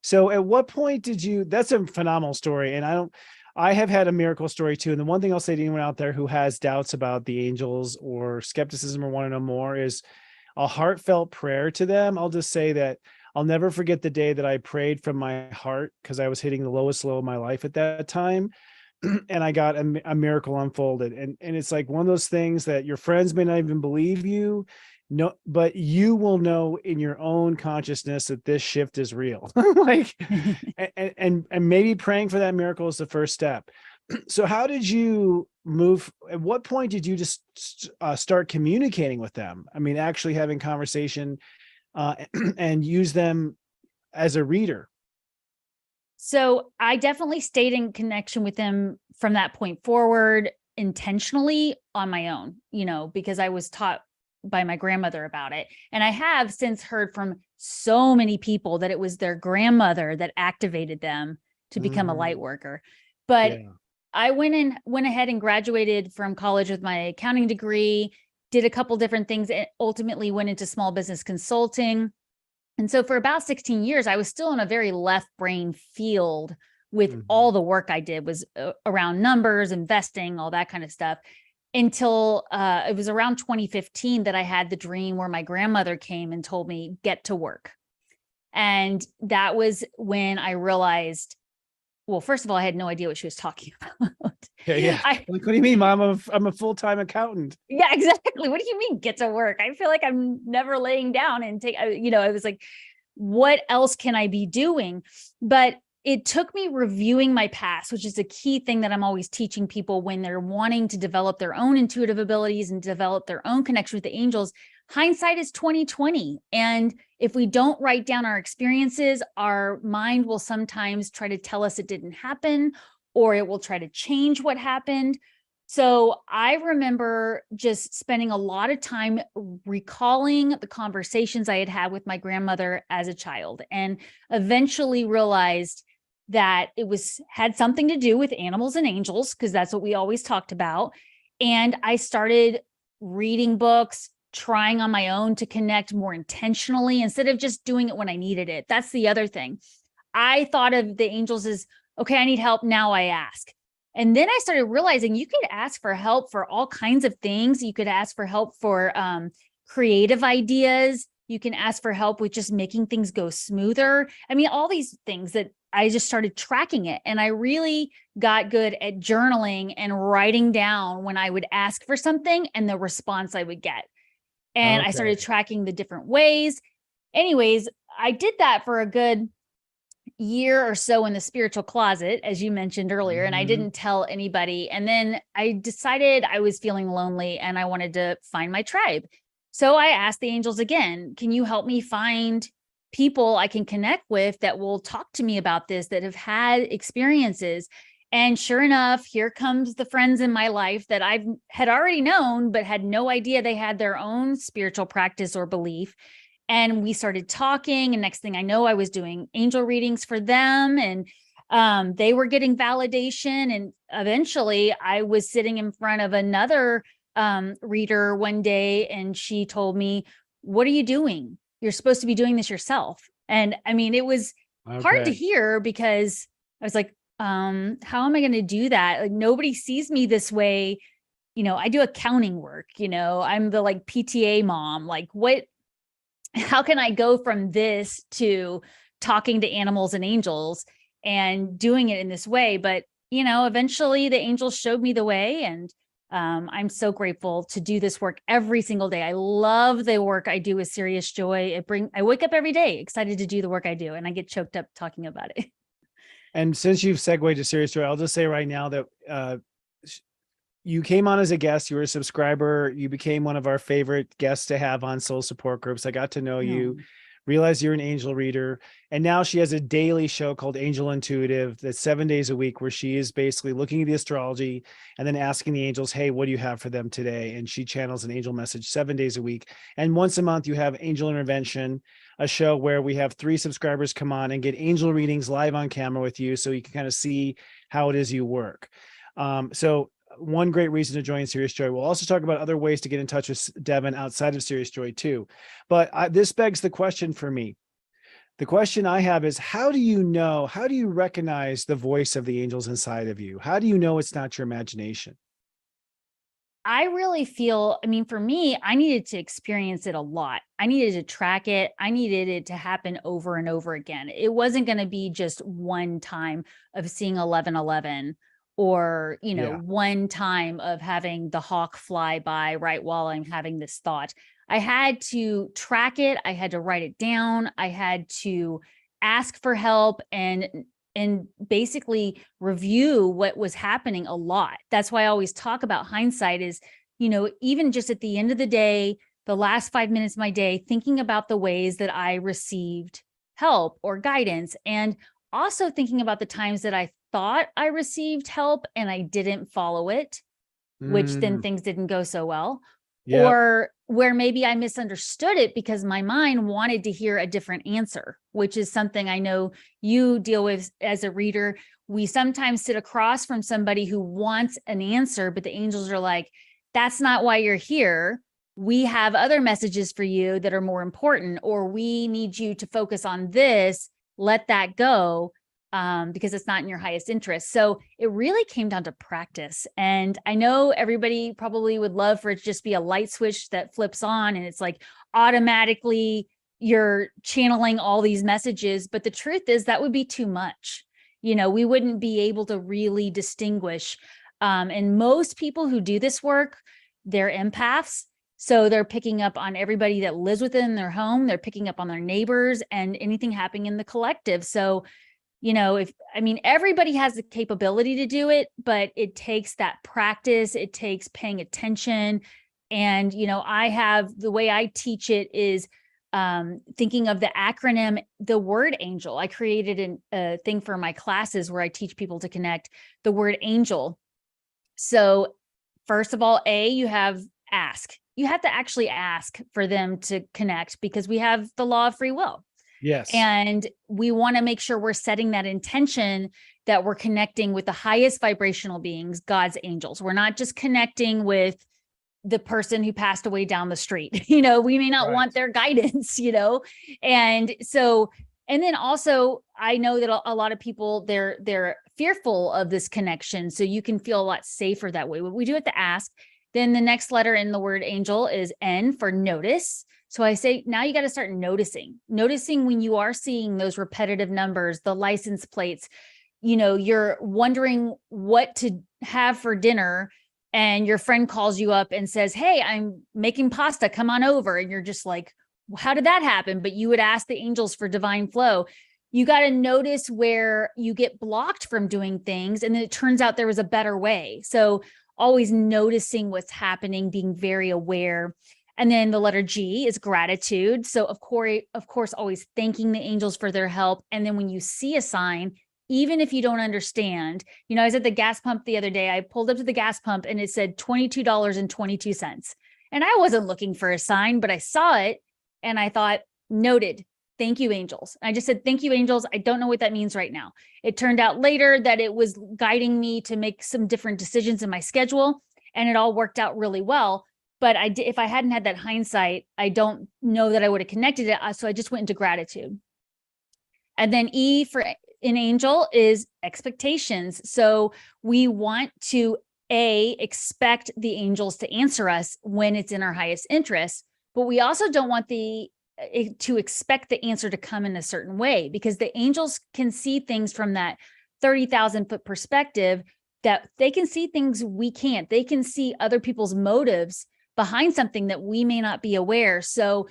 So at what point that's a phenomenal story. And I have had a miracle story too. And the one thing I'll say to anyone out there who has doubts about the angels or skepticism or want to know more is a heartfelt prayer to them. I'll just say that I'll never forget the day that I prayed from my heart, because I was hitting the lowest low of my life at that time. And I got a miracle unfolded. And it's like one of those things that your friends may not even believe you, no, but you will know in your own consciousness that this shift is real. Like, and maybe praying for that miracle is the first step. So how did you move? At what point did you just start communicating with them? I mean, actually having conversation and use them as a reader. So I definitely stayed in connection with them from that point forward, intentionally on my own, because I was taught by my grandmother about it. And I have since heard from so many people that it was their grandmother that activated them to become a light worker. But yeah. I went ahead and graduated from college with my accounting degree, did a couple different things, and ultimately went into small business consulting. And so for about 16 years, I was still in a very left brain field with all the work I did was around numbers, investing, all that kind of stuff, until it was around 2015 that I had the dream where my grandmother came and told me, get to work. And that was when I realized, well, first of all, I had no idea what she was talking about. Yeah. Like, what do you mean, Mom? I'm a full-time accountant. Yeah, exactly. What do you mean get to work? I feel like I'm never laying down and I was like, what else can I be doing? But it took me reviewing my past, which is a key thing that I'm always teaching people when they're wanting to develop their own intuitive abilities and develop their own connection with the angels. Hindsight is 2020. And if we don't write down our experiences, our mind will sometimes try to tell us it didn't happen, or it will try to change what happened. So I remember just spending a lot of time recalling the conversations I had had with my grandmother as a child, and eventually realized that it had something to do with animals and angels, because that's what we always talked about. And I started reading books, trying on my own to connect more intentionally instead of just doing it when I needed it. That's the other thing. I thought of the angels as, okay, I need help. Now I ask. And then I started realizing you could ask for help for all kinds of things. You could ask for help for creative ideas. You can ask for help with just making things go smoother. I mean, all these things that I just started tracking it. And I really got good at journaling and writing down when I would ask for something and the response I would get. And I started tracking the different ways. Anyways, I did that for a good year or so in the spiritual closet, as you mentioned earlier, and I didn't tell anybody. And then I decided I was feeling lonely and I wanted to find my tribe. So I asked the angels again, can you help me find people I can connect with that will talk to me about this, that have had experiences? And sure enough, here comes the friends in my life that I had already known, but had no idea they had their own spiritual practice or belief. And we started talking, and next thing I know, I was doing angel readings for them, and they were getting validation. And eventually I was sitting in front of another reader one day, and she told me, "What are you doing? You're supposed to be doing this yourself." And I mean, it was hard to hear, because I was like, how am I going to do that? Like, nobody sees me this way. I do accounting work, I'm the like PTA mom. Like, how can I go from this to talking to animals and angels and doing it in this way? But, eventually the angels showed me the way. And I'm so grateful to do this work every single day. I love the work I do with Serious Joy. I wake up every day excited to do the work I do, and I get choked up talking about it. And since you've segued to Serious Joy, I'll just say right now that you came on as a guest, you were a subscriber, you became one of our favorite guests to have on Soul Support Groups. I got to know you, realized you're an angel reader. And now she has a daily show called Angel Intuitive that's 7 days a week, where she is basically looking at the astrology and then asking the angels, hey, what do you have for them today? And she channels an angel message 7 days a week. And once a month, you have Angel Intervention, a show where we have 3 subscribers come on and get angel readings live on camera with you, so you can kind of see how it is you work. So one great reason to join Serious Joy. We'll also talk about other ways to get in touch with Devin outside of Serious Joy too. But this begs the question for me. The question I have is, how do you recognize the voice of the angels inside of you? How do you know it's not your imagination? I really feel, for me, I needed to experience it a lot. I needed to track it. I needed it to happen over and over again. It wasn't going to be just one time of seeing 1111, or, one time of having the hawk fly by right while I'm having this thought. I had to track it. I had to write it down. I had to ask for help and basically review what was happening a lot. That's why I always talk about hindsight is, even just at the end of the day, the last 5 minutes of my day, thinking about the ways that I received help or guidance, and also thinking about the times that I thought I received help and I didn't follow it, which then things didn't go so well. Yep. Or where maybe I misunderstood it because my mind wanted to hear a different answer, which is something I know you deal with as a reader. We sometimes sit across from somebody who wants an answer, but the angels are like, that's not why you're here. We have other messages for you that are more important, or we need you to focus on this. Let that go. Because it's not in your highest interest. So it really came down to practice. And I know everybody probably would love for it to just be a light switch that flips on and it's like automatically you're channeling all these messages. But the truth is that would be too much. We wouldn't be able to really distinguish. And most people who do this work, they're empaths. So they're picking up on everybody that lives within their home. They're picking up on their neighbors and anything happening in the collective. So everybody has the capability to do it, but it takes that practice. It takes paying attention. And, the way I teach it is thinking of the acronym, the word angel. I created a thing for my classes where I teach people to connect the word angel. So first of all, you have ask. You have to actually ask for them to connect, because we have the law of free will. Yes. And we want to make sure we're setting that intention that we're connecting with the highest vibrational beings, God's angels. We're not just connecting with the person who passed away down the street. We may not want their guidance, And so, and then also I know that a lot of people, they're fearful of this connection. So you can feel a lot safer that way. We do have to ask. Then the next letter in the word angel is N for notice. So I say, now you got to start noticing when you are seeing those repetitive numbers, the license plates, you're wondering what to have for dinner. And your friend calls you up and says, hey, I'm making pasta, come on over. And you're just like, how did that happen? But you would ask the angels for divine flow. You got to notice where you get blocked from doing things. And then it turns out there was a better way. So always noticing what's happening, being very aware. And then the letter G is gratitude. So of course, always thanking the angels for their help. And then when you see a sign, even if you don't understand, I was at the gas pump the other day, I pulled up to the gas pump and it said $22.22. And I wasn't looking for a sign, but I saw it and I thought, Noted. Thank you, angels. I just said, thank you, angels. I don't know what that means right now. It turned out later that it was guiding me to make some different decisions in my schedule, and it all worked out really well. But if I hadn't had that hindsight, I don't know that I would have connected it. So I just went into gratitude. And then E for an angel is expectations. So we want to expect the angels to answer us when it's in our highest interest, but we also don't want to expect the answer to come in a certain way, because the angels can see things from that 30,000 foot perspective, that they can see things we can't. They can see other people's motives behind something that we may not be aware. So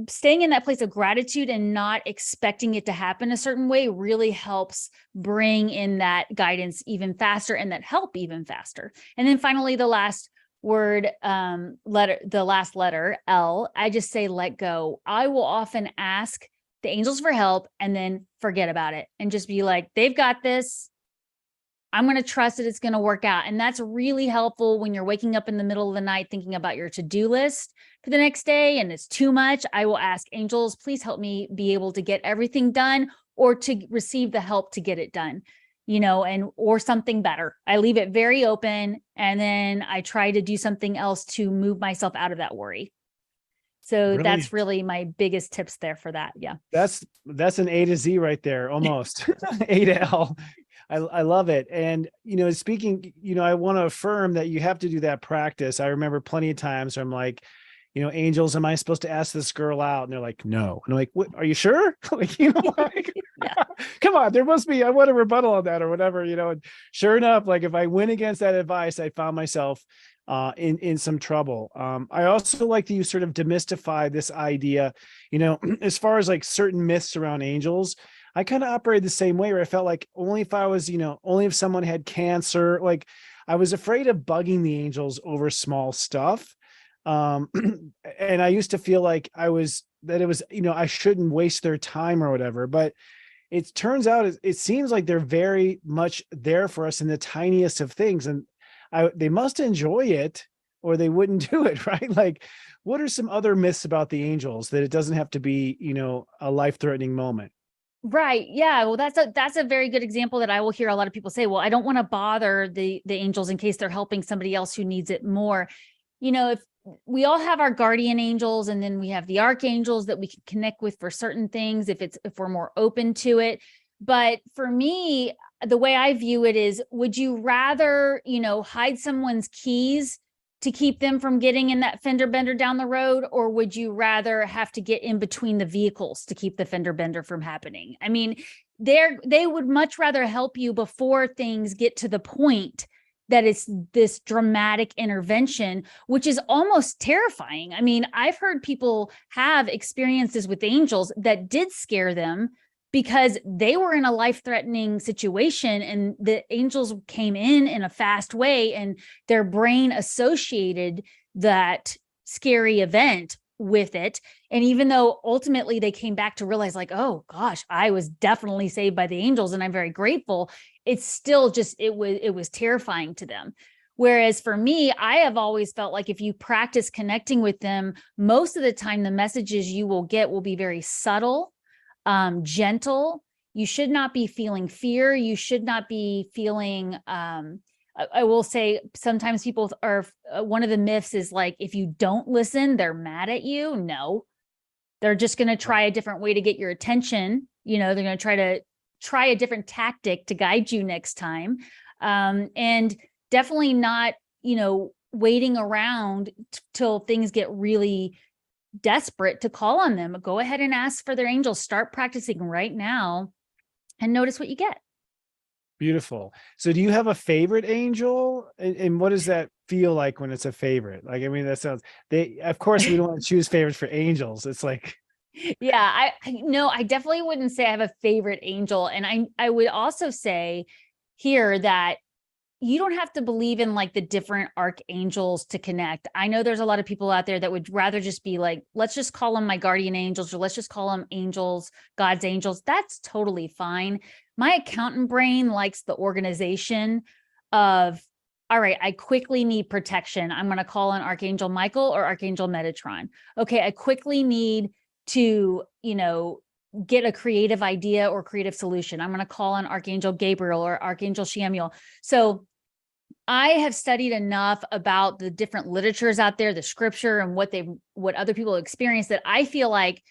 staying in that place of gratitude and not expecting it to happen a certain way really helps bring in that guidance even faster and that help even faster. And then finally, the last word, the last letter, L, I just say, let go. I will often ask the angels for help and then forget about it and just be like, they've got this. I'm going to trust that it's going to work out. And that's really helpful when you're waking up in the middle of the night thinking about your to-do list for the next day and it's too much. I will ask angels, please help me be able to get everything done or to receive the help to get it done, or something better. I leave it very open, and then I try to do something else to move myself out of that worry. So that's really my biggest tips there for that. Yeah. That's an A to Z right there, almost A to L. I love it. And, speaking, I want to affirm that you have to do that practice. I remember plenty of times where I'm like, angels, am I supposed to ask this girl out? And they're like, no. And I'm like, what, are you sure? Come on, there must be, I want a rebuttal on that or whatever, and sure enough, like if I went against that advice, I found myself in some trouble. I also like that you sort of demystify this idea, as far as like certain myths around angels. I kind of operated the same way, where I felt like only if I was, only if someone had cancer, like I was afraid of bugging the angels over small stuff. And I used to feel like it was, I shouldn't waste their time or whatever, but it turns out, it seems like they're very much there for us in the tiniest of things. And they must enjoy it or they wouldn't do it, right? Like, what are some other myths about the angels that it doesn't have to be, a life-threatening moment? Right. Yeah. Well, that's a very good example that I will hear a lot of people say, well, I don't want to bother the angels in case they're helping somebody else who needs it more. If we all have our guardian angels, and then we have the archangels that we can connect with for certain things, if we're more open to it. But for me, the way I view it is, would you rather, hide someone's keys to keep them from getting in that fender bender down the road? Or would you rather have to get in between the vehicles to keep the fender bender from happening? I mean, they would much rather help you before things get to the point that it's this dramatic intervention, which is almost terrifying. I mean, I've heard people have experiences with angels that did scare them because they were in a life-threatening situation and the angels came in a fast way and their brain associated that scary event with it. And even though ultimately they came back to realize like, oh gosh, I was definitely saved by the angels and I'm very grateful, it's still just, it was terrifying to them. Whereas for me, I have always felt like if you practice connecting with them, most of the time the messages you will get will be very subtle, gentle. You should not be feeling fear. You should not be feeling, I will say sometimes people are, one of the myths is like, if you don't listen, they're mad at you. No, they're just going to try a different way to get your attention. They're going to try a different tactic to guide you next time. And definitely not, waiting around till things get really desperate to call on them. Go ahead and ask for their angels. Start practicing right now and notice what you get. Beautiful. So do you have a favorite angel? And what does that feel like when it's a favorite? Like, I mean, that sounds, of course we don't want to choose favorites for angels. It's like, yeah, I definitely wouldn't say I have a favorite angel. And I would also say here that you don't have to believe in like the different archangels to connect. I know there's a lot of people out there that would rather just be like, let's just call them my guardian angels, or let's just call them angels, God's angels. That's totally fine. My accountant brain likes the organization of, all right, I quickly need protection. I'm going to call on Archangel Michael or Archangel Metatron. Okay, I quickly need to, get a creative idea or creative solution. I'm going to call on Archangel Gabriel or Archangel Shamuel. So I have studied enough about the different literatures out there, the scripture, and what other people experience, that I feel like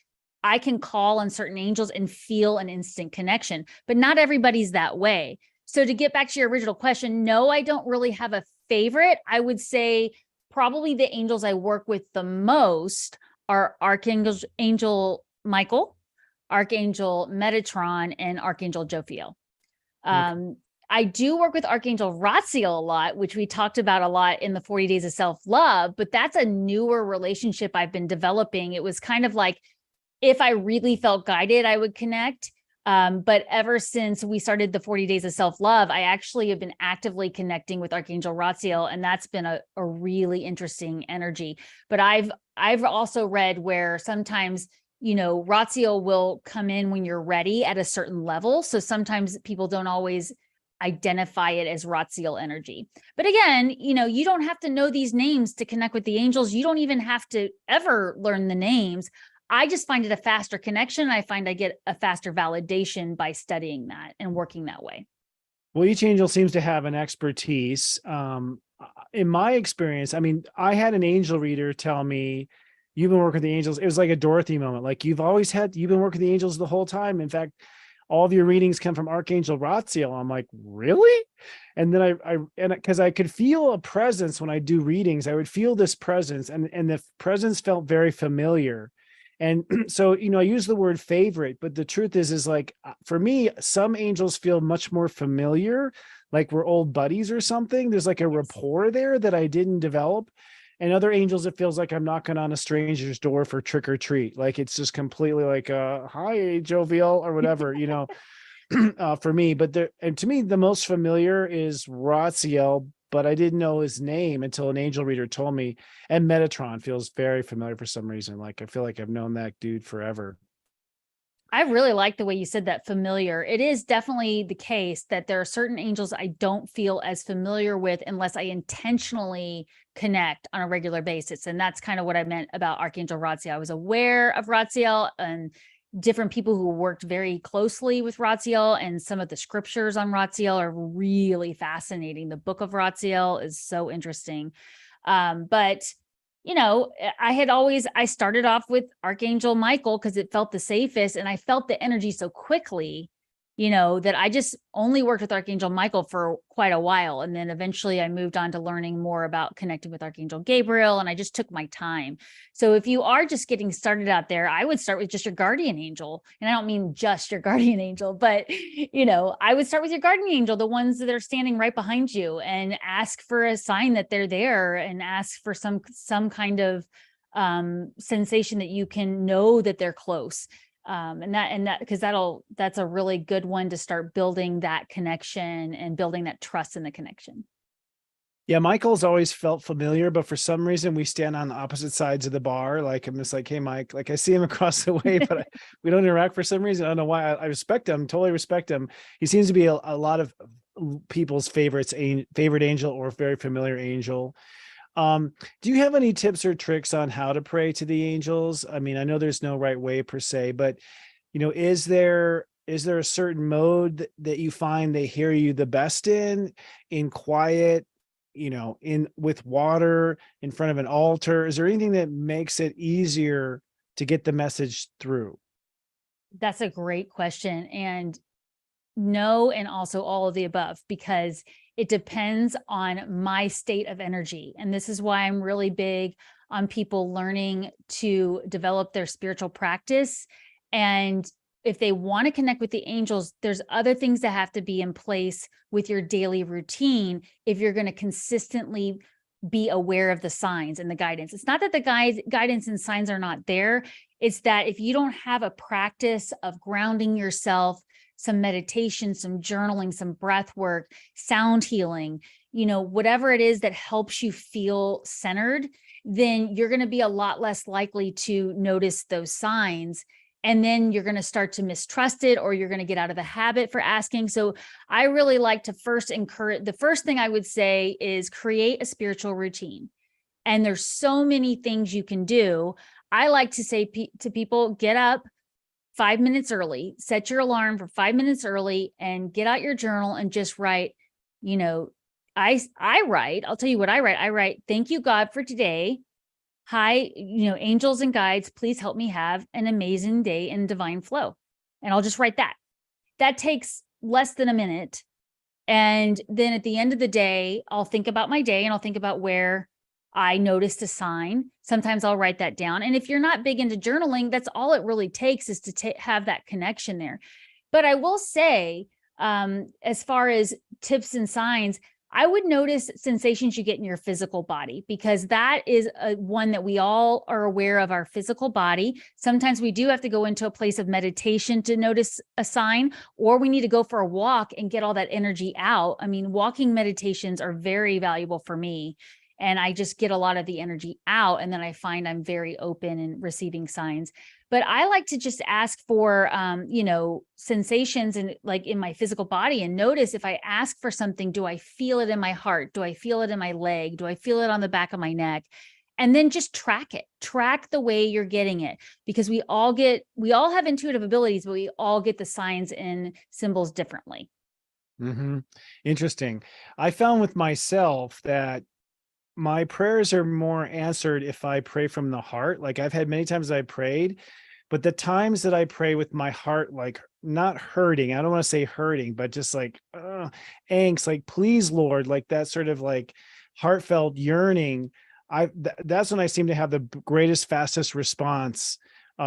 I can call on certain angels and feel an instant connection, but not everybody's that way. So to get back to your original question, no, I don't really have a favorite. I would say probably the angels I work with the most are Archangel Michael, Archangel Metatron, and Archangel Jophiel. I do work with Archangel Ratziel a lot, which we talked about a lot in the 40 Days of Self-Love, but that's a newer relationship I've been developing. It was kind of like, if I really felt guided, I would connect. But ever since we started the 40 Days of Self-Love, I actually have been actively connecting with Archangel Ratziel, and that's been a really interesting energy. But I've also read where sometimes, Ratziel will come in when you're ready at a certain level. So sometimes people don't always identify it as Ratziel energy. But again, you don't have to know these names to connect with the angels. You don't even have to ever learn the names. I just find it a faster connection. I find I get a faster validation by studying that and working that way. Well, each angel seems to have an expertise. In my experience, I mean, I had an angel reader tell me, you've been working with the angels. It was like a Dorothy moment. Like, you've been working with the angels the whole time. In fact, all of your readings come from Archangel Ratziel. I'm like, really? And then because I could feel a presence when I do readings, I would feel this presence, and the presence felt very familiar. And so, I use the word favorite, but the truth is like, for me, some angels feel much more familiar, like we're old buddies or something. There's like a rapport there that I didn't develop. And other angels, it feels like I'm knocking on a stranger's door for trick or treat. Like, it's just completely like, hi, jovial or whatever, for me. But and to me, the most familiar is Ratziel, but I didn't know his name until an angel reader told me. And Metatron feels very familiar for some reason. Like, I feel like I've known that dude forever. I really like the way you said that, familiar. It is definitely the case that there are certain angels I don't feel as familiar with unless I intentionally connect on a regular basis. And that's kind of what I meant about Archangel Ratziel. I was aware of Ratziel and different people who worked very closely with Ratziel, and some of the scriptures on Ratziel are really fascinating. The book of Ratziel is so interesting. But I started off with Archangel Michael because it felt the safest, and I felt the energy so quickly, that I just only worked with Archangel Michael for quite a while. And then eventually I moved on to learning more about connecting with Archangel Gabriel, and I just took my time. So if you are just getting started out there, I would start with just your guardian angel. And I don't mean just your guardian angel, but, I would start with your guardian angel, the ones that are standing right behind you, and ask for a sign that they're there, and ask for some kind of sensation that you can know that they're close. Because that's a really good one to start building that connection and building that trust in the connection. Yeah, Michael's always felt familiar, but for some reason we stand on the opposite sides of the bar. Like, I'm just like, hey, Mike, like, I see him across the way, but we don't interact for some reason. I don't know why. I respect him, totally respect him. He seems to be a lot of people's favorite angel or very familiar angel. Do you have any tips or tricks on how to pray to the angels? I mean, I know there's no right way per se, but is there a certain mode that you find they hear you the best in quiet, with water in front of an altar? Is there anything that makes it easier to get the message through? That's a great question. And no, and also all of the above, because it depends on my state of energy. And this is why I'm really big on people learning to develop their spiritual practice. And if they want to connect with the angels, there's other things that have to be in place with your daily routine if you're going to consistently be aware of the signs and the guidance. It's not that the guidance and signs are not there. It's that if you don't have a practice of grounding yourself, some meditation, some journaling, some breath work, sound healing, whatever it is that helps you feel centered, then you're going to be a lot less likely to notice those signs. And then you're going to start to mistrust it, or you're going to get out of the habit for asking. So I really like to first encourage, the first thing I would say is create a spiritual routine. And there's so many things you can do. I like to say to people, get up 5 minutes early, set your alarm for 5 minutes early, and get out your journal and just write, you know, I write, I'll tell you what I write. I write, thank you, God, for today. Hi, angels and guides, please help me have an amazing day in divine flow. And I'll just write that. That takes less than a minute. And then at the end of the day, I'll think about my day and I'll think about where I noticed a sign. Sometimes I'll write that down. And if you're not big into journaling, that's all it really takes, is to have that connection there. But I will say, as far as tips and signs, I would notice sensations you get in your physical body, because that is one that we all are aware of, our physical body. Sometimes we do have to go into a place of meditation to notice a sign, or we need to go for a walk and get all that energy out. I mean, walking meditations are very valuable for me. And I just get a lot of the energy out. And then I find I'm very open and receiving signs. But I like to just ask for, sensations and like in my physical body, and notice if I ask for something, do I feel it in my heart? Do I feel it in my leg? Do I feel it on the back of my neck? And then just track it, track the way you're getting it, because we all have intuitive abilities, but we all get the signs and symbols differently. Mm-hmm. Interesting. I found with myself that my prayers are more answered if I pray from the heart. Like, I've had many times I prayed, but the times that I pray with my heart, like not hurting, I don't want to say hurting, but just like angst, like, please, Lord, like that sort of like heartfelt yearning. That's when I seem to have the greatest, fastest response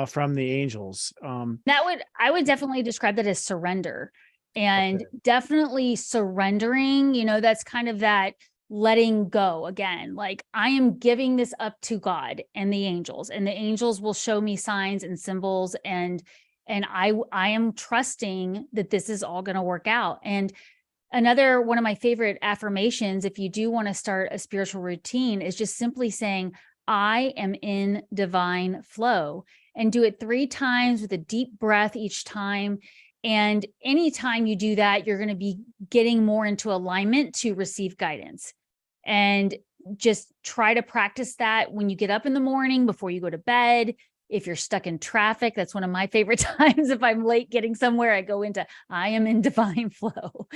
from the angels. I would definitely describe that as surrender, and Okay. definitely surrendering, that's kind of that letting go again. Like, I am giving this up to God and the angels will show me signs and symbols. And I am trusting that this is all going to work out. And another one of my favorite affirmations, if you do want to start a spiritual routine, is just simply saying, I am in divine flow, and do it 3 times with a deep breath each time. And anytime you do that, you're going to be getting more into alignment to receive guidance. And just try to practice that when you get up in the morning, before you go to bed. If you're stuck in traffic, that's one of my favorite times. If I'm late getting somewhere, I go into, I am in divine flow.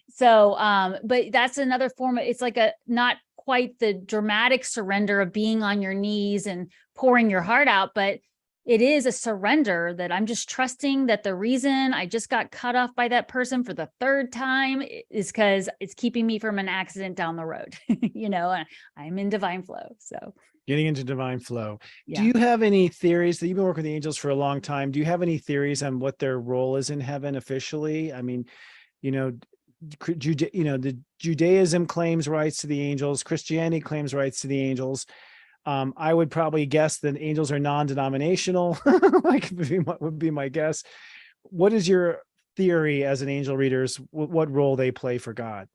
So, but that's another form of, it's like not quite the dramatic surrender of being on your knees and pouring your heart out, but it is a surrender that I'm just trusting that the reason I just got cut off by that person for the 3rd time is because it's keeping me from an accident down the road. I'm in divine flow. So Getting into divine flow. yeah. Do you have any theories that you've been working with the angels for a long time? Do you have any theories on what their role is in heaven officially? I mean, the Judaism claims rights to the angels. Christianity claims rights to the angels. I would probably guess that angels are non-denominational, would be my guess. What is your theory as an angel readers, what role they play for God?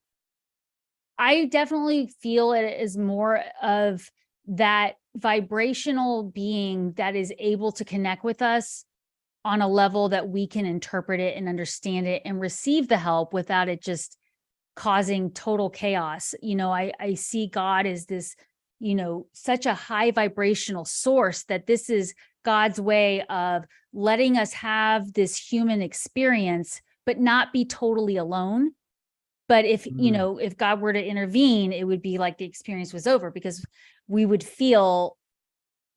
I definitely feel it is more of that vibrational being that is able to connect with us on a level that we can interpret it and understand it and receive the help without it just causing total chaos. I see God as this, such a high vibrational source, that this is God's way of letting us have this human experience, but not be totally alone. But if God were to intervene, it would be like the experience was over, because we would feel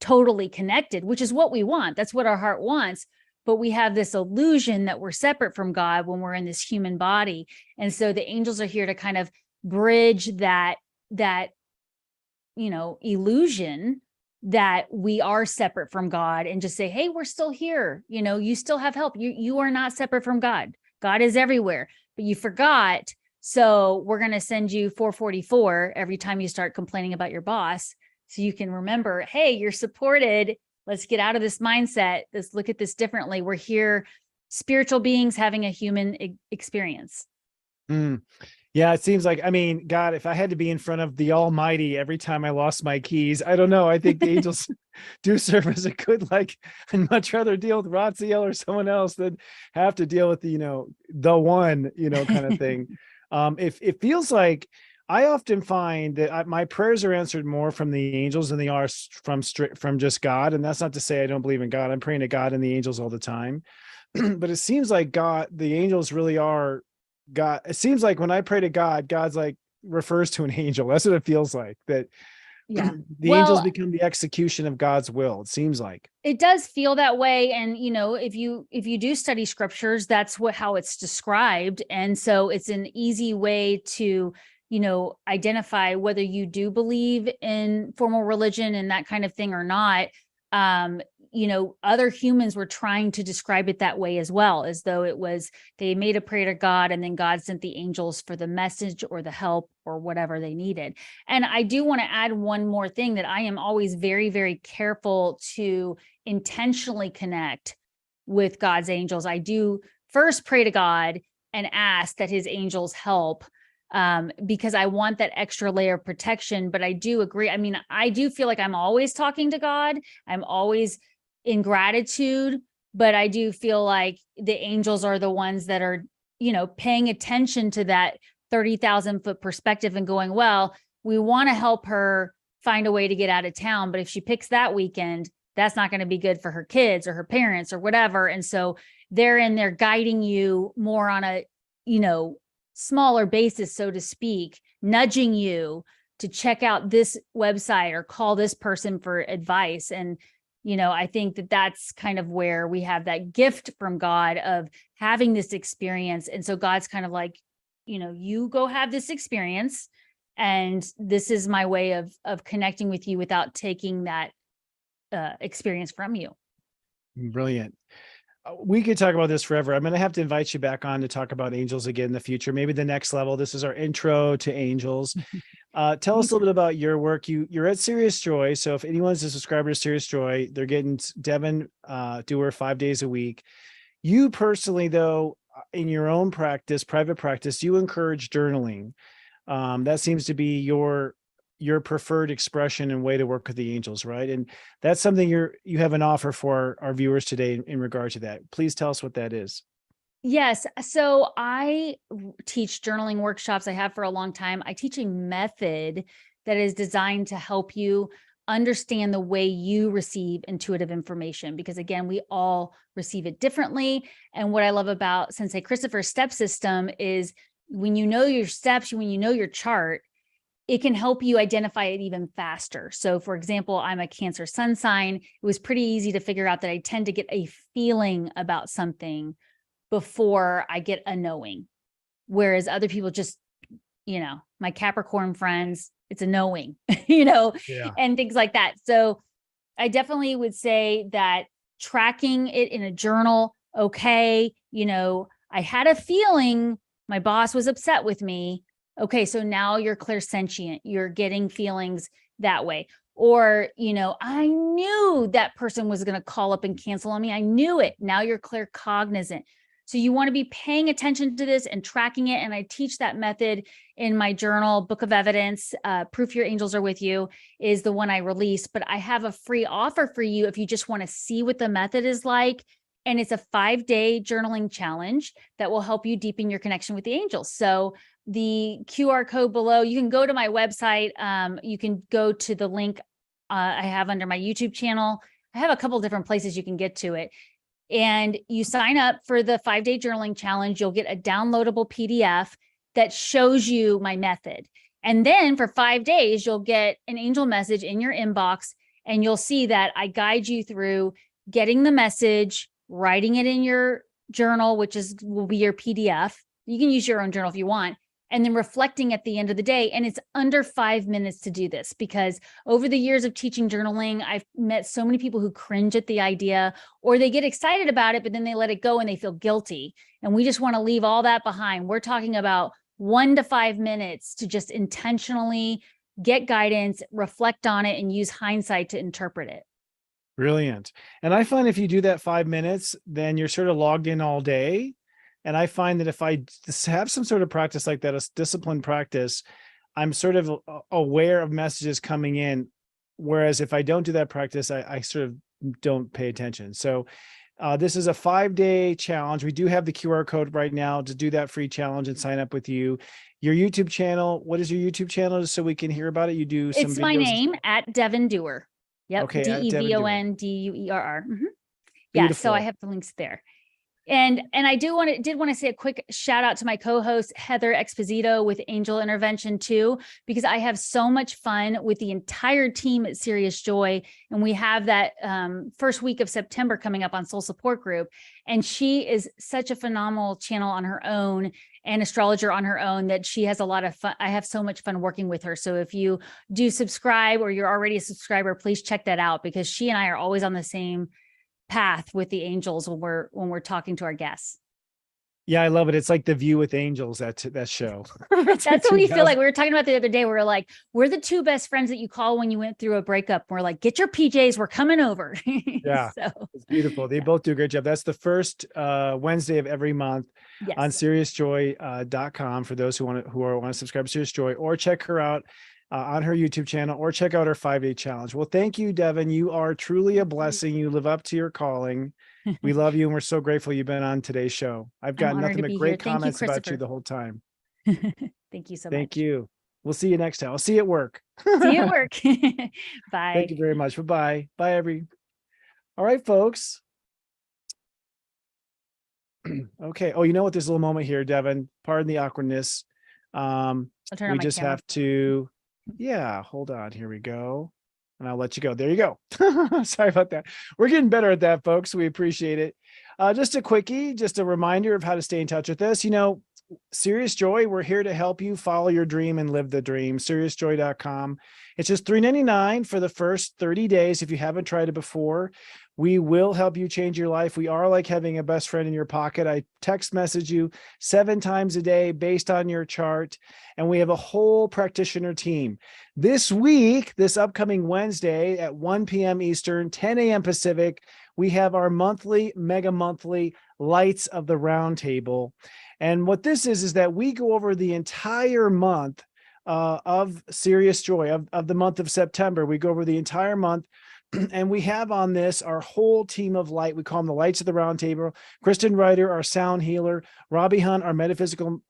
totally connected, which is what we want. That's what our heart wants. But we have this illusion that we're separate from God when we're in this human body. And so the angels are here to kind of bridge that illusion that we are separate from God, and just say, hey, we're still here. You still have help. You are not separate from God. God is everywhere, but you forgot. So we're going to send you 444 every time you start complaining about your boss, so you can remember, hey, you're supported. Let's get out of this mindset. Let's look at this differently. We're here, spiritual beings having a human experience. Yeah, it seems like, God, if I had to be in front of the Almighty every time I lost my keys, I don't know. I think the angels do serve as a good, I'd much rather deal with Ratziel or someone else than have to deal with the one, kind of thing. If it feels like I often find that my prayers are answered more from the angels than they are from just God. And that's not to say I don't believe in God. I'm praying to God and the angels all the time. But it seems like the angels really are God. It seems like when I pray to God, God's like refers to an angel. That's what it feels like, that Yeah. the angels Well, become the execution of God's will. It seems like. it does feel that way. And, if you do study scriptures, that's how it's described. And so it's an easy way to, identify whether you do believe in formal religion and that kind of thing or not. Other humans were trying to describe it that way as well, as though they made a prayer to God and then God sent the angels for the message or the help or whatever they needed. And I do want to add one more thing, that I am always very, very careful to intentionally connect with God's angels. I do first pray to God and ask that his angels help, because I want that extra layer of protection. But I do agree. I mean, I do feel like I'm always talking to God. I'm always in gratitude, but I do feel like the angels are the ones that are, paying attention to that 30,000 foot perspective and going, well, we want to help her find a way to get out of town. But if she picks that weekend, that's not going to be good for her kids or her parents or whatever. And so they're in there guiding you more on a, smaller basis, so to speak, nudging you to check out this website or call this person for advice. And I think that that's kind of where we have that gift from God of having this experience. And so God's kind of like, you go have this experience, and this is my way of connecting with you without taking that experience from you. Brilliant. We could talk about this forever. I'm going to have to invite you back on to talk about angels again in the future, maybe the next level. This is our intro to angels. Tell us a little bit about your work. You're at Serious Joy. So if anyone's a subscriber to Serious Joy, they're getting Devin Dewar 5 days a week. You personally, though, in your own practice, private practice, you encourage journaling. That seems to be your preferred expression and way to work with the angels, right? And that's something you have an offer for our viewers today in regard to that. Please tell us what that is. Yes. So I teach journaling workshops. I have for a long time. I teach a method that is designed to help you understand the way you receive intuitive information, because again, we all receive it differently. And what I love about Sensei Christopher's step system is when you know your steps, when you know your chart, it can help you identify it even faster. So for example, I'm a Cancer sun sign. It was pretty easy to figure out that I tend to get a feeling about something before I get a knowing. Whereas other people just, my Capricorn friends, it's a knowing, Yeah. and things like that. So I definitely would say that tracking it in a journal, okay, I had a feeling my boss was upset with me. Okay, so now you're clairsentient. You're getting feelings that way. Or, I knew that person was going to call up and cancel on me. I knew it. Now you're claircognizant. So you want to be paying attention to this and tracking it. And I teach that method in my journal, Book of Evidence. Proof Your Angels Are With You is the one I release. But I have a free offer for you if you just want to see what the method is like. And it's a 5-day journaling challenge that will help you deepen your connection with the angels. So the QR code below, you can go to my website. You can go to the link I have under my YouTube channel. I have a couple different places you can get to it. And you sign up for the 5-day journaling challenge. You'll get a downloadable PDF that shows you my method. And then for 5 days, you'll get an angel message in your inbox, and you'll see that I guide you through getting the message, writing it in your journal, which will be your PDF. You can use your own journal if you want, and then reflecting at the end of the day. And it's under 5 minutes to do this, because over the years of teaching journaling, I've met so many people who cringe at the idea, or they get excited about it, but then they let it go and they feel guilty. And we just want to leave all that behind. We're talking about 1 to 5 minutes to just intentionally get guidance, reflect on it, and use hindsight to interpret it. Brilliant. And I find if you do that 5 minutes, then you're sort of logged in all day. And I find that if I just have some sort of practice like that, a disciplined practice, I'm sort of aware of messages coming in. Whereas if I don't do that practice, I sort of don't pay attention. So This is a 5-day challenge. We do have the QR code right now to do that free challenge and sign up with you. Your YouTube channel, what is your YouTube channel, just so we can hear about it? You do some It's videos. my name at Devon Doer. Yep. Okay, at Devon Doer. DEVONDUERR. Yeah. So Beautiful. I have the links there. And I did want to say a quick shout out to my co-host Heather Exposito with Angel Intervention too, because I have so much fun with the entire team at Serious Joy, and we have that first week of September coming up on Soul Support Group, and she is such a phenomenal channel on her own and astrologer on her own that she has a lot of fun. I have so much fun working with her. So if you do subscribe or you're already a subscriber, please check that out, because she and I are always on the same path with the angels when we're talking to our guests. Yeah, I love it. It's like The View with Angels, that show. That's what we feel like. We were talking about the other day. We were like, we're the two best friends that you call when you went through a breakup. We're like, get your PJs, we're coming over. Yeah, so, it's beautiful. They both do a great job. That's the first Wednesday of every month on seriousjoy.com for those who want to subscribe to Serious Joy, or check her out on her YouTube channel, or check out her 5-day challenge. Well, thank you, Devon. You are truly a blessing. You live up to your calling. We love you, and we're so grateful you've been on today's show. I've got nothing but great comments about you the whole time. Thank you so much. Thank you. We'll see you next time. I'll see you at work. See you at work. Bye. Thank you very much. Bye-bye. Bye, all right, folks. Okay. Oh, you know what? There's a little moment here, Devon. Pardon the awkwardness. We just have to... Yeah, hold on. Here we go. And I'll let you go. There you go. Sorry about that. We're getting better at that, folks. We appreciate it. Just a quickie, just a reminder of how to stay in touch with us. Serious Joy, we're here to help you follow your dream and live the dream. SeriousJoy.com. It's just $3.99 for the first 30 days. If you haven't tried it before, we will help you change your life. We are like having a best friend in your pocket. I text message you 7 times a day based on your chart, and we have a whole practitioner team. This week, this upcoming Wednesday at 1 p.m. Eastern, 10 a.m. Pacific, we have our mega monthly Lights of the Round Table. And what this is that we go over the entire month of Serious Joy, of the month of September. We go over the entire month, and we have on this our whole team of light. We call them the Lights of the Round Table. Kristen Ryder, our sound healer. Robbie Hunt, our metaphysical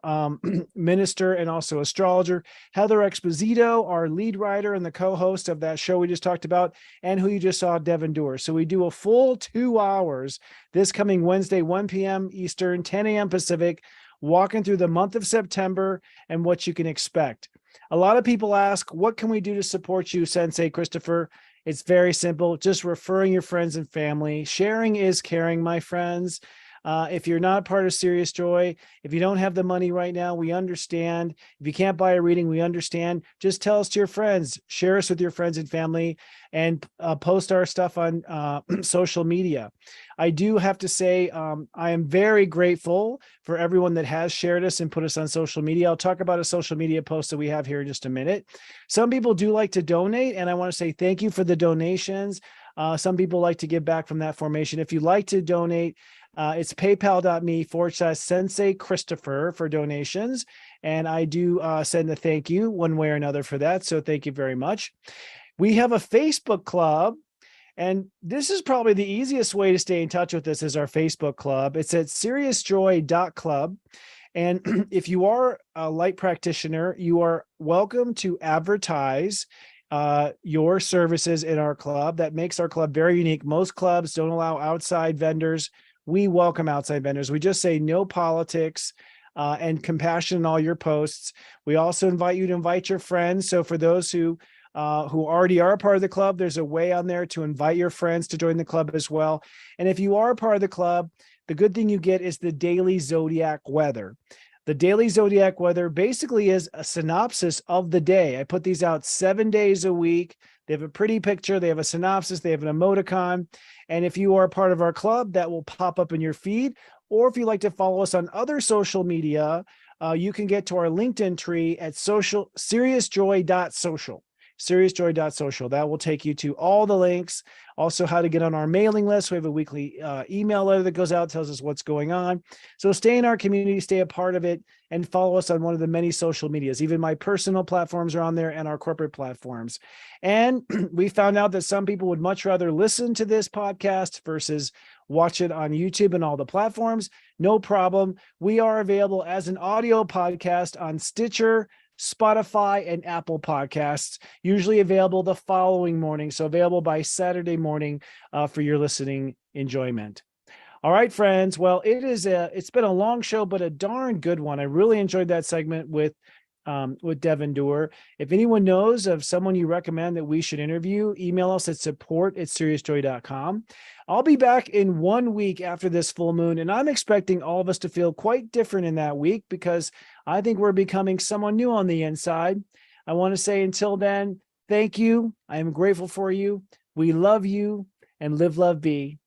minister and also astrologer. Heather Exposito, our lead writer and the co-host of that show we just talked about, and who you just saw, Devon Doer. So we do a full 2 hours this coming Wednesday, 1 p.m. Eastern, 10 a.m. Pacific, walking through the month of September and what you can expect. A lot of people ask, what can we do to support you, Sensei Christopher? It's very simple. Just referring your friends and family. Sharing is caring, my friends. If you're not part of Serious Joy, if you don't have the money right now, we understand. If you can't buy a reading, we understand. Just tell us to your friends. Share us with your friends and family, and post our stuff on social media. I do have to say, I am very grateful for everyone that has shared us and put us on social media. I'll talk about a social media post that we have here in just a minute. Some people do like to donate, and I want to say thank you for the donations. Some people like to give back from that formation. If you'd like to donate, it's paypal.me/Sensei Christopher for donations. And I do send a thank you one way or another for that. So thank you very much. We have a Facebook club, and this is probably the easiest way to stay in touch with us is our Facebook club. It's at seriousjoy.club. And if you are a light practitioner, you are welcome to advertise your services in our club. That makes our club very unique. Most clubs don't allow outside vendors. We welcome outside vendors. We just say no politics and compassion in all your posts. We also invite you to invite your friends. So for those who already are a part of the club, there's a way on there to invite your friends to join the club as well. And if you are a part of the club, the good thing you get is the daily zodiac weather. The daily zodiac weather basically is a synopsis of the day. I put these out 7 days a week. They have a pretty picture. They have a synopsis. They have an emoticon. And if you are a part of our club, that will pop up in your feed. Or if you like to follow us on other social media, you can get to our LinkedIn tree at seriousjoy.social. seriousjoy.social. That will take you to all the links. Also, how to get on our mailing list. We have a weekly email letter that goes out, tells us what's going on. So stay in our community, stay a part of it, and follow us on one of the many social medias. Even my personal platforms are on there and our corporate platforms. And we found out that some people would much rather listen to this podcast versus watch it on YouTube and all the platforms. No problem. We are available as an audio podcast on Stitcher, Spotify, and Apple Podcasts, usually available the following morning. So available by Saturday morning for your listening enjoyment. All right, friends. Well, it's been a long show, but a darn good one. I really enjoyed that segment with Devin Doer. If anyone knows of someone you recommend that we should interview, email us at support@seriousjoy.com. I'll be back in 1 week after this full moon, and I'm expecting all of us to feel quite different in that week because I think we're becoming someone new on the inside. I want to say until then, thank you. I am grateful for you. We love you, and live, love, be.